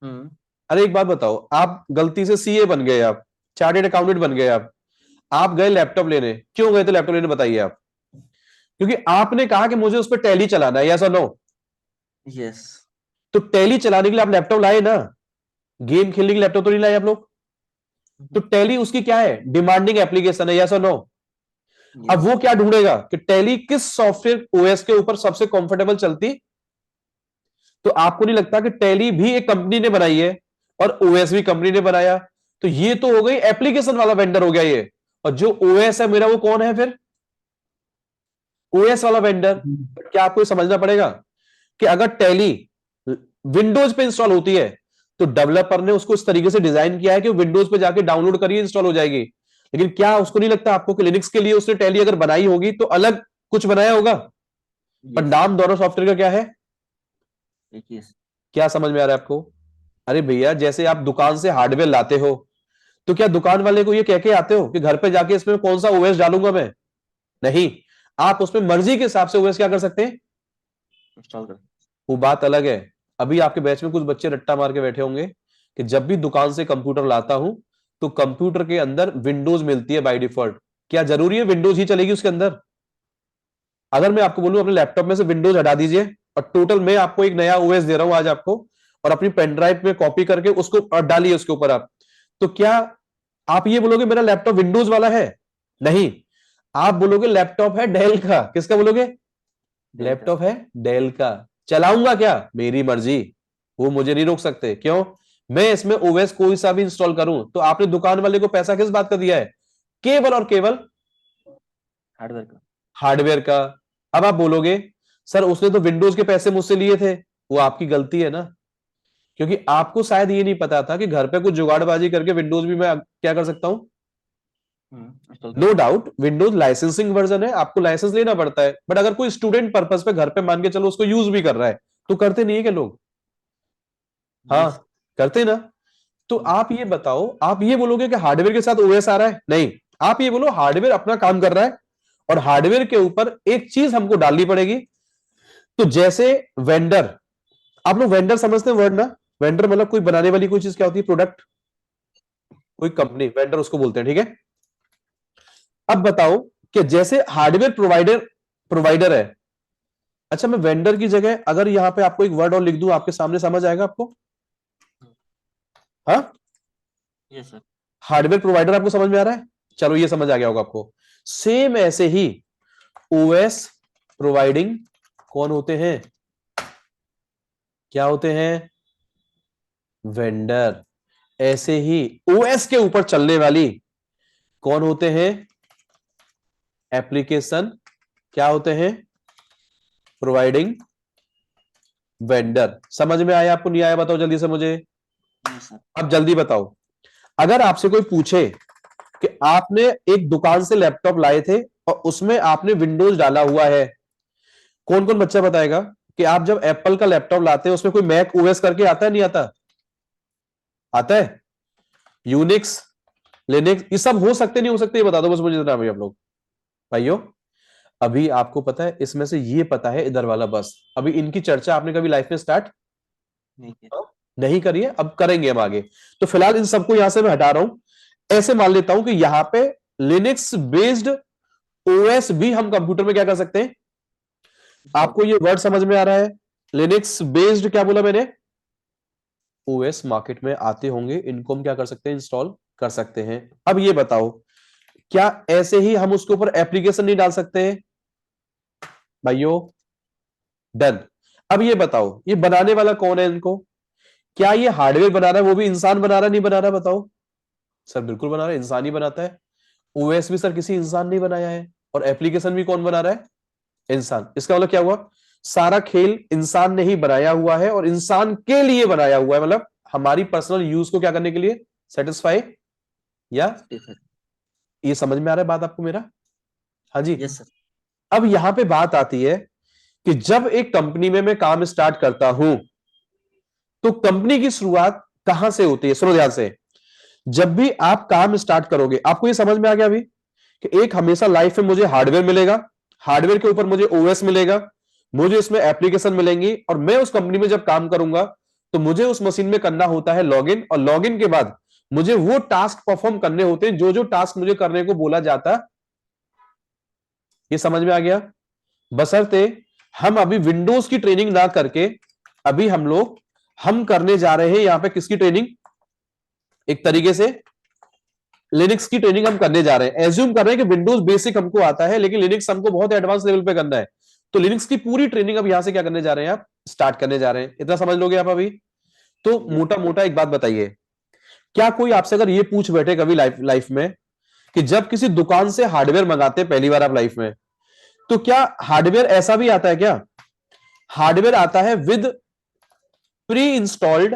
Hmm. अरे एक बात बताओ, आप गलती से सीए बन गए, आप चार्टेड अकाउंटेंट बन गए, आप गए लैपटॉप लेने, क्यों गए थे लैपटॉप लेने बताइए आप, क्योंकि आपने कहा कि मुझे उस पर टैली चलाना है, यस और नो? Yes. तो टैली चलाने के लिए आप लैपटॉप लाए ना, गेम खेलने के लिए लैपटॉप तो नहीं लाए आप लोग। तो टैली उसकी क्या है, डिमांडिंग एप्लीकेशन है, यस और नो? अब Yes. वो क्या ढूंढेगा कि टैली किस सॉफ्टवेयर ओएस के ऊपर सबसे कंफर्टेबल चलती। तो आपको नहीं लगता कि टैली भी एक कंपनी ने बनाई है और ओएस भी कंपनी ने बनाया? तो ये तो हो गई एप्लीकेशन वाला वेंडर हो गया ये। और जो ओएस है मेरा वो कौन है फिर? ओएस वाला वेंडर। क्या आपको ये समझना पड़ेगा कि अगर टैली विंडोज पे इंस्टॉल होती है तो डेवलपर ने उसको इस तरीके से डिजाइन किया है कि विंडोज पे जाके डाउनलोड करिए इंस्टॉल हो जाएगी। लेकिन क्या उसको नहीं लगता आपको कि लिनक्स के लिए उसने टैली अगर बनाई होगी तो अलग कुछ बनाया होगा? पर Yes. नाम दोनों सॉफ्टवेयर का क्या है? Yes. क्या समझ में आ रहा है आपको? अरे भैया, जैसे आप दुकान से हार्डवेयर लाते हो तो क्या दुकान वाले को ये कह के आते हो कि घर पे जाके इसमें कौन सा ओएस डालूंगा मैं? नहीं, आप उसमें मर्जी के हिसाब से ओएस क्या कर सकते हैं, Install कर. वो बात अलग है। अभी आपके बैच में कुछ बच्चे रट्टा मार के बैठे होंगे कि जब भी दुकान से कंप्यूटर लाता हूं तो कंप्यूटर के अंदर विंडोज मिलती है बाय डिफॉल्ट। क्या जरूरी है विंडोज ही चलेगी उसके अंदर? अगर मैं आपको बोलूं अपने लैपटॉप में से विंडोज हटा दीजिए और टोटल मैं आपको एक नया ओएस दे रहा हूं आज आपको, और अपनी पेन ड्राइव में कॉपी करके उसको डालिए उसके ऊपर आप, तो क्या आप ये बोलोगे मेरा लैपटॉप विंडोज वाला है? नहीं, आप बोलोगे लैपटॉप है डेल का। किसका बोलोगे? लैपटॉप है डेल का। चलाऊंगा क्या? मेरी मर्जी, वो मुझे नहीं रोक सकते। क्यों? मैं इसमें ओएस कोई सा भी इंस्टॉल करूं तो आपने दुकान वाले को पैसा किस बात का दिया है? केवल और केवल Hardware का. हार्डवेयर का। अब आप बोलोगे सर उसने तो विंडोज के पैसे मुझसे लिए थे। वो आपकी गलती है ना, क्योंकि आपको शायद ये नहीं पता था कि घर पे कुछ जुगाड़बाजी करके विंडोज भी मैं क्या कर सकता हूं। Install नो कर. डाउट विंडोज लाइसेंसिंग वर्जन है, आपको लाइसेंस लेना पड़ता है, बट अगर कोई स्टूडेंट पर्पस पे घर पे मान के चलो उसको यूज भी कर रहा है तो करते नहीं है क्या लोग? हाँ, Yes. करते ना। तो आप ये बताओ, आप ये बोलोगे कि हार्डवेयर के साथ ओएस आ रहा है? नहीं, आप ये बोलो हार्डवेयर अपना काम कर रहा है और हार्डवेयर के ऊपर एक चीज हमको डालनी पड़ेगी। तो जैसे वेंडर, आप लोग वेंडर समझते हैं वर्ड ना? वेंडर मतलब कोई बनाने वाली कोई चीज क्या होती है, प्रोडक्ट, कोई कंपनी, वेंडर उसको बोलते हैं, ठीक है। अब बताओ कि जैसे हार्डवेयर प्रोवाइडर प्रोवाइडर है, अच्छा मैं वेंडर की जगह अगर यहां पे आपको एक वर्ड और लिख दूं आपके सामने, समझ आएगा आपको? हाँ, Yes sir. हार्डवेयर प्रोवाइडर आपको समझ में आ रहा है? चलो ये समझ आ गया होगा आपको। सेम ऐसे ही ओएस प्रोवाइडिंग कौन होते हैं? क्या होते हैं? वेंडर। ऐसे ही ओएस के ऊपर चलने वाली कौन होते हैं? एप्लीकेशन। क्या होते हैं? Providing vendor. समझ में आया आपको, नहीं आया बताओ जल्दी से मुझे। Yes sir. अब जल्दी बताओ, अगर आपसे कोई पूछे कि आपने एक दुकान से लैपटॉप लाए थे और उसमें आपने विंडोज डाला हुआ है, कौन कौन बच्चा बताएगा कि आप जब एप्पल का लैपटॉप लाते हैं उसमें कोई मैक ओएस करके आता है, नहीं आता? आता है। यूनिक्स, लिनक्स, ये सब हो सकते नहीं हो सकते, ये बता दो बस मुझे इतना भाई आप लोग भाइयों। अभी आपको पता है इसमें से ये पता है इधर वाला, बस अभी इनकी चर्चा आपने कभी लाइफ में स्टार्ट नहीं किया. नहीं करिए, अब करेंगे हम आगे। तो फिलहाल इन सबको यहां से मैं हटा रहा हूं। ऐसे मान लेता हूं कि यहां पे लिनक्स बेस्ड ओएस भी हम कंप्यूटर में क्या कर सकते हैं। आपको ये वर्ड समझ में आ रहा है? लिनक्स बेस्ड क्या बोला मैंने? ओएस मार्केट में आते होंगे, इनको हम क्या कर सकते हैं, इंस्टॉल कर सकते हैं। अब ये बताओ क्या ऐसे ही हम उसके ऊपर एप्लीकेशन नहीं डाल सकते हैं भाइयों? डन। अब ये बताओ ये बनाने वाला कौन है इनको? क्या ये हार्डवेयर बना रहा है, वो भी इंसान बना रहा है, नहीं बना रहा? बताओ सर। बिल्कुल बना रहा है, इंसान ही बनाता है। ओएस भी सर किसी इंसान ने बनाया है, और एप्लीकेशन भी कौन बना रहा है? इंसान। इसका मतलब क्या हुआ, सारा खेल इंसान ने ही बनाया हुआ है और इंसान के लिए बनाया हुआ है, मतलब हमारी पर्सनल यूज को क्या करने के लिए, सेटिस्फाई, या Yes sir. ये समझ में आ रहा है बात आपको मेरा? हाँ जी। Yes sir. अब यहां पे बात आती है कि जब एक कंपनी में मैं काम स्टार्ट करता हूं तो कंपनी की शुरुआत कहां से होती है? सुनो ध्यान से। जब भी आप काम स्टार्ट करोगे, आपको ये समझ में आ गया अभी कि एक हमेशा लाइफ में मुझे हार्डवेयर मिलेगा, हार्डवेयर के ऊपर मुझे ओएस मिलेगा, मुझे इसमें एप्लीकेशन मिलेंगी, और मैं उस कंपनी में जब काम करूंगा तो मुझे उस मशीन में करना होता है लॉगिन, और लॉगिन के बाद मुझे वो टास्क परफॉर्म करने होते हैं जो जो टास्क मुझे करने को बोला जाता। ये समझ में आ गया? बशर्ते हम अभी विंडोज की ट्रेनिंग ना करके अभी हम करने जा रहे हैं यहां पे किसकी ट्रेनिंग, एक तरीके से लिनक्स की ट्रेनिंग हम करने जा रहे हैं। एज्यूम कर रहे हैं कि विंडोज बेसिक हमको आता है लेकिन लिनक्स हमको बहुत एडवांस लेवल पे करना है, तो लिनक्स की पूरी ट्रेनिंग अब यहां से क्या करने जा रहे हैं, आप स्टार्ट करने जा रहे हैं। इतना समझ लोगे आप अभी? तो मोटा मोटा एक बात बताइए, क्या कोई आपसे अगर ये पूछ बैठे कभी लाइफ में कि जब किसी दुकान से हार्डवेयर मंगाते हैं पहली बार आप लाइफ में, तो क्या हार्डवेयर ऐसा भी आता है क्या? हार्डवेयर आता है with pre installed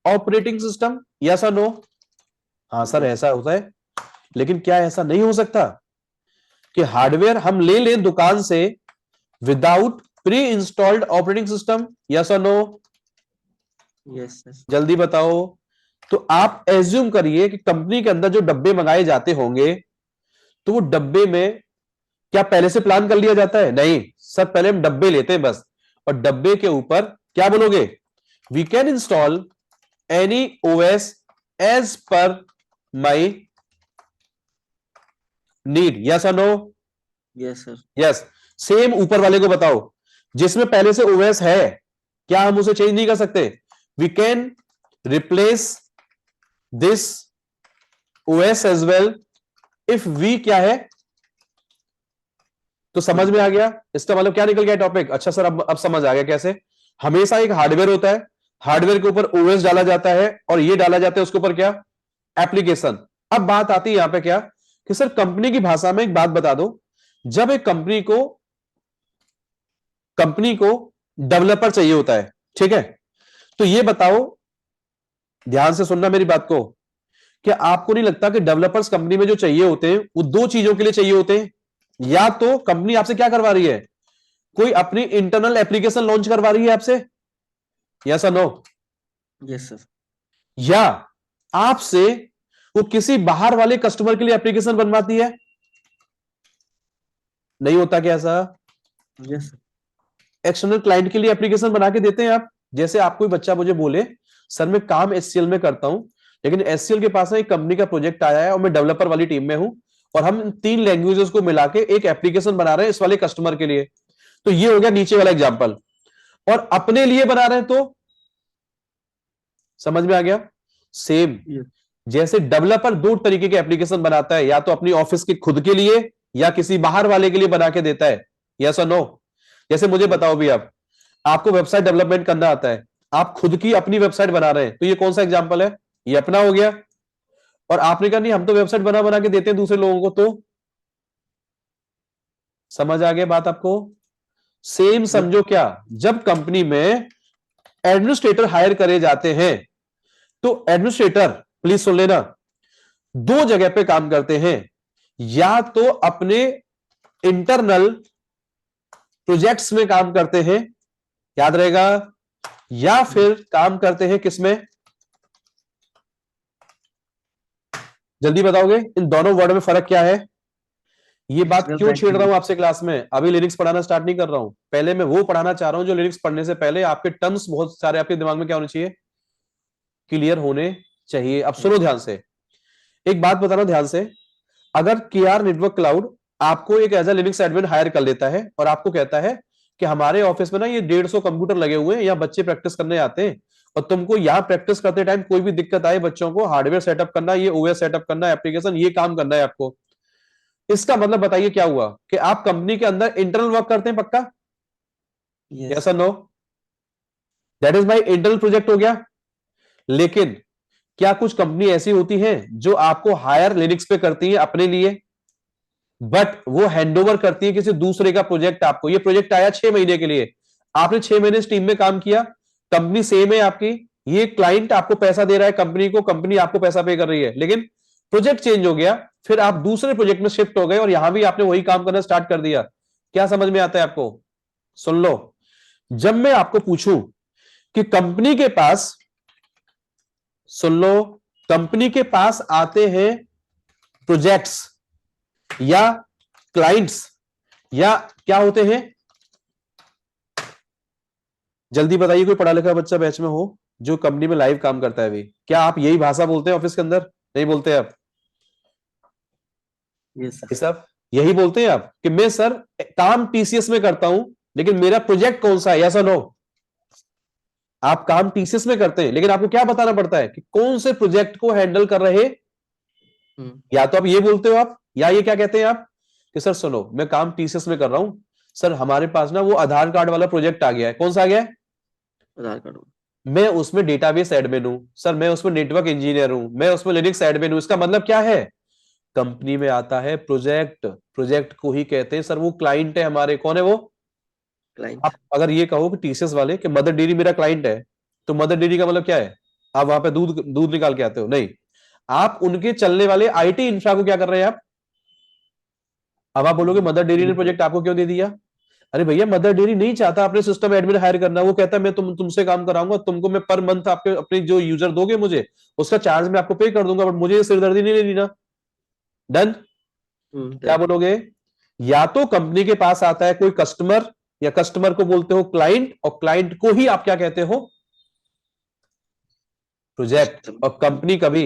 operating system, yes और नो? हाँ सर ऐसा होता है, लेकिन क्या ऐसा नहीं हो सकता कि हार्डवेयर हम ले लें दुकान से without pre installed operating system, yes और नो? Yes sir. जल्दी बताओ। तो आप एज्यूम करिए कि कंपनी के अंदर जो डब्बे मंगाए जाते होंगे, तो वो डब्बे में क्या पहले से प्लान कर लिया जाता है? नहीं सर, पहले हम डब्बे लेते हैं बस, और डब्बे के ऊपर क्या बोलोगे, we can install any OS as per my need, yes और no? Yes sir. Yes. Same ऊपर वाले को बताओ, जिसमें पहले से ओएस है, क्या हम उसे चेंज नहीं कर सकते? We can replace this OS as well if we क्या है। तो समझ में आ गया इसका मतलब क्या निकल गया टॉपिक? अच्छा सर, अब समझ आ गया कैसे। हमेशा एक हार्डवेयर होता है, हार्डवेयर के ऊपर ओएस डाला जाता है और ये डाला जाता है उसके ऊपर क्या, एप्लीकेशन। अब बात आती है यहां पे क्या कि सर कंपनी की भाषा में एक बात बता दो, जब एक कंपनी को डेवलपर चाहिए होता है, ठीक है, तो ये बताओ, ध्यान से सुनना मेरी बात को, क्या आपको नहीं लगता कि डेवलपर्स कंपनी में जो चाहिए होते हैं वो दो चीजों के लिए चाहिए होते हैं? या तो कंपनी आपसे क्या करवा रही है, कोई अपनी इंटरनल एप्लीकेशन लॉन्च करवा रही है आपसे, यस और नो? Yes sir. या आपसे वो किसी बाहर वाले कस्टमर के लिए एप्लीकेशन बनवाती है? नहीं होता क्या ऐसा? Yes sir. एक्सटर्नल क्लाइंट के लिए एप्लीकेशन बना के देते हैं आप। जैसे आप कोई बच्चा मुझे बोले सर मैं काम एचसीएल में करता हूं, लेकिन एचसीएल के पास एक कंपनी का प्रोजेक्ट आया है और मैं डेवलपर वाली टीम में हूं, और हम इन 3 लैंग्वेजेस को मिला के एक एप्लीकेशन बना रहे हैं इस वाले कस्टमर के लिए। तो ये हो गया नीचे वाला एग्जांपल। और अपने लिए बना रहे हैं तो समझ में आ गया? Same Yes. जैसे डेवलपर 2 तरीके के एप्लीकेशन बनाता है, या तो अपनी ऑफिस के खुद के लिए या किसी बाहर वाले के लिए बना के देता है, यस और नो? जैसे मुझे बताओ भी, आप आपको वेबसाइट डेवलपमेंट करना आता है, आप खुद की अपनी वेबसाइट बना रहे हैं, तो ये कौन सा एग्जांपल है? ये अपना हो गया। और आपने कहा नहीं हम तो वेबसाइट बना बना के देते हैं दूसरे लोगों को, तो समझ आ गया बात आपको? सेम समझो क्या, जब कंपनी में एडमिनिस्ट्रेटर हायर करे जाते हैं, तो एडमिनिस्ट्रेटर प्लीज सुन लेना, 2 जगह पे काम करते हैं, या तो अपने इंटरनल प्रोजेक्ट्स में काम करते हैं, याद रहेगा, या फिर काम करते हैं किसमें? जल्दी बताओगे इन दोनों वर्ड में फर्क क्या है? ये बात क्यों छेड़ रहा हूं आपसे क्लास में? अभी लिरिक्स पढ़ाना स्टार्ट नहीं कर रहा हूं, पहले मैं वो पढ़ाना चाह रहा हूं जो लिरिक्स पढ़ने से पहले आपके टर्म्स बहुत सारे आपके दिमाग में क्या होने चाहिए, क्लियर होने चाहिए। अब सुनो ध्यान से, एक बात बताना ध्यान से, अगर केआर नेटवर्क क्लाउड आपको एक as a Linux admin hire कर लेता है और आपको कहता है कि हमारे ऑफिस में ना ये 150 कंप्यूटर लगे हुए हैं, यहाँ बच्चे प्रैक्टिस करने आते हैं, और तुमको यहाँ प्रैक्टिस करते टाइम कोई भी दिक्कत आए बच्चों को हार्डवेयर सेटअप करना, ये ओएस सेटअप करना, एप्लीकेशन ये काम करना है आपको, इसका मतलब बताइए क्या हुआ कि आप कंपनी के अंदर इंटरनल वर्क करते हैं पक्का? यस और no? That is my internal project हो गया। लेकिन क्या कुछ कंपनी ऐसी होती है जो आपको हायर लिनक्स पे करती है अपने लिए, बट वो हैंडओवर करती है किसी दूसरे का प्रोजेक्ट आपको? ये प्रोजेक्ट आया 6 महीने के लिए, आपने 6 महीने इस टीम में काम किया, कंपनी सेम है आपकी, ये क्लाइंट आपको पैसा दे रहा है कंपनी को, कंपनी आपको पैसा पे कर रही है, लेकिन प्रोजेक्ट चेंज हो गया, फिर आप दूसरे प्रोजेक्ट में शिफ्ट हो गए और यहां भी आपने वही काम करना स्टार्ट कर दिया। क्या समझ में आता है आपको? सुन लो, जब मैं आपको पूछूं कि कंपनी के पास, सुन लो, कंपनी के पास आते हैं प्रोजेक्ट्स या क्लाइंट्स या क्या होते हैं, जल्दी बताइए, कोई पढ़ा लिखा बच्चा बैच में हो जो कंपनी में लाइव काम करता है अभी, क्या आप यही भाषा बोलते हैं ऑफिस के अंदर? नहीं बोलते आप? यस सब यही बोलते हैं आप कि मैं सर काम टीसीएस में करता हूं, लेकिन मेरा प्रोजेक्ट कौन सा है, यस और नो? आप काम टीसीएस में करते हैं, लेकिन आपको क्या बताना पड़ता है कि कौन से प्रोजेक्ट को हैंडल कर रहे। या तो आप ये बोलते हो आप, या ये क्या कहते हैं आप कि सर सुनो मैं काम टीसीएस में कर रहा हूं, सर हमारे पास ना वो आधार कार्ड वाला प्रोजेक्ट आ गया है। कौन सा आ गया है? आधार कार्ड। मैं उसमें डेटाबेस एडमिन हूं सर, मैं उसमें नेटवर्क इंजीनियर हूं, मैं उसमें लिनक्स एडमिन हूं। इसका मतलब क्या है? कंपनी में आता है प्रोजेक्ट, प्रोजेक्ट को ही कहते हैं सर वो क्लाइंट है हमारे। कौन है वो? क्लाइंट। आप अगर ये कहो कि टीसीएस वाले कि मदर डेयरी मेरा क्लाइंट है, तो मदर डेयरी का मतलब क्या है? आप वहां पे दूध दूध निकाल के आते हो? नहीं, आप उनके चलने वाले आईटी इंफ्रा को क्या कर रहे हैं आप? अब आप बोलोगे मदर डेयरी ने प्रोजेक्ट आपको क्यों दे दिया? अरे भैया मदर डेयरी नहीं चाहता अपने सिस्टम एडमिन हायर करना, वो कहता है मैं तुमसे काम कराऊंगा, तुमको मैं पर मंथ आपके अपने जो यूजर दोगे मुझे उसका चार्ज मैं आपको पे कर दूंगा, बट मुझे ये सिरदर्दी नहीं लेनी ना। डन? क्या बोलोगे? या तो कंपनी के पास आता है कोई कस्टमर, या कस्टमर को बोलते हो क्लाइंट, और क्लाइंट को ही आप क्या कहते हो? प्रोजेक्ट। और कंपनी कभी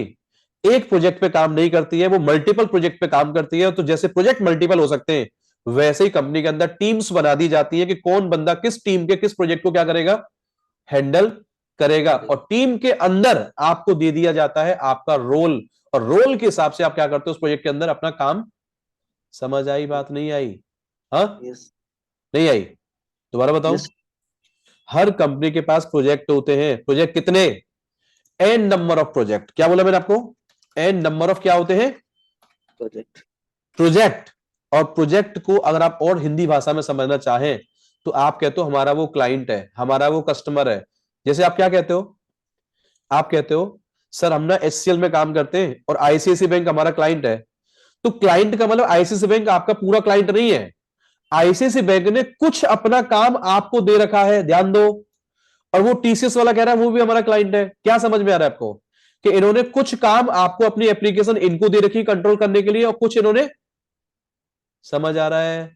एक प्रोजेक्ट पे काम नहीं करती है, वो मल्टीपल प्रोजेक्ट पे काम करती है। तो जैसे प्रोजेक्ट मल्टीपल हो सकते हैं, वैसे ही कंपनी के अंदर टीम्स बना दी जाती है कि कौन बंदा किस टीम के किस प्रोजेक्ट को क्या करेगा, हैंडल करेगा। और टीम के अंदर आपको दे दिया जाता है आपका रोल, और रोल के हिसाब से आप क्या करते हो उस प्रोजेक्ट के अंदर अपना काम। समझ आई बात? नहीं आई? हाँ, यस। नहीं आई? दोबारा बताओ। यस। हर कंपनी के पास प्रोजेक्ट होते हैं। प्रोजेक्ट कितने? N number of project. क्या बोला मैंने आपको? एन नंबर ऑफ क्या होते हैं? प्रोजेक्ट। प्रोजेक्ट। और प्रोजेक्ट को अगर आप और हिंदी भाषा में समझना चाहें तो आप कहते हो हमारा वो क्लाइंट है, हमारा वो कस्टमर है। जैसे आप क्या कहते हो? आप कहते हो सर हम ना एचसीएल में काम करते हैं और आईसीआईसी बैंक हमारा क्लाइंट है। तो क्लाइंट का मतलब आईसीआईसी बैंक आपका पूरा क्लाइंट नहीं है। आईसीआईसी बैंक ने कुछ अपना काम आपको दे रखा है, ध्यान दो। और वो टीसीएस वाला कह रहा है वो भी हमारा क्लाइंट है। क्या समझ में आ रहा है आपको कि इन्होंने कुछ काम आपको अपनी एप्लीकेशन इनको दे रखी कंट्रोल करने के लिए, और कुछ इन्होंने। समझ आ रहा है?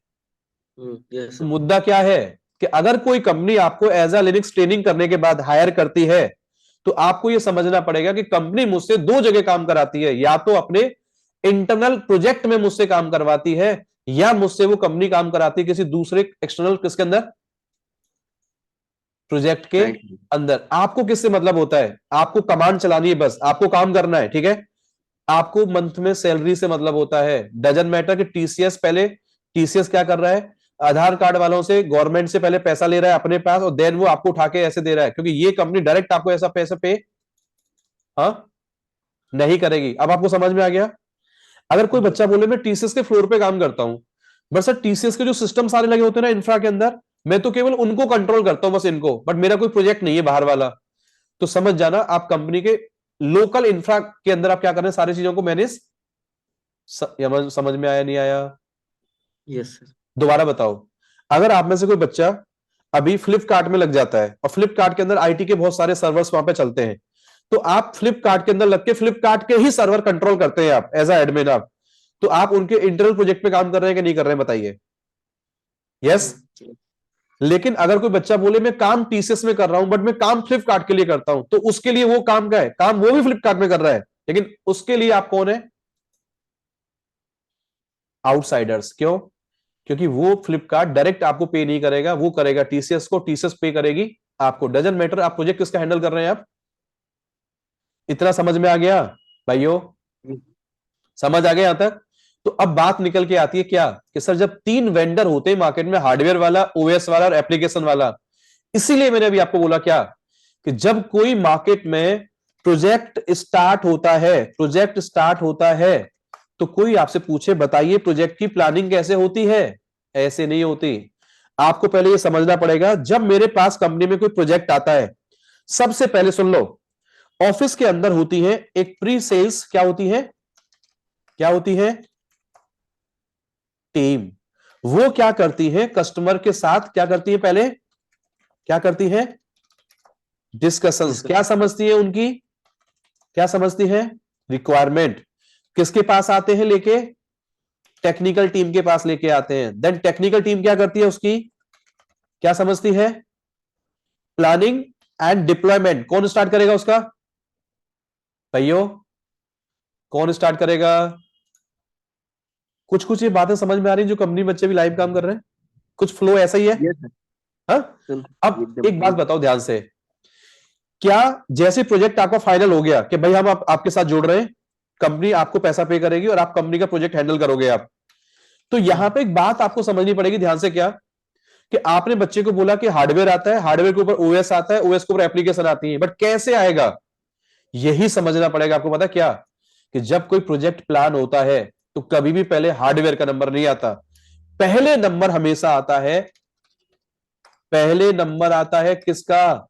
यस तो मुद्दा क्या है कि अगर कोई कंपनी आपको एज अ लिनक्स ट्रेनिंग करने के बाद हायर करती है, तो आपको यह समझना पड़ेगा कि कंपनी मुझसे दो जगह काम कराती है। या तो अपने इंटरनल प्रोजेक्ट में मुझसे काम करवाती है, या मुझसे वो कंपनी काम कराती है किसी दूसरे एक्सटर्नल किसके अंदर, प्रोजेक्ट के अंदर। आपको किससे मतलब होता है? आपको कमांड चलानी है, बस आपको काम करना है, ठीक है। आपको मंथ में सैलरी से मतलब होता है। डजन मैटर कि टीसीएस पहले, टीसीएस क्या कर रहा है, आधार कार्ड वालों से गवर्नमेंट से पहले पैसा ले रहा है अपने पास, और देन वो आपको उठा के ऐसे दे रहा है, क्योंकि ये कंपनी डायरेक्ट आपको ऐसा पैसा पे हाँ नहीं करेगी। अब आपको समझ में आ गया? अगर कोई बच्चा बोले मैं टीसीएस के फ्लोर पे काम करता हूं, बट सर टीसीएस के जो सिस्टम सारे लगे होते हैं ना इंफ्रा के अंदर, मैं तो केवल उनको कंट्रोल करता हूं बस इनको, बट मेरा कोई प्रोजेक्ट नहीं है बाहर वाला। तो समझ जाना आप कंपनी के लोकल इंफ्रा के अंदर आप क्या कर रहे हैं, सारी चीजों को मैनेज। समझ में आया नहीं आया? Yes sir. दोबारा बताओ। अगर आप में से कोई बच्चा अभी फ्लिपकार्ट में लग जाता है, और फ्लिपकार्ट के अंदर आईटी के बहुत सारे सर्वर्स वहां पे चलते हैं, तो आप फ्लिपकार्ट के अंदर लग के फ्लिपकार्ट के ही सर्वर कंट्रोल करते हैं आप एज अ एडमिन आप, तो आप उनके इंटरनल प्रोजेक्ट पे काम कर रहे हैं कि नहीं कर रहे हैं, बताइए। यस? लेकिन अगर कोई बच्चा बोले मैं काम टीसीएस में कर रहा हूं, बट मैं काम फ्लिपकार्ट के लिए करता हूं, तो उसके लिए वो काम का है, काम वो भी फ्लिपकार्ट में कर रहा है, लेकिन उसके लिए आप कौन है? आउटसाइडर्स। क्यों? क्योंकि वो फ्लिपकार्ट डायरेक्ट आपको पे नहीं करेगा, वो करेगा टीसीएस को, टीसीएस पे करेगी आपको। डजन मैटर आप प्रोजेक्ट किसका हैंडल कर रहे हैं आप। इतना समझ में आ गया भाइयों? समझ आ गया यहां तक? तो अब बात निकल के आती है क्या कि सर जब तीन वेंडर होते हैं मार्केट में, हार्डवेयर वाला, ओएस वाला और एप्लीकेशन वाला, इसीलिए मैंने अभी आपको बोला क्या कि जब कोई मार्केट में प्रोजेक्ट स्टार्ट होता है, प्रोजेक्ट स्टार्ट होता है, तो कोई आपसे पूछे बताइए प्रोजेक्ट की प्लानिंग कैसे होती है, ऐसे नहीं होती। आपको पहले यह समझना पड़ेगा, जब मेरे पास कंपनी में कोई प्रोजेक्ट आता है, सबसे पहले सुन लो, ऑफिस के अंदर होती है एक प्री सेल्स, क्या होती है, क्या होती है, टीम। वो क्या करती है, कस्टमर के साथ क्या करती है, पहले क्या करती है, डिस्कशंस। क्या समझती है उनकी, क्या समझती है, रिक्वायरमेंट। किसके पास आते हैं लेके, टेक्निकल टीम के पास लेके आते हैं। देन टेक्निकल टीम क्या करती है, उसकी क्या समझती है, प्लानिंग एंड डिप्लॉयमेंट। कौन स्टार्ट करेगा उसका, भाइयों कौन स्टार्ट करेगा, कुछ कुछ ये बातें समझ में आ रही हैं जो कंपनी बच्चे भी लाइव काम कर रहे हैं, कुछ फ्लो ऐसा ही है। यस सर, हाँ, अब एकदम एक बात बताओ ध्यान से, क्या जैसे प्रोजेक्ट आपका फाइनल हो गया कि भाई हम आपके साथ जुड़ रहे हैं, कंपनी आपको पैसा पे करेगी और आप कंपनी का प्रोजेक्ट हैंडल करोगे आप, तो यहां पे एक बात आपको समझनी पड़ेगी ध्यान से, क्या कि आपने बच्चे को बोला कि हार्डवेयर आता है, हार्डवेयर के ऊपर ओएस आता है, ओएस के ऊपर एप्लीकेशन आती है, बट कैसे आएगा यही समझना पड़ेगा आपको। पता क्या, कि जब कोई प्रोजेक्ट प्लान होता है तो कभी भी पहले हार्डवेयर का नंबर नहीं आता, पहले नंबर हमेशा आता है, पहले नंबर आता है किसका,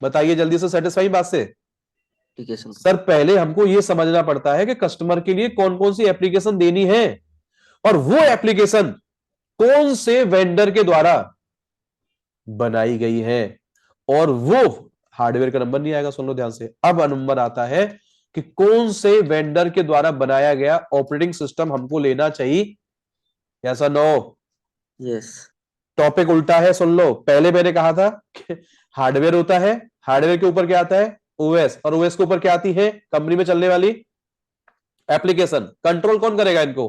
बताइए जल्दी से, सेटिस्फाई बात से। एप्लीकेशन का। सर पहले हमको यह समझना पड़ता है कि कस्टमर के लिए कौन कौन सी एप्लीकेशन देनी है, और वो एप्लीकेशन कौन से वेंडर के द्वारा बनाई गई है, और वो हार्डवेयर का नंबर नहीं आएगा, सुन लो ध्यान से। अब नंबर आता है कि कौन से वेंडर के द्वारा बनाया गया ऑपरेटिंग सिस्टम हमको लेना चाहिए, ऐसा नो। यस टॉपिक उल्टा है, सुन लो। पहले मैंने कहा था कि हार्डवेयर होता है, हार्डवेयर के ऊपर क्या आता है, ओएस, और ओएस के ऊपर क्या आती है, कंपनी में चलने वाली एप्लीकेशन। कंट्रोल कौन करेगा इनको,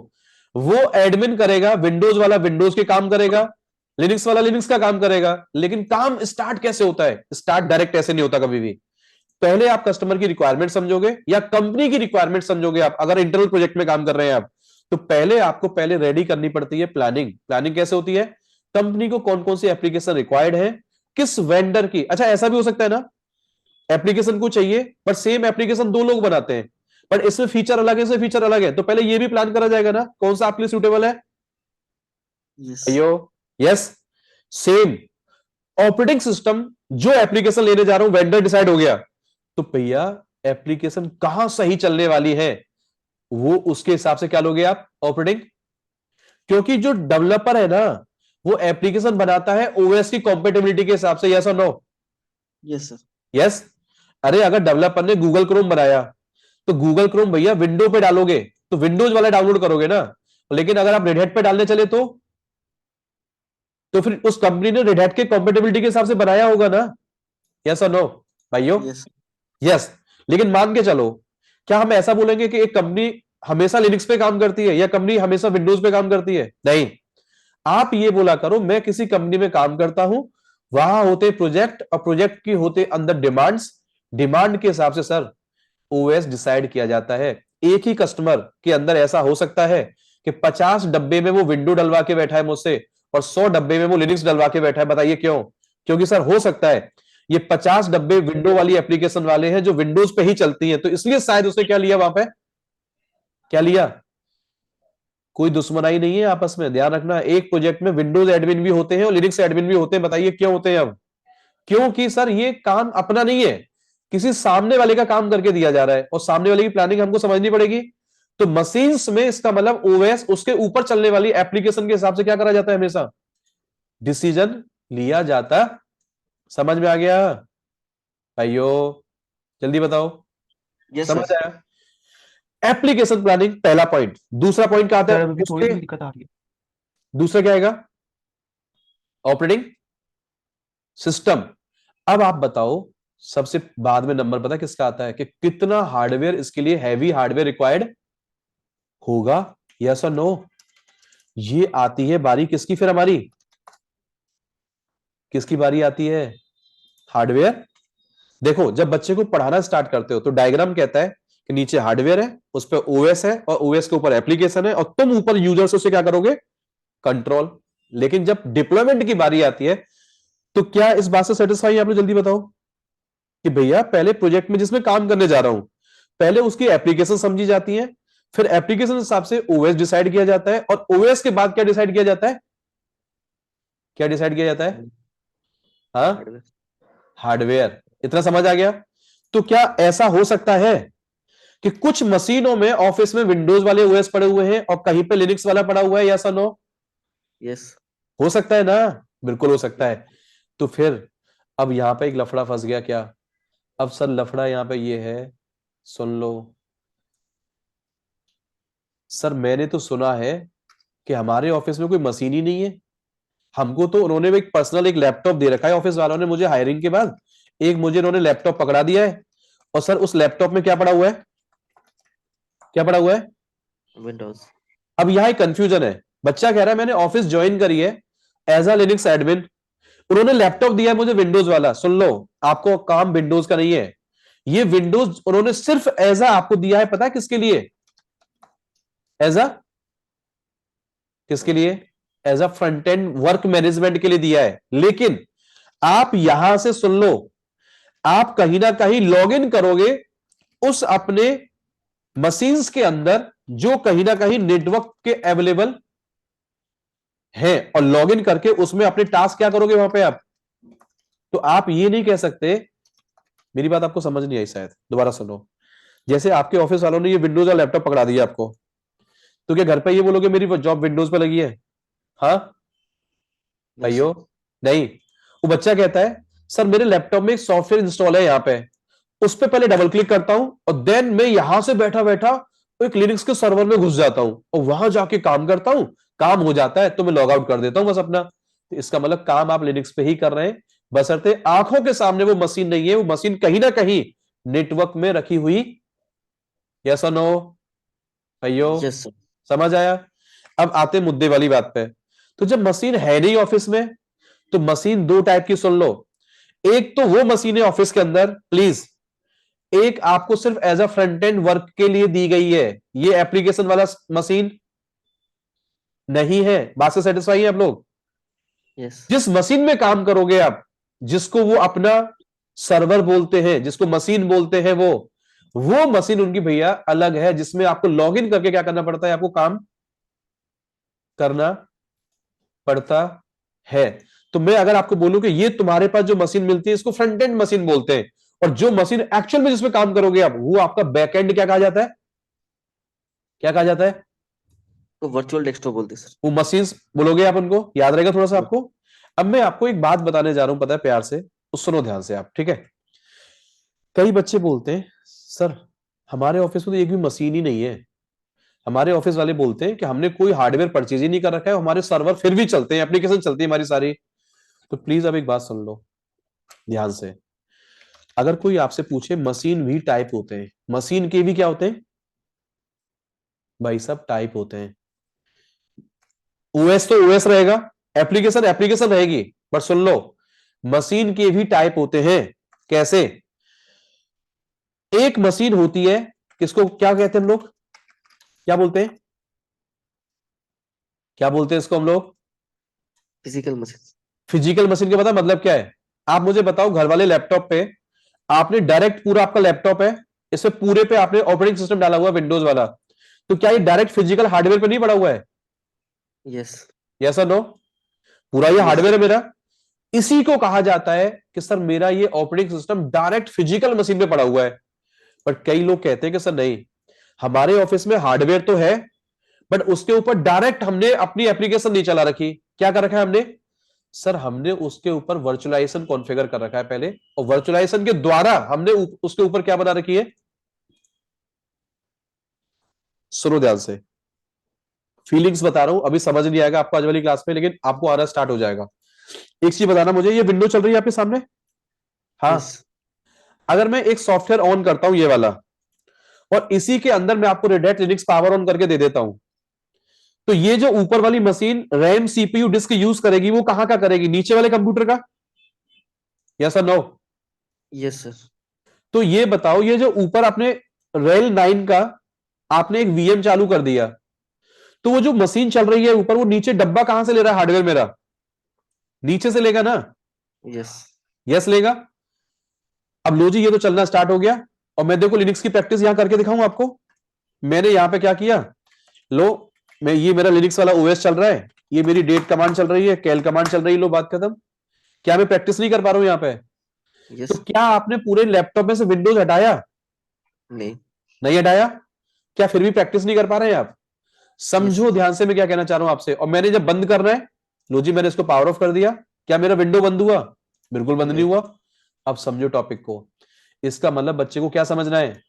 वो एडमिन करेगा, विंडोज वाला विंडोज के काम करेगा, लिनक्स वाला लिनक्स का काम करेगा। लेकिन काम स्टार्ट कैसे होता है, स्टार्ट डायरेक्ट ऐसे नहीं होता कभी भी। पहले आप कस्टमर की रिक्वायरमेंट समझोगे या कंपनी की रिक्वायरमेंट समझोगे। आप अगर इंटरनल प्रोजेक्ट में काम कर रहे हैं आप, तो पहले आपको पहले रेडी करनी पड़ती है प्लानिंग। प्लानिंग कैसे होती है, कंपनी को कौन कौन सी एप्लीकेशन रिक्वायर्ड है, किस वेंडर की। अच्छा ऐसा भी हो सकता है ना, एप्लीकेशन को चाहिए पर सेम एप्लीकेशन दो लोग बनाते हैं, पर इसमें फीचर अलग है, इसमें फीचर अलग है, तो पहले ये भी प्लान करा जाएगा ना कौन सा आपके लिए सूटेबल है। यस अयो यस, सेम ऑपरेटिंग सिस्टम जो एप्लीकेशन लेने जा रहा हूं, वेंडर डिसाइड हो गया, तो भैया एप्लीकेशन कहां सही चलने वाली है, वो उसके हिसाब से क्या लोगे आप, ऑपरेटिंग। क्योंकि जो डेवलपर है ना, वो एप्लीकेशन बनाता है ओएस की कॉम्पेटेबिलिटी के हिसाब से, यस और नो। यस सर, यस, अरे अगर डेवलपर ने गूगल क्रोम बनाया, तो गूगल क्रोम भैया विंडो पे डालोगे तो विंडोज वाला डाउनलोड करोगे ना, लेकिन अगर आप रेड हैट पे डालने चले तो फिर उस कंपनी ने रेड हैट के कॉम्पेटेबिलिटी के हिसाब से बनाया होगा ना, यस और नो भाइयों। यस यस, लेकिन मान के चलो, क्या हम ऐसा बोलेंगे कि एक कंपनी हमेशा लिनक्स पे काम करती है या कंपनी हमेशा विंडोज पे काम करती है, नहीं। आप ये बोला करो मैं किसी कंपनी में काम करता हूं, वहां होते प्रोजेक्ट और प्रोजेक्ट की होते अंदर डिमांड्स, डिमांड के हिसाब से सर ओएस डिसाइड किया जाता है। एक ही कस्टमर के अंदर ऐसा हो सकता है कि 50 डब्बे में वो विंडो डलवा के बैठा है मुझसे और 100 डब्बे में वो लिनक्स डलवा के बैठा है, बताइए क्यों। क्योंकि सर हो सकता है ये 50 डब्बे विंडो वाली एप्लीकेशन वाले हैं जो विंडोज पे ही चलती हैं, तो इसलिए शायद उसने क्या लिया वहां पे, क्या लिया। कोई दुश्मनाई नहीं है आपस में, ध्यान रखना। एक प्रोजेक्ट में विंडोज एडमिन भी होते हैं और लिनक्स एडमिन भी होते हैं, बताइए क्यों होते हैं अब। क्योंकि सर ये काम अपना नहीं है, किसी सामने वाले का काम करके दिया जा रहा है, और सामने वाले की प्लानिंग हमको समझनी पड़ेगी। तो मशीन्स में इसका मतलब ओएस, उसके ऊपर चलने वाली एप्लीकेशन के हिसाब से क्या करा जाता है, हमेशा डिसीजन लिया जाता। समझ में आ गया भाइयों, जल्दी बताओ, यस समझ सर, आया। एप्लीकेशन प्लानिंग पहला पॉइंट। दूसरा पॉइंट क्या आता सर है अभी थोड़ी सी दिक्कत आ रही है। दूसरा क्या आएगा, ऑपरेटिंग सिस्टम। अब आप बताओ, सबसे बाद में नंबर पता किसका आता है, कि कितना हार्डवेयर इसके लिए हैवी हार्डवेयर रिक्वायर्ड होगा, यस और नो। ये आती है बारी किसकी, फिर हमारी किसकी बारी आती है, हार्डवेयर। देखो जब बच्चे को पढ़ाना स्टार्ट करते हो तो डायग्राम कहता है कि नीचे हार्डवेयर है, उस पर ओएस है, और ओएस के ऊपर एप्लीकेशन है, और तुम ऊपर यूजर से क्या करोगे, कंट्रोल। लेकिन जब डिप्लॉयमेंट की बारी आती है, तो क्या इस बात से सेटिस्फाई आप लोग, जल्दी बताओ, कि भैया पहले प्रोजेक्ट में जिसमें काम करने जा रहा हूं, पहले उसकी एप्लीकेशन समझी जाती है, फिर एप्लीकेशन के हिसाब से ओएस डिसाइड किया जाता है, और ओएस के बाद क्या डिसाइड किया जाता है, क्या डिसाइड किया जाता है, हाँ, हार्डवेयर। हार्डवेयर। इतना समझ आ गया। तो क्या ऐसा हो सकता है कि कुछ मशीनों में ऑफिस में विंडोज वाले ओएस पड़े हुए हैं और कहीं पे लिनक्स वाला पड़ा हुआ है, या नो। यस हो सकता है ना, बिल्कुल हो सकता है। तो फिर अब यहां पे एक लफड़ा फंस गया, क्या, अब सर लफड़ा यहां पे ये है, सुन लो सर, मैंने तो सुना है कि हमारे ऑफिस में कोई मशीन ही नहीं है। हमको तो उन्होंने एक पर्सनल एक लैपटॉप दे रखा है, ऑफिस वालों ने मुझे हायरिंग के बाद एक मुझे उन्होंने लैपटॉप पकड़ा दिया है, और सर उस लैपटॉप में क्या पड़ा हुआ है, क्या पड़ा हुआ है, विंडोज। अब यहां एक कंफ्यूजन है, बच्चा कह रहा है मैंने ऑफिस ज्वाइन करी है एज अ लिनक्स एडमिन, उन्होंने लैपटॉप दिया है मुझे विंडोज वाला। सुन लो, आपको काम विंडोज का नहीं है, ये विंडोज उन्होंने सिर्फ एज अ आपको दिया है, पता है किसके लिए? एज अ किसके लिए? As a front end work management के लिए दिया है। लेकिन आप यहां से सुन लो, आप कहीं ना कहीं लॉग इन करोगे उस अपने मशीन्स के अंदर जो कहीं ना कहीं नेटवर्क के अवेलेबल है, और लॉग इन करके उसमें अपने टास्क क्या करोगे वहां पे आप। तो आप ये नहीं कह सकते, मेरी बात आपको समझ नहीं आई शायद, दोबारा सुनो। जैसे आपके ऑफिस वालों ने ये विंडोज का लैपटॉप पकड़ा दिया आपको, तो क्या घर पे ये बोलोगे मेरी जॉब विंडोज पे लगी है? हाँ नहीं भाइयों, सर। नहीं। वो बच्चा कहता है सर मेरे लैपटॉप में एक सॉफ्टवेयर इंस्टॉल है यहाँ पे, उस पर पहले डबल क्लिक करता हूं और देन मैं यहां से बैठा बैठा एक लिनक्स के सर्वर में घुस जाता हूं और वहां जाके काम करता हूं, काम हो जाता है तो मैं लॉग आउट कर देता हूं बस अपना। तो इसका मतलब काम आप लिनक्स पे ही कर रहे हैं, बशर्ते आंखों के सामने वो मशीन नहीं है, वो मशीन कहीं ना कहीं नेटवर्क में रखी हुई। यस और नो भाइयों, यस सर। समझ आया? अब आते मुद्दे वाली बात पे। तो जब मशीन है नहीं ऑफिस में, तो मशीन दो टाइप की सुन लो। एक तो वो मशीन है ऑफिस के अंदर, प्लीज, एक आपको सिर्फ as a front end work के लिए दी गई है, ये एप्लीकेशन वाला मशीन नहीं है। बात से सेटिस्फाई है आप लोग? यस। जिस मशीन में काम करोगे आप, जिसको वो अपना सर्वर बोलते हैं, जिसको मशीन बोलते हैं, वो मशीन उनकी भैया अलग है, जिसमें आपको लॉग इन करके क्या करना पड़ता है, आपको काम करना पड़ता है। तो मैं अगर आपको बोलूं कि ये तुम्हारे पास जो मशीन मिलती है इसको फ्रंट एंड मशीन बोलते हैं, और जो मशीन एक्चुअल में जिसमें काम करोगे आप, वो आपका बैक एंड क्या कहा जाता है? क्या कहा जाता है? तो वर्चुअल डेस्कटॉप बोलते हैं सर। वो मशीन्स बोलोगे आप, उनको याद रहेगा थोड़ा सा Yes. आपको। अब मैं आपको एक बात बताने जा रहा हूं, पता है, प्यार से तो सुनो ध्यान से आप, ठीक है? कई बच्चे बोलते हैं सर हमारे ऑफिस में तो एक भी मशीन ही नहीं है। हमारे ऑफिस वाले बोलते हैं कि हमने कोई हार्डवेयर परचेज ही नहीं कर रखा है, हमारे सर्वर फिर भी चलते हैं, एप्लीकेशन चलती है हमारी सारी। तो प्लीज अब एक बात सुन लो ध्यान से। अगर कोई आपसे पूछे मशीन भी टाइप होते हैं, मशीन के भी क्या होते हैं भाई, सब टाइप होते हैं। ओएस तो ओएस रहेगा, एप्लीकेशन एप्लीकेशन रहेगी, पर सुन लो मशीन के भी टाइप होते हैं। कैसे? एक मशीन होती है, किसको क्या कहते हैं हम लोग, क्या बोलते हैं, क्या बोलते हैं इसको हम लोग? Physical machine. फिजिकल मशीन का पता मतलब क्या है? आप मुझे बताओ, घर वाले लैपटॉप पे आपने डायरेक्ट, पूरा आपका लैपटॉप है, इससे पूरे पे आपने ऑपरेटिंग सिस्टम डाला हुआ विंडोज वाला, तो क्या ये डायरेक्ट फिजिकल हार्डवेयर पे नहीं पड़ा हुआ है? यस। यस और नो? पूरा ये यस। हार्डवेयर है मेरा। इसी को कहा जाता है कि सर मेरा ये operating system direct physical machine पे पड़ा हुआ है। बट कई लोग कहते हैं कि सर नहीं, हमारे ऑफिस में हार्डवेयर तो है, बट उसके ऊपर डायरेक्ट हमने अपनी एप्लीकेशन नहीं चला रखी। क्या कर रखा है हमने? सर हमने उसके ऊपर वर्चुअलाइजेशन कॉन्फ़िगर कर रखा है पहले, और वर्चुअलाइजेशन के द्वारा हमने उसके ऊपर क्या बना रखी है। सुनो ध्यान से, फीलिंग्स बता रहा हूं, अभी समझ नहीं आएगा आपको आज वाली क्लास में, लेकिन आपको आना स्टार्ट हो जाएगा। एक चीज बताना मुझे, ये विंडो चल रही है आपके सामने? हाँ। यस। अगर मैं एक सॉफ्टवेयर ऑन करता हूं ये वाला, और इसी के अंदर मैं आपको Red Hat Linux power on करके दे देता हूं, तो ये जो ऊपर वाली machine RAM CPU disk use करेगी, वो कहां का करेगी? नीचे वाले कंप्यूटर का। यस और नो? Yes sir. तो ये बताओ, ये जो ऊपर आपने रेल 9 का आपने एक वीएम चालू कर दिया, तो वो जो मशीन चल रही है ऊपर, वो नीचे डब्बा कहां से ले रहा है हार्डवेयर मेरा? नीचे से लेगा ना? यस। यस लेगा। अब लो जी, ये तो चलना स्टार्ट हो गया, और मैं देखो लिनक्स की प्रैक्टिस यहां करके दिखाऊं आपको। मैंने यहां पे क्या किया, लो, मैं ये मेरा लिनक्स वाला ओएस चल रहा है, ये मेरी डेट कमांड चल रही है, कैल कमांड चल रही है, लो बात खत्म। क्या मैं प्रैक्टिस नहीं कर पा रहा हूं यहां पे? तो यस। क्या आपने पूरे लैपटॉप में से विंडोज हटाया? नहीं। नहीं हटाया? क्या फिर भी प्रैक्टिस नहीं कर पा रहे हैं आप? यस। समझो ध्यान से मैं क्या कहना चाह रहा हूं आपसे। और मैंने जब बंद करना है, लो जी मैंने इसको पावर ऑफ कर दिया, क्या मेरा विंडो बंद हुआ? बिल्कुल बंद नहीं नहीं। हुआ। अब समझो टॉपिक को। इसका मतलब बच्चे को क्या समझना है?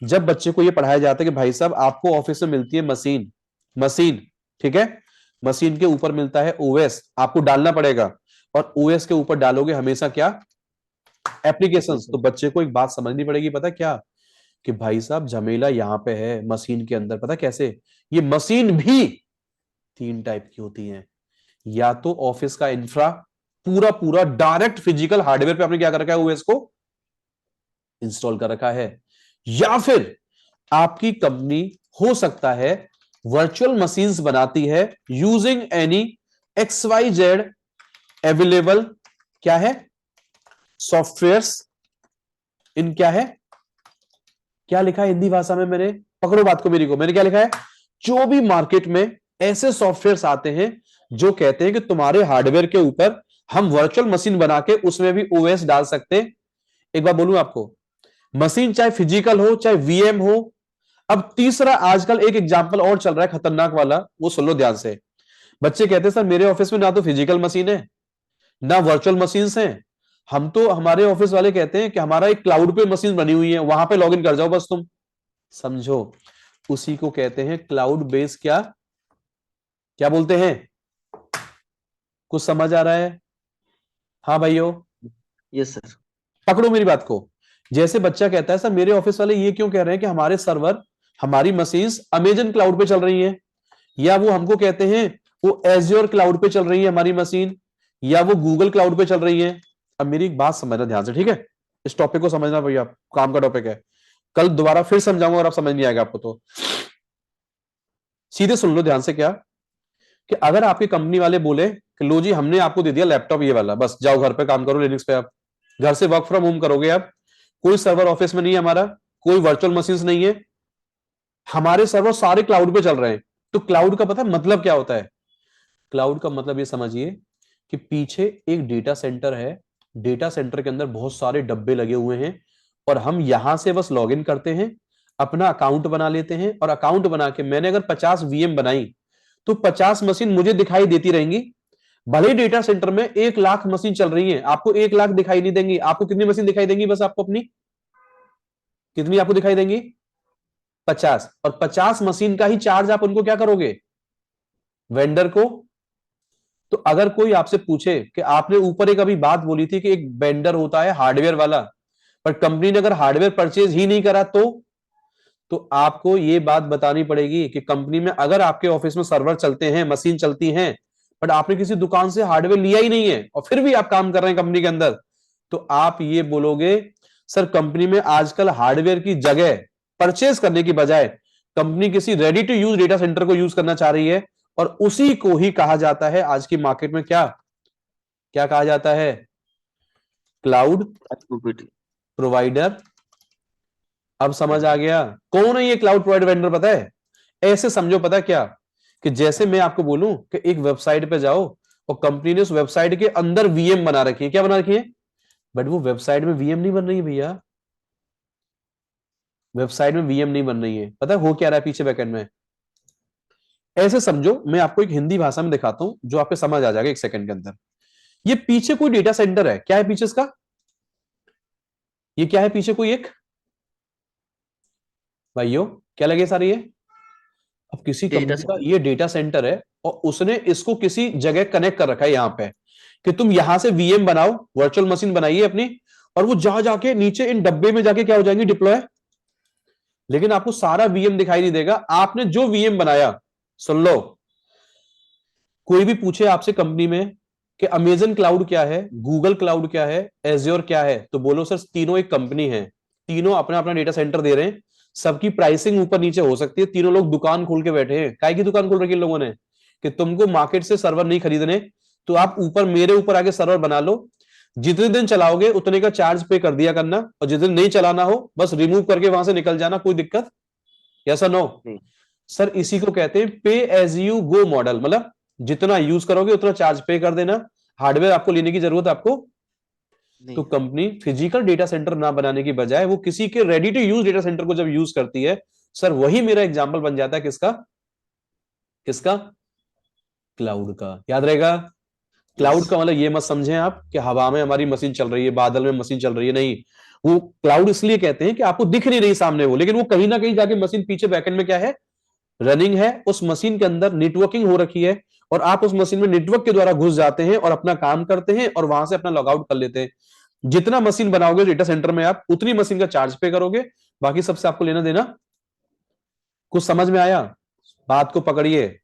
जब बच्चे को यह पढ़ाया जाता है कि भाई साहब आपको ऑफिस में मिलती है मशीन, मशीन, ठीक है, मशीन के ऊपर मिलता है ओएस, आपको डालना पड़ेगा, और ओएस के ऊपर डालोगे हमेशा क्या? एप्लीकेशंस। एप्लीकेशन। तो बच्चे को एक बात समझनी पड़ेगी, पता क्या? कि भाई साहब झमेला यहां पे है मशीन के अंदर, पता कैसे? ये मशीन भी 3 टाइप की होती हैं। या तो ऑफिस का इंफ्रा पूरा पूरा डायरेक्ट फिजिकल हार्डवेयर पे आपने क्या कर रखा है, ओएस को इंस्टॉल कर रखा है, या फिर आपकी कंपनी हो सकता है वर्चुअल मशीन्स बनाती है यूजिंग एनी XYZ अवेलेबल क्या है सॉफ्टवेयर्स इन क्या है, क्या लिखा है हिंदी भाषा में, मैंने पकड़ो बात को मेरी को, मैंने क्या लिखा है, जो भी मार्केट में ऐसे सॉफ्टवेयर्स आते हैं जो कहते हैं कि तुम्हारे हार्डवेयर के ऊपर हम वर्चुअल मशीन बना के उसमें भी ओएस डाल सकते हैं। एक बार बोलूं आपको, मशीन चाहे फिजिकल हो चाहे वीएम हो। अब तीसरा आजकल एक एग्जांपल और चल रहा है खतरनाक वाला, वो सुन लो ध्यान से। बच्चे कहते हैं सर मेरे ऑफिस में ना तो फिजिकल मशीन है ना वर्चुअल मशीन्स हैं, हम तो, हमारे ऑफिस वाले कहते हैं कि हमारा एक क्लाउड पे मशीन बनी हुई है, वहां पे लॉगिन कर जाओ बस तुम। समझो, उसी को कहते हैं क्लाउड बेस्ड क्या, क्या बोलते हैं? कुछ समझ आ रहा है? हाँ भाइयों, यस सर। पकड़ो मेरी बात को। जैसे बच्चा कहता है सर मेरे ऑफिस वाले ये क्यों कह रहे हैं कि हमारे सर्वर, हमारी मशीन्स अमेजन क्लाउड पे चल रही हैं, या वो हमको कहते हैं वो एज्योर क्लाउड पे चल रही है हमारी मशीन, या वो गूगल क्लाउड पे चल रही है। अब मेरी एक बात समझना ध्यान से, ठीक है? इस टॉपिक को समझना भैया, काम का टॉपिक है, कल दोबारा फिर समझाऊंगा और आप समझ नहीं आएगा आपको तो सीधे सुन लो ध्यान से। क्या कि अगर आपकी कंपनी वाले बोले कि लो जी हमने आपको दे दिया लैपटॉप ये वाला, बस जाओ घर पे काम करो लिनक्स पे, आप घर से वर्क फ्रॉम होम करोगे, आप कोई सर्वर ऑफिस में नहीं है हमारा, कोई वर्चुअल मशीन्स नहीं है, हमारे सर्वर सारे क्लाउड पे चल रहे हैं। तो क्लाउड का पता है मतलब क्या होता है? क्लाउड का मतलब ये समझिए कि पीछे एक डेटा सेंटर है, डेटा सेंटर के अंदर बहुत सारे डब्बे लगे हुए हैं और हम यहां से बस लॉगिन करते हैं, अपना अकाउंट बना लेते हैं, और अकाउंट बना के मैंने अगर 50 वीएम बनाई तो 50 मशीन मुझे दिखाई देती रहेंगी। भले डेटा सेंटर में 1 लाख मशीन चल रही है, आपको 1 लाख दिखाई नहीं देंगी। आपको कितनी मशीन दिखाई देंगी? बस आपको अपनी कितनी आपको दिखाई देंगी? 50। और 50 मशीन का ही चार्ज आप उनको क्या करोगे? वेंडर को। तो अगर कोई आपसे पूछे कि आपने ऊपर एक अभी बात बोली थी कि एक वेंडर होता है हार्डवेयर वाला, पर कंपनी ने अगर हार्डवेयर परचेज ही नहीं करा तो आपको यह बात बतानी पड़ेगी कि कंपनी में अगर आपके ऑफिस में सर्वर चलते हैं, मशीन चलती हैं, बट आपने किसी दुकान से हार्डवेयर लिया ही नहीं है और फिर भी आप काम कर रहे हैं कंपनी के अंदर, तो आप ये बोलोगे सर कंपनी में आजकल हार्डवेयर की जगह परचेज करने की बजाय कंपनी किसी ready to use data center को यूज करना चाह रही है, और उसी को ही कहा जाता है आज की मार्केट में क्या क्या कहा जाता है? Cloud provider. अब समझ आ गया कौन है ये क्लाउड प्रोवाइडर वेंडर? पता है, ऐसे समझो, पता है क्या, कि जैसे मैं आपको बोलूं कि एक वेबसाइट पे जाओ और कंपनी ने उस वेबसाइट के अंदर वीएम बना रखी है, क्या बना रखी है? बट वो वेबसाइट में वीएम नहीं बन रही है भैया, वेबसाइट में वीएम नहीं बन रही है। पता है हो क्या रहा है पीछे बैकएंड में? ऐसे समझो, मैं आपको एक हिंदी भाषा में दिखाता हूं जो आपको समझ आ जाएगा एक सेकंड के अंदर। ये पीछे कोई डेटा सेंटर है, क्या है पीछे इसका? ये क्या है पीछे? कोई एक भाइयों क्या लगे सारे ये? अब किसी कंपनी का ये डेटा सेंटर है और उसने इसको किसी जगह कनेक्ट कर रखा है यहां पे कि तुम यहां से वीएम बनाओ, वर्चुअल मशीन बनाइए अपनी, और वो जा जाके नीचे इन डब्बे में जाके क्या हो जाएंगी? डिप्लॉय। लेकिन आपको सारा वीएम दिखाई नहीं देगा। आपने जो वीएम बनाया, सुन लो, कोई भी पूछे आपसे कंपनी में कि अमेजन क्लाउड क्या है, गूगल क्लाउड क्या है, एज्योर क्या है, तो बोलो सर तीनों एक कंपनी है, तीनों अपना अपना डेटा सेंटर दे रहे हैं, सबकी प्राइसिंग ऊपर नीचे हो सकती है, तीनों लोग दुकान खोल के बैठे हैं। काय की दुकान खोल रखी इन लोगों ने कि तुमको मार्केट से सर्वर नहीं खरीदने, तो आप ऊपर मेरे ऊपर आगे सर्वर बना लो, जितने दिन चलाओगे उतने का चार्ज पे कर दिया करना, और जितने नहीं चलाना हो बस रिमूव करके वहां से निकल जाना, कोई दिक्कत? Yes no? सर इसी को कहते हैं पे एज यू गो मॉडल, मतलब जितना यूज करोगे उतना चार्ज पे कर देना, हार्डवेयर आपको लेने की जरूरत आपको। तो कंपनी फिजिकल डेटा सेंटर ना बनाने की बजाय वो किसी के ready to use data center को जब यूज करती है, सर वही मेरा एग्जांपल बन जाता है किसका? किसका? क्लाउड का। याद रहेगा? क्लाउड का मतलब ये मत समझें आप कि हवा में हमारी मशीन चल रही है, बादल में मशीन चल रही है, नहीं। वो क्लाउड इसलिए कहते हैं कि आपको दिख नहीं रही सामने वो, लेकिन वो कहीं ना कहीं जाके मशीन पीछे बैकएंड में क्या है? रनिंग है। उस मशीन के अंदर नेटवर्किंग हो रखी है और आप उस मशीन में नेटवर्क के द्वारा घुस जाते हैं और अपना काम करते हैं और वहां से अपना लॉग आउट कर लेते हैं। जितना मशीन बनाओगे डेटा सेंटर में आप, उतनी मशीन का चार्ज पे करोगे, बाकी सबसे आपको लेना देना। कुछ समझ में आया? बात को पकड़िए।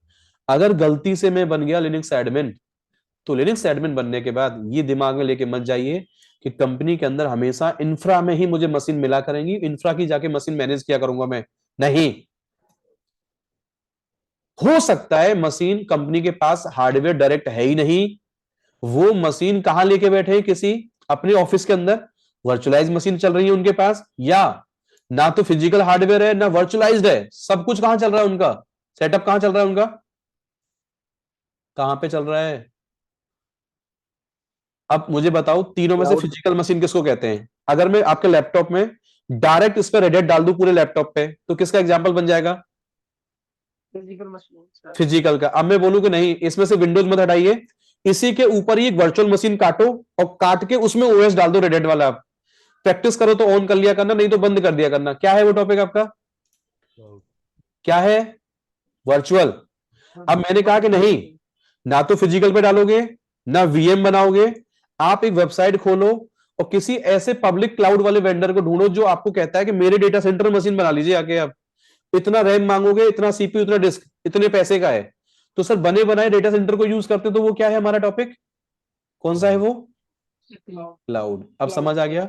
अगर गलती से मैं बन गया लिनक्स एडमिन, तो लिनक्स एडमिन बनने के बाद ये दिमाग में लेके मत जाइए कि कंपनी के अंदर हमेशा इंफ्रा में ही मुझे मशीन मिला करेंगी, इंफ्रा की जाके मशीन मैनेज किया करूंगा मैं। नहीं, हो सकता है मशीन कंपनी के पास हार्डवेयर डायरेक्ट है ही नहीं, वो मशीन कहां लेके बैठे हैं, किसी अपने ऑफिस के अंदर वर्चुअलाइज मशीन चल रही है उनके पास, या ना तो फिजिकल हार्डवेयर है ना वर्चुअलाइज्ड है, सब कुछ कहां चल रहा है उनका, सेटअप कहां चल रहा है उनका, कहां पे चल रहा है? अब मुझे बताओ तीनों में से क्लाउड फिजिकल मशीन किसको कहते हैं? अगर मैं आपके लैपटॉप में डायरेक्ट इस पर रेडिट डाल दूं पूरे लैपटॉप पे, तो किसका एग्जांपल बन जाएगा? Physical machine. फिजिकल का। अब मैं बोलूं कि नहीं, इसमें से विंडोज मत हटाइए, इसी के ऊपर ही एक वर्चुअल मशीन काटो और काट के उसमें ओएस डाल दो रेडिट वाला। आप प्रैक्टिस करो तो ऑन कर लिया करना, नहीं तो बंद कर दिया करना। क्या है वो टॉपिक आपका? क्या है? वर्चुअल। अब मैंने कहा कि नहीं, ना तो फिजिकल पे डालोगे ना वीएम बनाओगे, आप एक वेबसाइट खोलो और किसी ऐसे पब्लिक क्लाउड वाले वेंडर को ढूंढो जो आपको कहता है कि मेरे डेटा सेंटर में मशीन बना लीजिए आके। आप इतना रैम मांगोगे, इतना सीपीयू, इतना डिस्क, इतने पैसे का है, तो सर बने बनाए डेटा सेंटर को यूज करते, तो वो क्या है हमारा टॉपिक? कौन सा है वो? क्लाउड। अब समझ आ गया?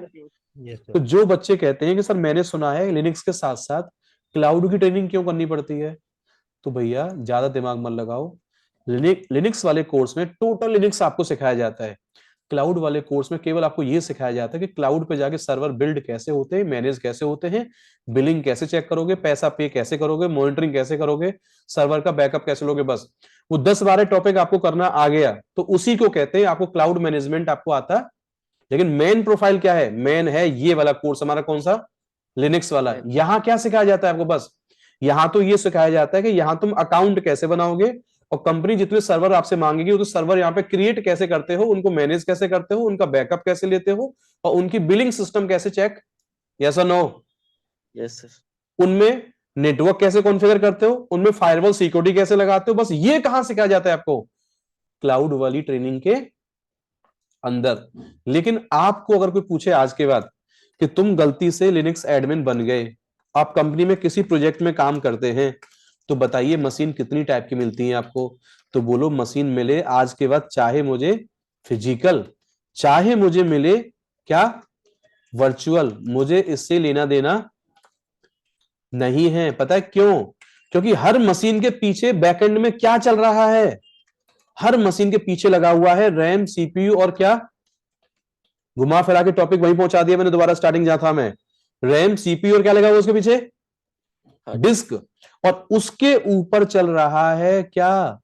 Yes, तो sir. जो बच्चे कहते हैं कि सर मैंने सुना है लिनक्स के साथ साथ क्लाउड की ट्रेनिंग क्यों करनी पड़ती है, तो भैया ज्यादा दिमाग मत लगाओ। लिनक्स वाले कोर्स में टोटल लिनक्स आपको सिखाया जाता है, क्लाउड वाले कोर्स में केवल आपको यह सिखाया जाता है कि क्लाउड पे जाके सर्वर बिल्ड कैसे होते हैं, मैनेज कैसे होते हैं, बिलिंग कैसे चेक करोगे, पैसा पे कैसे करोगे, मॉनिटरिंग कैसे करोगे, सर्वर का बैकअप कैसे लोगे। बस वो 10-12 टॉपिक आपको करना आ गया तो उसी को कहते हैं आपको क्लाउड मैनेजमेंट आपको आता। लेकिन मेन प्रोफाइल क्या है? मेन है ये वाला कोर्स हमारा, कौन सा? लिनक्स वाला। यहां क्या सिखाया जाता है आपको? बस यहां तो ये सिखाया जाता है कि यहां तुम अकाउंट कैसे बनाओगे और कंपनी जितने सर्वर आपसे मांगेगी वो तो सर्वर यहाँ पे क्रिएट कैसे करते हो, उनको मैनेज कैसे करते हो, उनका बैकअप कैसे लेते हो, और उनकी बिलिंग सिस्टम कैसे चेक, यस और नो, यस सर। उनमें नेटवर्क कैसे कॉन्फ़िगर करते हो, उनमें फायरवॉल सिक्योरिटी कैसे लगाते हो। बस ये कहां सिखाया जाता है आपको? क्लाउड वाली ट्रेनिंग के अंदर। लेकिन आपको अगर कोई पूछे आज के बाद कि तुम गलती से लिनक्स एडमिन बन गए, आप कंपनी में किसी प्रोजेक्ट में काम करते हैं, तो बताइए मशीन कितनी टाइप की मिलती है आपको? तो बोलो मशीन मिले आज के बाद, चाहे मुझे फिजिकल, चाहे मुझे मिले क्या, वर्चुअल, मुझे इससे लेना देना नहीं है। पता है क्यों? क्योंकि हर मशीन के पीछे बैकएंड में क्या चल रहा है? हर मशीन के पीछे लगा हुआ है रैम, सीपीयू और क्या, घुमा फिरा के टॉपिक वहीं पहुंचा दिया मैंने दोबारा स्टार्टिंग जहां था मैं। रैम, सीपीयू और क्या लगा हुआ उसके पीछे? डिस्क। और उसके ऊपर चल रहा है क्या?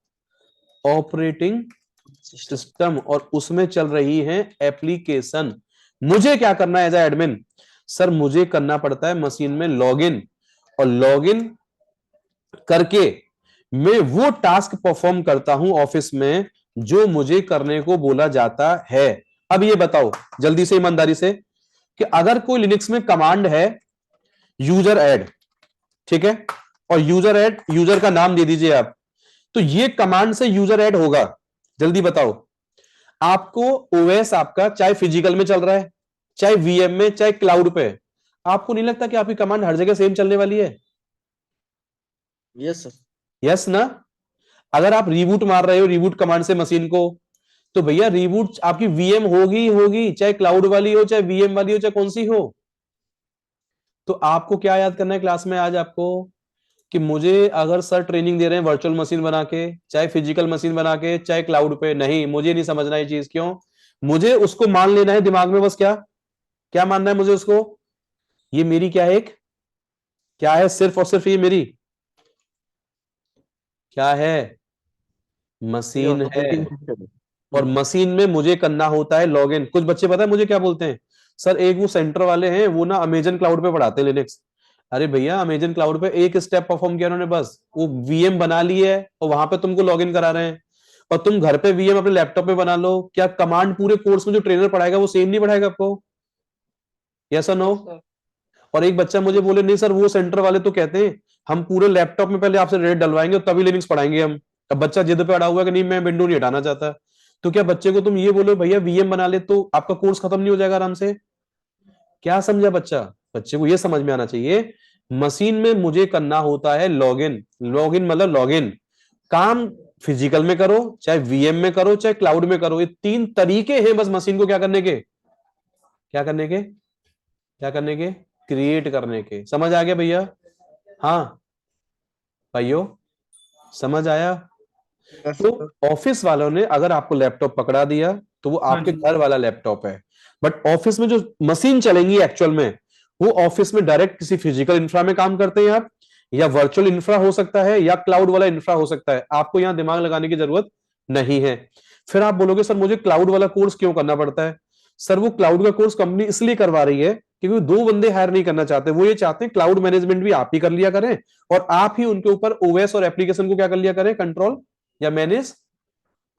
Operating system. और उसमें चल रही है एप्लीकेशन। मुझे क्या करना है एज एडमिन? सर मुझे करना पड़ता है मशीन में लॉगिन, और लॉगिन करके मैं वो टास्क परफॉर्म करता हूं ऑफिस में जो मुझे करने को बोला जाता है। अब ये बताओ जल्दी से, ईमानदारी से, कि अगर कोई लिनक्स में कमांड है यूजर ऐड, ठीक है, और यूजर ऐड, यूजर का नाम दे दीजिए आप, तो ये कमांड से यूजर ऐड होगा। जल्दी बताओ, आपको ओएस आपका चाहे फिजिकल में चल रहा है, चाहे वीएम में, चाहे क्लाउड पे, आपको नहीं लगता कि आपकी कमांड हर जगह सेम चलने वाली है? Yes sir. यस ना? अगर आप रिबूट मार रहे हो रिबूट कमांड से मशीन को, तो भैया रिबूट आपकी वीएम होगी ही होगी, चाहे क्लाउड वाली हो, चाहे वीएम वाली हो, चाहे कौन सी हो। तो आपको क्या याद करना है क्लास में आज आपको, कि मुझे अगर सर ट्रेनिंग दे रहे हैं वर्चुअल मशीन बना के, चाहे फिजिकल मशीन बना के, चाहे क्लाउड पे, नहीं, मुझे नहीं समझना ये चीज। क्यों? मुझे उसको मान लेना है दिमाग में, बस क्या क्या मानना है मुझे उसको? ये मेरी क्या है, एक क्या है, सिर्फ और सिर्फ ये मेरी क्या है, मशीन है। Operating system. और मशीन में मुझे करना होता है लॉगिन। कुछ बच्चे पता है मुझे क्या बोलते हैं? सर एक वो सेंटर वाले हैं वो ना अमेजन क्लाउड पे पढ़ाते हैं लिनक्स। अरे भैया अमेजन क्लाउड पे एक स्टेप परफॉर्म किया उन्होंने, बस वो वीएम बना ली है और वहां पे तुमको लॉगिन करा रहे हैं, और तुम घर पे वीएम अपने लैपटॉप पे बना लो। क्या कमांड पूरे कोर्स में जो ट्रेनर पढ़ाएगा वो सेम नहीं पढ़ाएगा आपको? यस और नो? और एक बच्चा मुझे बोले नहीं सर वो सेंटर वाले तो कहते हैं हम पूरे लैपटॉप में पहले आपसे रेट डलवाएंगे और तभी लिनक्स पढ़ाएंगे हम। अब बच्चा जिद पे अड़ा हुआ है कि नहीं मैं विंडो नहीं हटाना चाहता, तो क्या बच्चे को तुम ये बोलो भैया वीएम बना ले तो आपका कोर्स खत्म नहीं हो जाएगा आराम से? क्या समझा बच्चा? बच्चे को ये समझ में आना चाहिए, मशीन में मुझे करना होता है लॉगिन। लॉगिन मतलब लॉगिन, काम फिजिकल में करो, चाहे वीएम में करो, चाहे क्लाउड में करो, ये 3 तरीके हैं बस मशीन को क्या करने के, क्या करने के, क्या करने के, क्रिएट करने के। समझ आ गया भैया? हाँ भाइयों, समझ आया? yes, तो sir. ऑफिस वालों ने अगर आपको लैपटॉप पकड़ा दिया तो वो आपके घर वाला लैपटॉप है, बट ऑफिस में जो मशीन चलेंगी एक्चुअल में, वो ऑफिस में डायरेक्ट किसी फिजिकल इंफ्रा में काम करते हैं आप, या वर्चुअल इंफ्रा हो सकता है, या क्लाउड वाला इंफ्रा हो सकता है। आपको यहां दिमाग लगाने की जरूरत नहीं है। फिर आप बोलोगे सर मुझे क्लाउड वाला कोर्स क्यों करना पड़ता है? सर वो क्लाउड का कोर्स कंपनी इसलिए करवा रही है क्योंकि 2 बंदे हायर नहीं करना चाहते, वो ये चाहते हैं क्लाउड मैनेजमेंट भी आप ही कर लिया करें, और आप ही उनके ऊपर ओएस और एप्लीकेशन को क्या कर लिया करें, कंट्रोल या मैनेज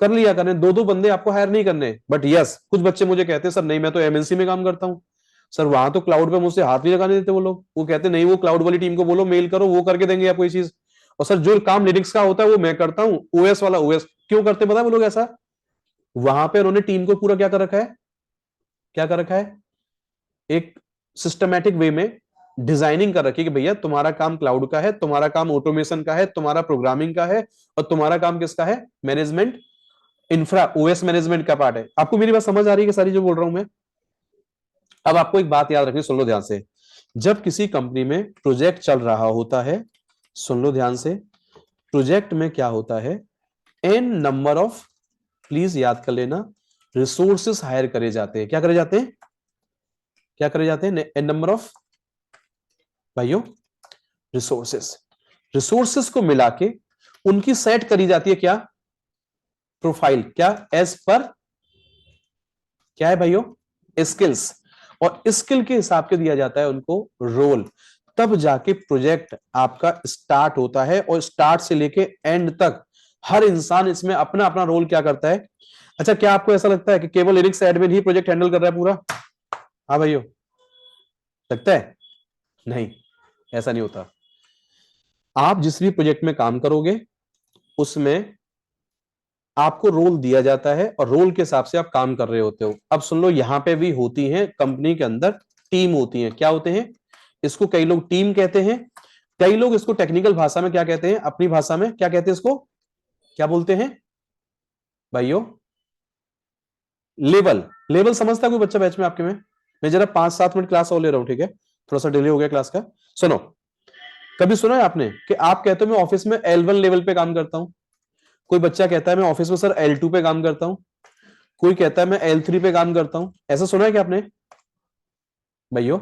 कर लिया करें। 2 बंदे आपको हायर नहीं करने। बट यस, कुछ बच्चे मुझे कहते हैं सर नहीं मैं तो एमएनसी में काम करता हूं, सर वहां तो क्लाउड पे मुझसे हाथ नहीं लगाने देते वो लोग, वो कहते नहीं वो क्लाउड वाली टीम को बोलो मेल करो, वो करके देंगे आपको ये चीज। और सर जो काम लिनक्स का होता है वो मैं करता हूँ, ओएस वाला ओएस। क्यों करते पता है वो लोग ऐसा? वहां पे उन्होंने टीम को पूरा क्या कर रखा है, क्या कर रखा है, एक सिस्टमैटिक वे में डिजाइनिंग कर रखी है कि भैया तुम्हारा काम क्लाउड का है, तुम्हारा काम ऑटोमेशन का है, तुम्हारा प्रोग्रामिंग का है, और तुम्हारा काम किसका है, मैनेजमेंट, इंफ्रा ओएस मैनेजमेंट का पार्ट है। आपको मेरी बात समझ आ रही है कि सारी जो बोल रहा हूं मैं? अब आपको एक बात याद रखनी, सुन लो ध्यान से। जब किसी कंपनी में प्रोजेक्ट चल रहा होता है, सुन लो ध्यान से, प्रोजेक्ट में क्या होता है, एन नंबर ऑफ, प्लीज याद कर लेना, रिसोर्सेस हायर करे जाते हैं। क्या करे जाते हैं, क्या करे जाते हैं, एन नंबर ऑफ भाइयों रिसोर्सेस। रिसोर्सेस को मिला के उनकी सेट करी जाती है क्या, प्रोफाइल, क्या एज पर, क्या है भाइयों, स्किल्स, और स्किल के हिसाब से दिया जाता है उनको रोल। तब जाके प्रोजेक्ट आपका स्टार्ट होता है, और स्टार्ट से लेके एंड तक हर इंसान इसमें अपना अपना रोल क्या करता है। अच्छा, क्या आपको ऐसा लगता है कि केवल लिनक्स एडमिन ही प्रोजेक्ट हैंडल कर रहा है पूरा? हाँ भाइयों, लगता है? नहीं, ऐसा नहीं होता। आप जिस भी प्रोजेक्ट में काम करोगे उसमें आपको रोल दिया जाता है, और रोल के हिसाब से आप काम कर रहे होते हो। अब सुन लो, यहां पे भी होती है कंपनी के अंदर टीम होती है। क्या होते हैं, इसको कई लोग टीम कहते हैं, कई लोग इसको टेक्निकल भाषा में क्या कहते हैं, अपनी भाषा में क्या कहते हैं, इसको क्या बोलते हैं भाइयों, लेवल। लेवल समझता है कोई बच्चा बैच में आपके में? मैं जरा 5-7 मिनट क्लास और ले रहा हूं, ठीक है, थोड़ा सा डिले हो गया क्लास का। सुनो, कभी सुना है आपने कि आप कहते हो मैं ऑफिस में L1 लेवल पे काम करता हूं? कोई बच्चा कहता है मैं ऑफिस में सर L2 पे काम करता हूं, कोई कहता है मैं L3 पे काम करता हूं। ऐसा सुना है क्या आपने भाइयों?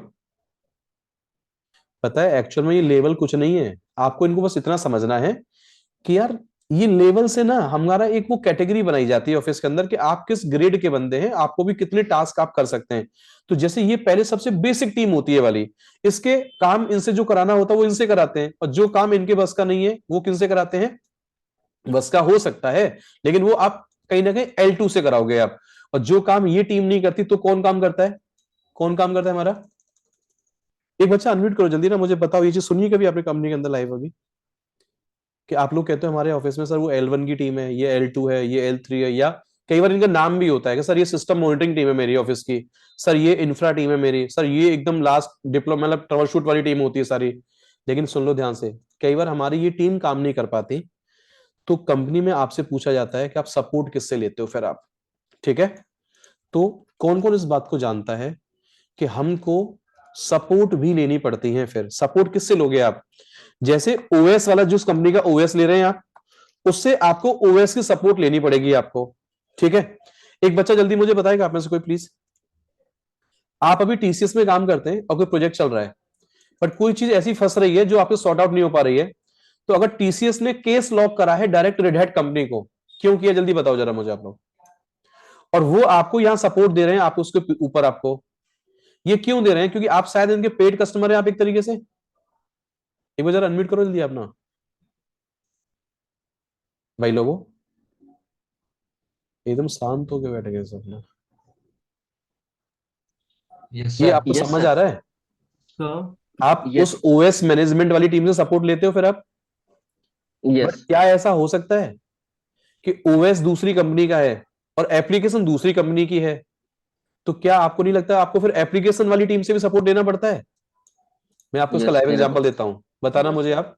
पता है एक्चुअल में ये लेवल कुछ नहीं है, आपको इनको बस इतना समझना है कि यार ये लेवल से ना हमारा एक वो कैटेगरी बनाई जाती है ऑफिस के अंदर कि आप किस ग्रेड के बंदे हैं, आपको भी कितने टास्क आप कर सकते हैं। तो जैसे ये पहले सबसे बेसिक टीम होती है वाली, इसके काम इनसे जो कराना होता है वो इनसे कराते हैं, और जो काम इनके बस का नहीं है वो किनसे कराते हैं, बस का हो सकता है लेकिन वो आप कहीं ना कहीं L2 से कराओगे आप। और जो काम ये टीम नहीं करती तो कौन काम करता है, कौन काम करता है हमारा? एक बच्चा अनम्यूट करो जल्दी ना, मुझे बताओ ये चीज सुनिए कभी आपने कंपनी के अंदर लाइव अभी, कि आप लोग कहते हो हमारे ऑफिस में सर वो L1 की टीम है, ये L2 है, ये L3 है, या कई बार इनका नाम भी होता है कि सर ये सिस्टम मॉनिटरिंग टीम है मेरी ऑफिस की, सर ये इंफ्रा टीम है मेरी, सर ये एकदम लास्ट डिप्लोमा मतलब ट्रबल शूट वाली टीम होती है सारी। लेकिन सुन लो ध्यान से, कई बार हमारी ये टीम काम नहीं कर पाती, तो कंपनी में आपसे पूछा जाता है कि आप सपोर्ट किससे लेते हो फिर आप, ठीक है? तो कौन कौन इस बात को जानता है कि हमको सपोर्ट भी लेनी पड़ती है? फिर सपोर्ट किससे लोगे आप? जैसे ओएस वाला, जिस कंपनी का ओएस ले रहे हैं आप, उससे आपको ओएस की सपोर्ट लेनी पड़ेगी आपको, ठीक है? एक बच्चा जल्दी मुझे बताएगा आप में से कोई प्लीज। आप अभी टीसीएस में काम करते हैं और कोई प्रोजेक्ट चल रहा है, बट कोई चीज ऐसी फंस रही है जो आपको सॉर्ट आउट नहीं हो पा रही है, तो अगर टीसीएस ने केस लॉक करा है डायरेक्ट रेड हैट कंपनी को, क्यों किया जल्दी बताओ जरा मुझे आप लोग। और वो आपको यहां सपोर्ट दे रहे हैं, आप उसके ऊपर आपको ये क्यों दे रहे हैं? क्योंकि आप शायद इनके पेड कस्टमर हैं आप एक तरीके से। एक बार जरा अनम्यूट करो जल्दी अपना भाई लोगों, एकदम शांत होकर बैठ गए सब ना। यस ये सर। आपको Yes, समझ sir. आ रहा है? So, आप Yes, उस ओएस मैनेजमेंट वाली टीम से सपोर्ट लेते हो फिर आप? बट yes, क्या ऐसा हो सकता है कि ओएस दूसरी कंपनी का है और एप्लीकेशन दूसरी कंपनी की है, तो क्या आपको नहीं लगता आपको फिर एप्लीकेशन वाली टीम से भी सपोर्ट लेना पड़ता है? मैं आपको इसका Yes, लाइव मेरे एग्जांपल को। देता हूं, बताना मुझे आप।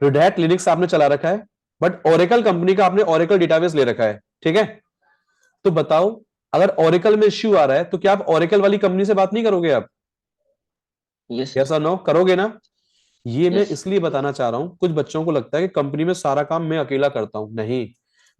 रेड हैट लिनक्स आपने चला रखा है, बट ओरेकल कंपनी का आपने ओरेकल डेटाबेस ले रखा है, ठीक है? तो बताओ, अगर ओरेकल में इश्यू आ रहा है तो क्या आप ओरेकल वाली कंपनी से बात नहीं करोगे आप? Yes, यस और नो करोगे ना? ये मैं yes, इसलिए बताना चाह रहा हूं, कुछ बच्चों को लगता है कि कंपनी में सारा काम मैं अकेला करता हूं। नहीं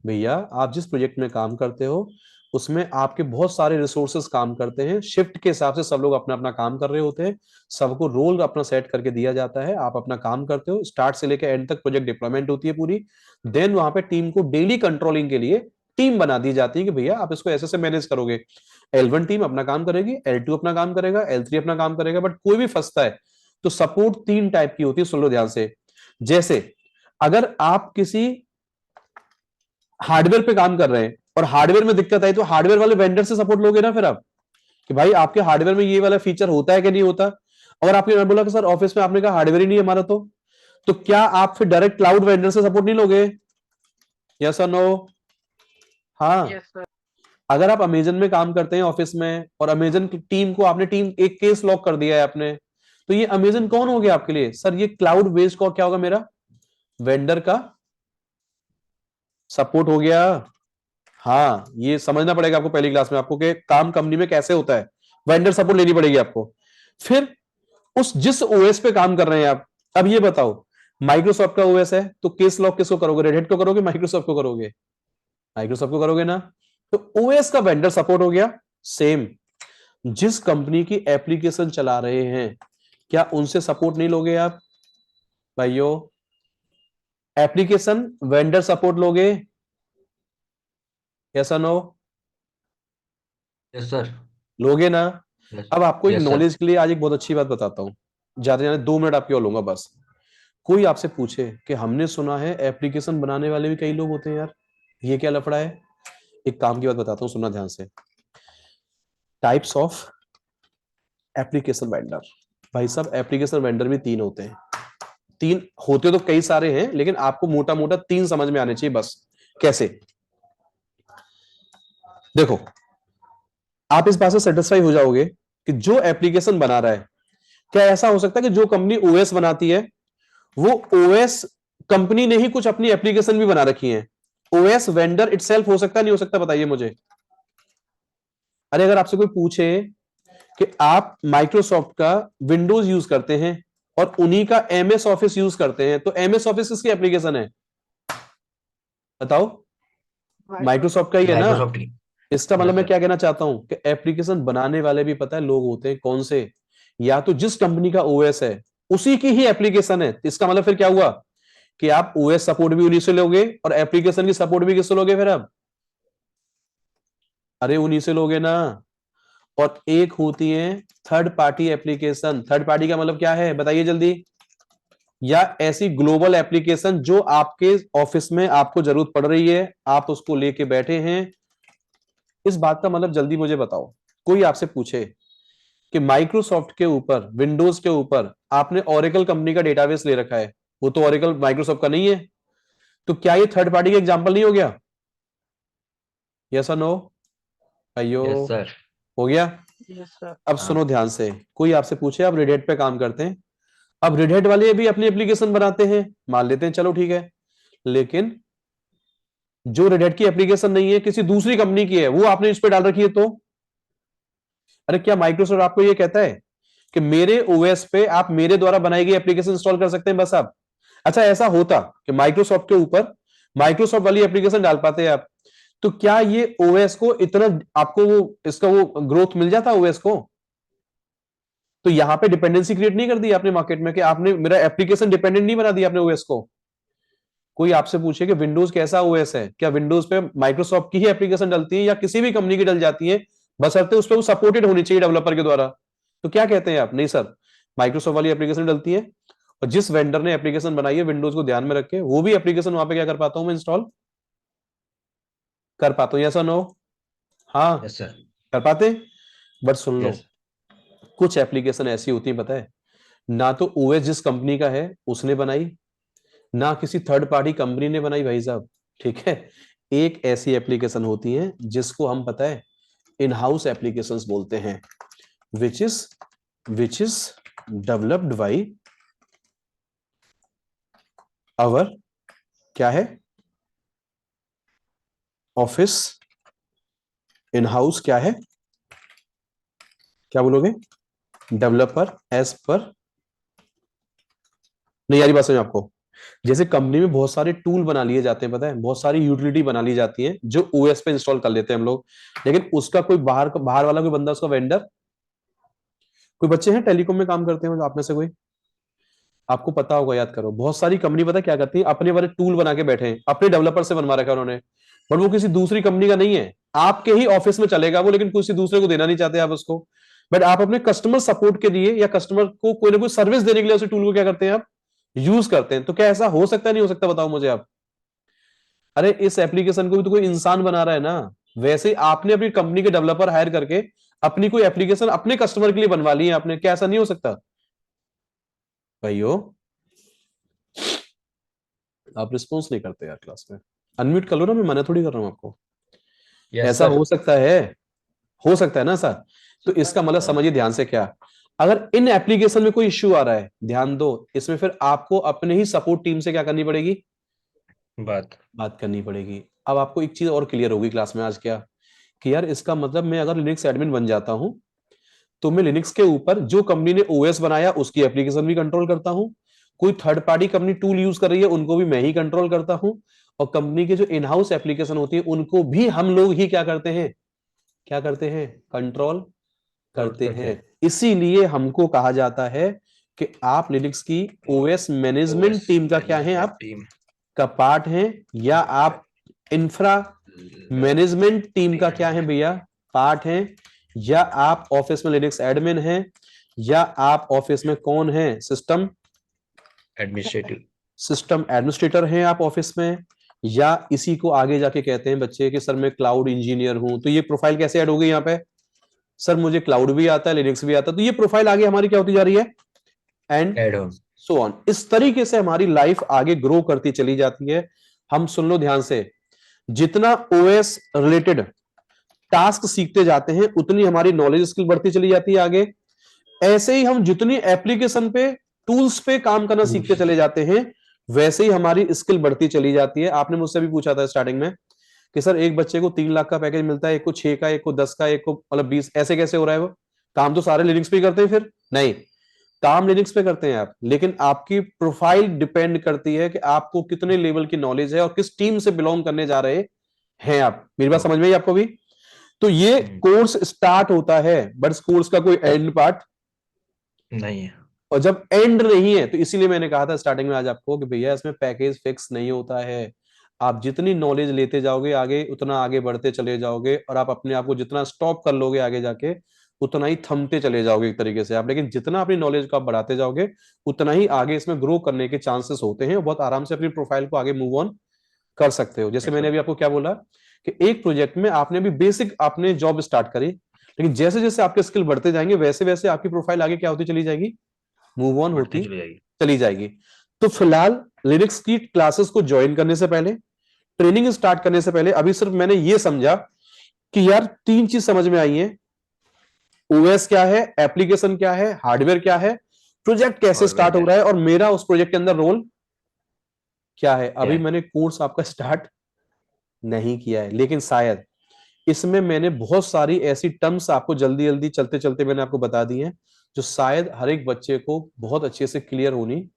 भैया, आप जिस प्रोजेक्ट में काम करते हो उसमें आपके बहुत सारे रिसोर्सेस काम करते हैं, शिफ्ट के हिसाब से सब लोग अपना अपना काम कर रहे होते हैं, सबको रोल अपना सेट करके दिया जाता है, आप अपना काम करते हो, स्टार्ट से लेकर एंड तक प्रोजेक्ट डिप्लॉयमेंट होती है पूरी। देन वहां पे टीम को डेली कंट्रोलिंग के लिए टीम बना दी जाती है कि भैया आप इसको ऐसे से मैनेज करोगे। L1 टीम अपना काम करेगी, L2 अपना काम करेगा, L3 अपना काम करेगा, बट कोई भी फंसता है तो सपोर्ट 3 टाइप की होती है, सुन लो ध्यान से। जैसे अगर आप किसी हार्डवेयर पे काम कर रहे हैं और हार्डवेयर में दिक्कत आई तो हार्डवेयर वाले वेंडर से सपोर्ट लोगे ना फिर आप, कि भाई आपके हार्डवेयर में ये वाला फीचर होता है कि नहीं होता। अगर आपने बोला कि सर ऑफिस में आपने कहा हार्डवेयर ही नहीं है हमारा, तो क्या आप फिर डायरेक्ट क्लाउड वेंडर से सपोर्ट नहीं लोगे? यस और नो? हाँ। yes, sir. अगर आप अमेजन में काम करते हैं ऑफिस में और अमेजन की टीम को आपने टीम एक केस लॉक कर दिया है आपने, तो ये अमेजन कौन हो गया आपके लिए? सर ये क्लाउड बेस्ड को क्या होगा, मेरा वेंडर का सपोर्ट हो गया। हाँ, ये समझना पड़ेगा आपको पहली क्लास में आपको कि काम कंपनी में कैसे होता है, वेंडर सपोर्ट लेनी पड़ेगी आपको। फिर उस जिस ओएस पे काम कर रहे हैं आप, अब ये बताओ माइक्रोसॉफ्ट का ओएस है तो केस लॉक किसको करोगे? रेड हैट को करोगे, माइक्रोसॉफ्ट को करोगे? माइक्रोसॉफ्ट को करोगे ना। तो ओएस का वेंडर सपोर्ट हो गया। सेम जिस कंपनी की एप्लीकेशन चला रहे हैं, क्या उनसे सपोर्ट नहीं लोगे आप भाइयों? एप्लीकेशन वेंडर सपोर्ट लोगे? कैसा नो? Yes sir. लोगे ना? यस। अब आपको एक यस सर। नॉलेज के लिए आज एक बहुत अच्छी बात बताता हूं, ज्यादा ज्यादा 2 मिनट आपकी और लूंगा बस। कोई आपसे पूछे कि हमने सुना है एप्लीकेशन बनाने वाले भी कई लोग होते हैं यार, ये क्या लफड़ा है? एक काम की बात बताता हूं, सुनना ध्यान से। Types of application vendor. भाई साहब, एप्लीकेशन वेंडर भी 3 होते हैं। 3 होते तो कई सारे हैं, लेकिन आपको मोटा मोटा 3 समझ में आने चाहिए बस। कैसे? देखो, आप इस बात से सेटिस्फाई हो जाओगे कि जो एप्लीकेशन बना रहा है, क्या ऐसा हो सकता है कि जो कंपनी ओएस बनाती है वो ओएस कंपनी ने ही कुछ अपनी एप्लीकेशन भी बना रखी है? ओएस वेंडर इटसेल्फ हो सकता है, नहीं हो सकता? बताइए मुझे। अरे अगर आपसे कोई पूछे कि आप माइक्रोसॉफ्ट का विंडोज यूज करते हैं और उन्हीं का एमएस ऑफिस यूज करते हैं, तो एमएस ऑफिस किसकी एप्लीकेशन है? बताओ। माइक्रोसॉफ्ट का ही है ना। माइक्रोसॉफ्ट की। इसका मतलब यस मैं सर। क्या कहना चाहता हूं कि एप्लीकेशन बनाने वाले भी पता है लोग होते हैं कौन से, या तो जिस कंपनी का ओएस है उसी की ही एप्लीकेशन है। इसका मतलब फिर क्या हुआ कि आप ओएस सपोर्ट भी उन्हीं से लोगे और एप्लीकेशन की सपोर्ट भी किससे लोगे फिर आप? अरे उन्हीं से लोगे ना। और एक होती है third party application. Third party का मतलब क्या है बताइए जल्दी? या ऐसी ग्लोबल एप्लीकेशन जो आपके ऑफिस में आपको जरूरत पड़ रही है, आप उसको लेके बैठे हैं। इस बात का मतलब जल्दी मुझे बताओ। कोई आपसे पूछे कि माइक्रोसॉफ्ट के ऊपर, विंडोज के ऊपर आपने ओरेकल कंपनी का डेटाबेस ले रखा है, वो तो ओरेकल माइक्रोसॉफ्ट का नहीं है, तो क्या ये थर्ड पार्टी का एग्जांपल नहीं हो गया? यस और नो भाइयों? Yes sir. हो गया। Yes, sir. अब हाँ। सुनो ध्यान से। कोई आपसे पूछे आप रेड हैट पे काम करते हैं, अब रेड हैट वाले भी अपनी एप्लीकेशन बनाते हैं, मान लेते हैं, चलो ठीक है, लेकिन जो रेड हैट की एप्लीकेशन नहीं है, किसी दूसरी कंपनी की है, वो आपने इस पे डाल रखी है, तो अरे क्या माइक्रोसॉफ्ट आपको ये कहता है कि मेरे ओएस पे आप मेरे द्वारा बनाई गई एप्लीकेशन इंस्टॉल कर सकते हैं बस आप? अच्छा ऐसा होता कि माइक्रोसॉफ्ट के ऊपर माइक्रोसॉफ्ट वाली एप्लीकेशन डाल पाते हैं आप, तो क्या ये ओएस को इतना आपको वो इसका वो ग्रोथ मिल जाता ओएस को? तो यहां पे डिपेंडेंसी क्रिएट नहीं कर दी आपने मार्केट में कि आपने मेरा एप्लीकेशन डिपेंडेंट नहीं बना दिया आपने ओएस को। कोई आपसे पूछे कि विंडोज कैसा ओएस है, क्या विंडोज पे माइक्रोसॉफ्ट की ही एप्लीकेशन डलती है या किसी भी कंपनी की डल जाती है, बशर्ते उस पर वो सपोर्टेड होनी चाहिए डेवलपर के द्वारा? तो क्या कहते हैं आप? नहीं सर, माइक्रोसॉफ्ट वाली एप्लीकेशन डलती है और जिस वेंडर ने एप्लीकेशन बनाई है विंडोज को ध्यान में रख के, वो भी एप्लीकेशन वहां पे क्या कर पाता हूं मैं? इंस्टॉल कर पाता हूं? यस और नो? हाँ, यस सर। कर पाते। But soon low, yes. कुछ एप्लीकेशन ऐसी होती है पता है, ना तो ओएस जिस कंपनी का है उसने बनाई, ना किसी थर्ड पार्टी कंपनी ने बनाई भाई साहब, ठीक है? एक ऐसी एप्लीकेशन होती है जिसको हम पता है इन हाउस एप्लीकेशंस बोलते हैं, which is developed by our क्या है, ऑफिस इन हाउस क्या है, क्या बोलोगे, डेवलपर एज पर। नहीं यारी बात समझ आपको, जैसे कंपनी में बहुत सारे टूल बना लिए जाते हैं, पता है, बहुत सारी यूटिलिटी बना ली जाती है जो ओएस पे इंस्टॉल कर लेते हैं हम लोग, लेकिन उसका कोई बाहर बाहर वाला कोई बंदा, उसका वेंडर, कोई बच्चे हैं टेलीकॉम में काम करते हैं आप में से कोई, आपको पता होगा, याद करो, बहुत सारी कंपनी पता क्या करती है, अपने वाले टूल बना के बैठे हैं, अपने डेवलपर से बनवा रखा है उन्होंने, बट वो किसी दूसरी कंपनी का नहीं है, आपके ही ऑफिस में चलेगा वो, लेकिन किसी दूसरे को देना नहीं चाहते आप उसको, बट आप अपने कस्टमर सपोर्ट के लिए या कस्टमर को कोई ना कोई सर्विस देने के लिए उस टूल को क्या करते हैं आप, यूज करते हैं। तो क्या ऐसा हो सकता है, नहीं हो सकता, बताओ मुझे आप। अरे इस एप्लीकेशन को भी तो कोई इंसान बना रहा है ना, वैसे आपने अपनी कंपनी के डेवलपर हायर करके अपनी कोई एप्लीकेशन अपने कस्टमर के लिए बनवा ली है आपने, क्या ऐसा नहीं हो सकता भाइयों? आप रिस्पॉन्स नहीं करते यार क्लास में, अनम्यूट कर लो ना, मैं मना थोड़ी कर रहा हूं आपको। यस ऐसा सर। हो सकता है ना सर। तो इसका मतलब समझिए ध्यान से, क्या अगर इन एप्लीकेशन में कोई इश्यू आ रहा है, ध्यान दो, इसमें फिर आपको अपने ही सपोर्ट टीम से क्या करनी पड़ेगी, बात करनी पड़ेगी। अब आपको एक चीज और क्लियर होगी क्लास में आज, क्या कि यार इसका मतलब मैं अगर लिनक्स एडमिन बन जाता हूं तो मैं लिनक्स के ऊपर जो कंपनी ने ओएस बनाया उसकी एप्लीकेशन भी कंट्रोल करता हूं, कोई third party company tool use कर रही है उनको भी मैं ही कंट्रोल करता हूं, और कंपनी के जो इन हाउस एप्लीकेशन होती है उनको भी हम लोग ही क्या करते हैं, कंट्रोल करते हैं। इसीलिए हमको कहा जाता है कि आप लिनक्स की ओएस मैनेजमेंट टीम का क्या है, आप का पार्ट हैं, या आप इंफ्रा मैनेजमेंट टीम का क्या है भैया, पार्ट हैं, या आप ऑफिस में लिनक्स एडमिन हैं, या आप ऑफिस में कौन है, सिस्टम एडमिनिस्ट्रेटर हैं आप ऑफिस में, या इसी को आगे जाके कहते हैं बच्चे कि सर मैं क्लाउड इंजीनियर हूं। तो ये प्रोफाइल कैसे ऐड हो गई यहाँ पे, सर मुझे क्लाउड भी आता है, लिनक्स भी आता है, तो ये प्रोफाइल आगे हमारी क्या होती जा रही है, एंड सो ऑन। इस तरीके से हमारी लाइफ आगे ग्रो करती चली जाती है। हम सुन लो ध्यान से, जितना ओएस रिलेटेड टास्क सीखते जाते हैं उतनी हमारी नॉलेज स्किल बढ़ती चली जाती है आगे। ऐसे ही हम जितनी एप्लीकेशन पे टूल्स पे काम करना सीखते चले जाते हैं वैसे ही हमारी स्किल बढ़ती चली जाती है। आपने मुझसे भी पूछा था स्टार्टिंग में कि सर एक बच्चे को 3 लाख का पैकेज मिलता है, एक को 6 का, एक को 10 का, एक को मतलब 20, ऐसे कैसे हो रहा है? वो काम तो सारे लिनक्स पे करते हैं, फिर नहीं, काम लिनक्स पे करते हैं आप, लेकिन आपकी प्रोफाइल डिपेंड करती है कि आपको कितने लेवल की नॉलेज है और किस टीम से बिलोंग करने जा रहे हैं आप। मेरी बात समझ में आई आपको भी? तो ये कोर्स स्टार्ट होता है, बट इस कोर्स का कोई एंड पार्ट नहीं है, और जब एंड नहीं है तो इसीलिए मैंने कहा था स्टार्टिंग में आज आपको कि भैया इसमें पैकेज फिक्स नहीं होता है। आप जितनी नॉलेज लेते जाओगे आगे उतना आगे बढ़ते चले जाओगे, और आप अपने आप को जितना स्टॉप कर लोगे आगे जाके उतना ही थमते चले जाओगे एक तरीके से आप। लेकिन जितना अपनी नॉलेज को आप बढ़ाते जाओगे उतना ही आगे इसमें ग्रो करने के चांसेस होते हैं, और बहुत आराम से अपनी प्रोफाइल को आगे मूव ऑन कर सकते हो। जैसे मैंने अभी आपको क्या बोला कि एक प्रोजेक्ट में आपने अभी बेसिक आपने जॉब स्टार्ट करी, लेकिन जैसे जैसे आपके स्किल बढ़ते जाएंगे वैसे वैसे आपकी प्रोफाइल आगे क्या होती चली जाएगी, मूव ऑन होती चली जाएगी। तो फिलहाल लिनक्स की क्लासेस को ज्वाइन करने से पहले, ट्रेनिंग स्टार्ट करने से पहले, अभी सिर्फ मैंने ये समझा कि यार 3 चीज समझ में आई है, ओएस क्या है, एप्लीकेशन क्या है, हार्डवेयर क्या है, प्रोजेक्ट कैसे स्टार्ट हो रहा है, और मेरा उस प्रोजेक्ट के अंदर रोल क्या है। अभी मैंने कोर्स आपका स्टार्ट नहीं किया है, लेकिन शायद इसमें मैंने बहुत सारी ऐसी टर्म्स आपको जल्दी जल्दी चलते चलते मैंने आपको बता दी हैं जो शायद हर एक बच्चे को बहुत अच्छे से क्लियर होनी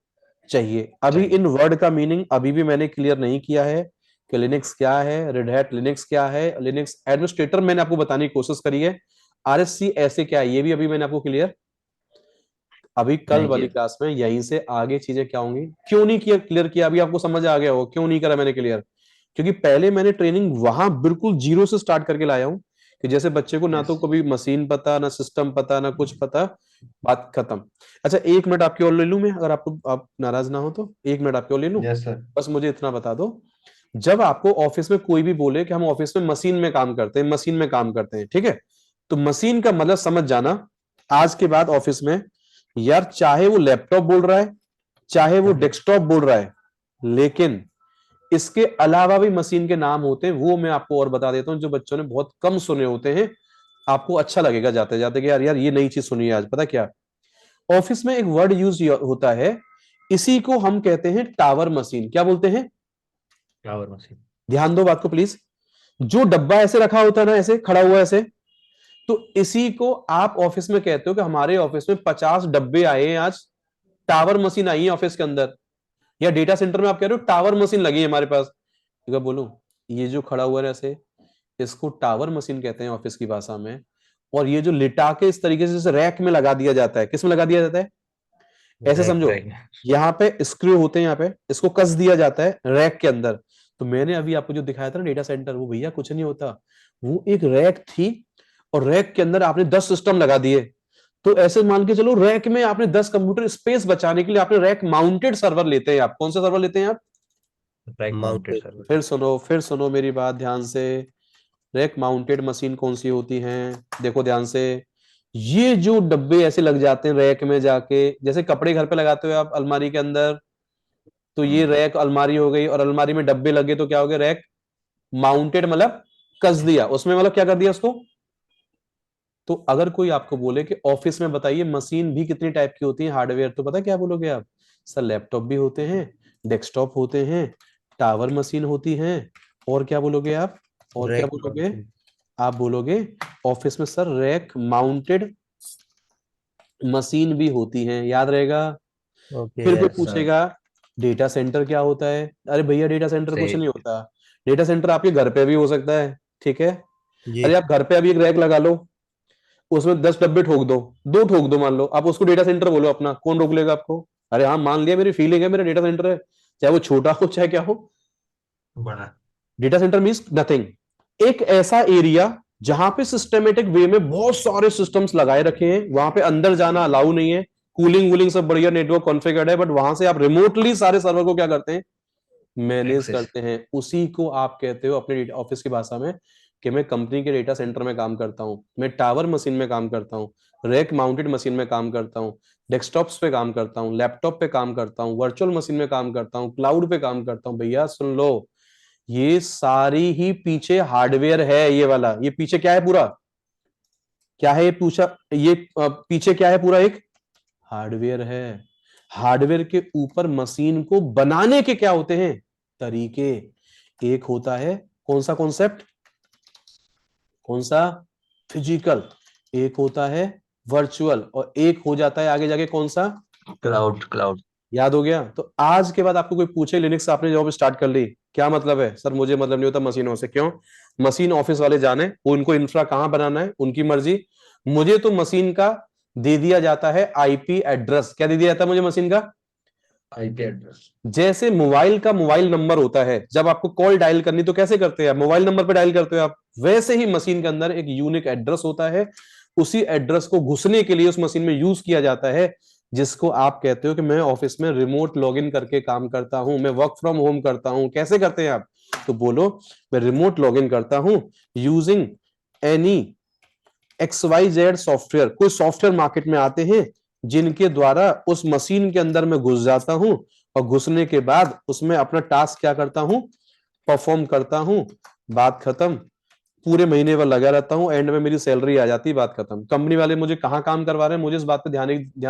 चाहिए। अभी इन वर्ड का मीनिंग अभी भी मैंने क्लियर नहीं किया है कि लिनक्स क्या है, रेड हैट लिनक्स क्या है, लिनक्स एडमिनिस्ट्रेटर मैंने आपको बताने की कोशिश करी है, आरएससी ऐसे क्या है ये भी अभी मैंने आपको क्लियर, अभी कल वाली क्लास में यहीं से आगे चीजें क्या होंगी। क्यों नहीं किया क्लियर किया, अभी आपको समझ आ गया हो क्यों नहीं करा मैंने क्लियर, क्योंकि पहले मैंने ट्रेनिंग वहां बिल्कुल जीरो से स्टार्ट करके लाया हूं कि जैसे बच्चे को ना तो कभी मशीन पता, ना सिस्टम पता, ना कुछ पता, बात खत्म। अच्छा 1 मिनट आपकी और ले लूं मैं, अगर आपको आप नाराज ना हो तो 1 मिनट आपकी और ले लूं। Yes sir. बस मुझे इतना बता दो, जब आपको ऑफिस में कोई भी बोले कि हम ऑफिस में मशीन में काम करते हैं, मशीन में काम करते हैं, ठीक है, तो मशीन का मतलब समझ जाना आज के बाद ऑफिस में, यार चाहे वो लैपटॉप बोल रहा है चाहे वो डेस्कटॉप बोल रहा है, लेकिन इसके अलावा भी मशीन के नाम होते हैं, वो मैं आपको और बता देता हूं जो बच्चों ने बहुत कम सुने होते हैं। आपको अच्छा लगेगा जाते जाते कि यार यार ये नई चीज सुनी है आज। पता क्या, ऑफिस में एक वर्ड यूज होता है, इसी को हम कहते हैं टावर मशीन। क्या बोलते हैं? Tower machine. ध्यान दो बात को प्लीज। जो डब्बा ऐसे रखा होता है ना, ऐसे खड़ा हुआ ऐसे, तो इसी को आप ऑफिस में कहते हो कि हमारे ऑफिस में 50 डब्बे आए हैं आज, टावर मशीन आई है ऑफिस के अंदर। या डेटा सेंटर में आप कह रहे हो टावर मशीन लगी है हमारे पास, तो बोलो ये जो खड़ा हुआ है ऐसे, इसको टावर मशीन कहते हैं ऑफिस की भाषा में। और ये जो लिटा के इस तरीके से जैसे रैक में लगा दिया जाता है, किस में लगा दिया जाता है? ऐसे रैक समझो, रैक में। यहाँ पे स्क्रू होते हैं, यहाँ पे इसको कस दिया जाता है रैक के अंदर। तो मैंने अभी आपको जो दिखाया था ना डेटा सेंटर, वो भैया कुछ नहीं होता, वो एक रैक थी, और रैक के अंदर आपने 10 सिस्टम लगा दिए। तो ऐसे मान के चलो रैक में आपने 10 कंप्यूटर, स्पेस बचाने के लिए आपने रैक माउंटेड सर्वर लेते हैं। आप कौन सा सर्वर लेते हैं आप? Rack mounted mounted. सर्वर। फिर सुनो मेरी बात ध्यान से। रैक माउंटेड मशीन कौन सी होती हैं? देखो ध्यान से, ये जो डब्बे ऐसे लग जाते हैं रैक में जाके, जैसे कपड़े घर पे लगाते हो आप अलमारी के अंदर, तो ये रैक अलमारी हो गई, और अलमारी में डब्बे लगे तो क्या हो गया? रैक माउंटेड, मतलब कस दिया उसमें, मतलब क्या कर दिया उसको। तो अगर कोई आपको बोले कि ऑफिस में बताइए मशीन भी कितनी टाइप की होती है, हार्डवेयर, तो पता क्या बोलोगे आप? सर लैपटॉप भी होते हैं, डेस्कटॉप होते हैं, टावर मशीन होती हैं, और क्या बोलोगे आप? और क्या रैक बोलोगे? माउंटेड। आप बोलोगे ऑफिस में सर रैक माउंटेड मशीन भी होती हैं। याद रहेगा? ओके फिर कोई यस सर। पूछेगा डेटा सेंटर क्या होता है? अरे भैया डेटा सेंटर कुछ सही। नहीं होता। डेटा सेंटर आपके घर पे भी हो सकता है, ठीक है? जी। अरे आप घर पे अभी एक रैक लगा लो, उसमें 10 डब्बे ठोक दो, दो ठोक दो मान लो, आप उसको डेटा सेंटर बोलो अपना, कौन रोक लेगा आपको? अरे हाँ मान लिया, मेरी फीलिंग है मेरा डेटा सेंटर है, चाहे वो छोटा हो चाहे क्या हो। बड़ा। डेटा सेंटर मीन्स नथिंग, एक ऐसा एरिया जहां पे सिस्टमेटिक वे में बहुत सारे सिस्टम्स लगाए रखे हैं, वहां पे अंदर जाना अलाउ नहीं है, कूलिंग वूलिंग सब बढ़िया, नेटवर्क कॉन्फ़िगर्ड है, बट वहां से आप रिमोटली सारे सर्वर को क्या करते हैं? Manage access. करते हैं। उसी को आप कहते हो अपने ऑफिस की भाषा में कि मैं कंपनी के डेटा सेंटर में काम करता हूं, मैं टावर मशीन में काम करता हूं, रैक माउंटेड मशीन में काम करता हूं, डेस्कटॉप्स पे काम करता हूं, लैपटॉप पे काम करता हूं, वर्चुअल मशीन में काम करता हूं, क्लाउड पे काम करता हूं। भैया सुन लो, ये सारी ही पीछे हार्डवेयर है। ये वाला, ये पीछे क्या है पूरा? क्या है ये पूछा? ये पीछे क्या है पूरा? एक हार्डवेयर है। हार्डवेयर के ऊपर मशीन को बनाने के क्या होते हैं? तरीके। एक होता है कौन सा कॉन्सेप्ट? कौन सा? फिजिकल। एक होता है वर्चुअल, और एक हो जाता है आगे जाके कौन सा? क्लाउड। क्लाउड। याद हो गया? तो आज के बाद आपको कोई पूछे लिनक्स आपने जॉब स्टार्ट कर ली, क्या मतलब है? सर मुझे मतलब नहीं होता मशीनों से। क्यों? मशीन ऑफिस वाले जाने, वो उनको इंफ्रा कहां बनाना है उनकी मर्जी। मुझे तो मशीन का दे दिया जाता है आईपी एड्रेस। क्या दे दिया जाता है मुझे मशीन का? IP address. जैसे मोबाइल का मोबाइल नंबर होता है, जब आपको कॉल डायल करनी तो कैसे करते हैं? मोबाइल नंबर पे डायल करते हो आप। वैसे ही मशीन के अंदर एक यूनिक एड्रेस होता है, उसी एड्रेस को घुसने के लिए उस मशीन में यूज किया जाता है, जिसको आप कहते हो कि मैं ऑफिस में रिमोट लॉगिन करके काम करता हूं, मैं वर्क फ्रॉम होम करता हूं। कैसे करते हैं आप? तो बोलो मैं रिमोट लॉगिन करता हूं यूजिंग एनी XYZ सॉफ्टवेयर। कोई सॉफ्टवेयर मार्केट में आते हैं जिनके द्वारा उस मशीन के अंदर मैं घुस जाता हूं, और घुसने के बाद उसमें अपना टास्क क्या करता हूं? परफॉर्म करता हूं। बात खत्म। पूरे महीने भर लगा रहता हूं, एंड में मेरी सैलरी आ जाती है, बात खत्म। कंपनी वाले मुझे कहां काम करवा रहे हैं, मुझे इस बात पे ध्यान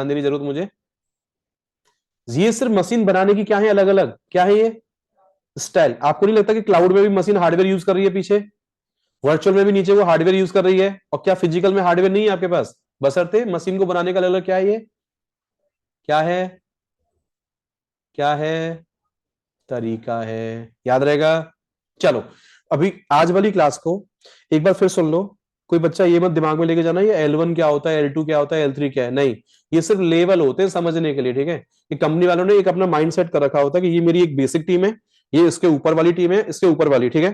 देने की जरूरत मुझे। ये सिर्फ मशीन बनाने की क्या है, अलग अलग क्या है ये स्टाइल। आपको नहीं लगता कि क्लाउड में भी मशीन हार्डवेयर यूज कर रही है पीछे, वर्चुअल में भी नीचे वो हार्डवेयर यूज कर रही है, और क्या फिजिकल में हार्डवेयर नहीं है आपके पास? बशर्ते मशीन को बनाने का अलग अलग क्या है, ये क्या है? क्या है? तरीका है। याद रहेगा? चलो अभी आज वाली क्लास को एक बार फिर सुन लो। कोई बच्चा ये मत दिमाग में लेके जाना ये L1 क्या होता है, L2 क्या होता है, L3 क्या है, नहीं। ये सिर्फ लेवल होते हैं समझने के लिए, ठीक है? कि कंपनी वालों ने एक अपना माइंड सेट कर रखा होता है कि ये मेरी एक बेसिक टीम है, ये इसके ऊपर वाली टीम है, इसके ऊपर वाली, ठीक है?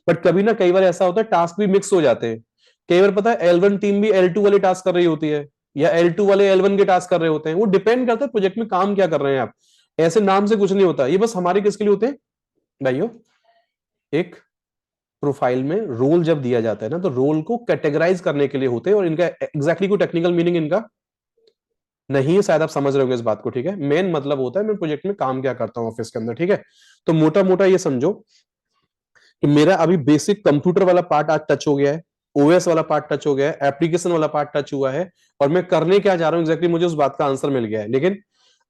बट कभी ना कई बार ऐसा होता है टास्क भी मिक्स हो जाते हैं। कई बार पता है L1 टीम भी L2 वाले टास्क कर रही होती है, या L2 वाले L1 के टास्क कर रहे होते हैं। वो डिपेंड करता है प्रोजेक्ट में काम क्या कर रहे हैं आप। ऐसे नाम से कुछ नहीं होता, ये बस हमारे किसके लिए होते हैं भाइयों? एक प्रोफाइल में रोल जब दिया जाता है ना, तो रोल को कैटेगराइज करने के लिए होते हैं, और इनका एग्जैक्टली कोई टेक्निकल मीनिंग इनका नहीं है, शायद आप समझ रहे होंगे इस बात को, ठीक है? मेन मतलब होता है मैं प्रोजेक्ट में काम क्या करता हूं ऑफिस के अंदर, ठीक है? तो मोटा मोटा ये समझो कि मेरा अभी बेसिक कंप्यूटर वाला पार्ट आज टच हो गया है, ओएस वाला पार्ट टच हो गया है, एप्लीकेशन वाला पार्ट टच हुआ है, और मैं करने क्या जा रहा हूं एग्जैक्टली मुझे उस बात का आंसर मिल गया है। लेकिन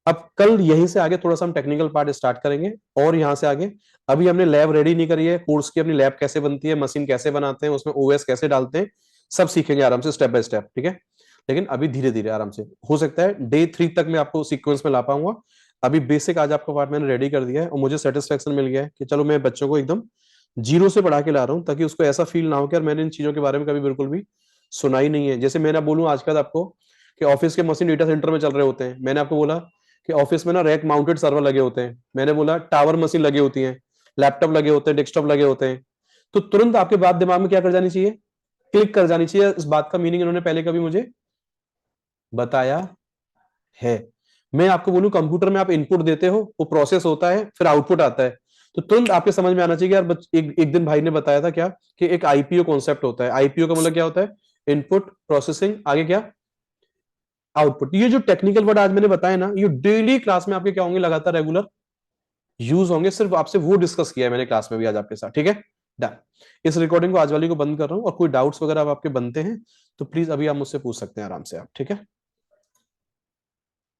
अब कल यहीं से आगे थोड़ा सा हम टेक्निकल पार्ट स्टार्ट करेंगे, और यहां से आगे अभी हमने लैब रेडी नहीं करी है, कोर्स की अपनी लैब कैसे बनती है, मशीन कैसे बनाते हैं, उसमें ओएस कैसे डालते हैं, सब सीखेंगे आराम से स्टेप बाय स्टेप, ठीक है। लेकिन अभी धीरे धीरे आराम से, हो सकता है डे 3 तक मैं आपको सीक्वेंस में ला पाऊंगा। अभी बेसिक आज आपका पार्ट मैंने रेडी कर दिया है, और मुझे सेटिस्फेक्शन मिल गया है कि चलो मैं बच्चों को एकदम जीरो से पढ़ा के ला रहा हूँ, ताकि उसको ऐसा फील ना हो कि यार मैंने इन चीजों के बारे में कभी बिल्कुल भी सुना ही नहीं है। जैसे मैं ना बोलूं आजकल आपको कि ऑफिस के मशीन डेटा सेंटर में चल रहे होते हैं, मैंने आपको बोला कि ऑफिस में ना रैक माउंटेड सर्वर लगे होते हैं, मैंने बोला टावर मशीन लगी होती है, लैपटॉप लगे होते हैं, डेस्कटॉप लगे होते हैं, तो तुरंत आपके बात दिमाग में क्या कर जानी चाहिए, क्लिक कर जानी चाहिए, इस बात का मीनिंग इन्होंने पहले कभी मुझे बताया है। मैं आपको बोलूं कंप्यूटर में आप इनपुट देते हो, वो प्रोसेस होता है, फिर आउटपुट आता है, तो तुरंत आपके समझ में आना चाहिए कि यार एक दिन भाई ने बताया था क्या कि एक आईपीओ कॉन्सेप्ट होता है। आईपीओ का मतलब क्या होता है, इनपुट प्रोसेसिंग, आगे क्या, आउटपुट। ये जो टेक्निकल वर्ड आज मैंने बताया ना, ये डेली क्लास में आपके क्या होंगे, लगातार रेगुलर यूज होंगे, सिर्फ आपसे वो डिस्कस किया है मैंने क्लास में भी आज आपके साथ, ठीक है। डन। इस रिकॉर्डिंग को आज वाली को बंद कर रहा हूं, और कोई डाउट्स वगैरह आपके बनते हैं तो प्लीज अभी आप मुझसे पूछ सकते हैं आराम से आप, ठीक है।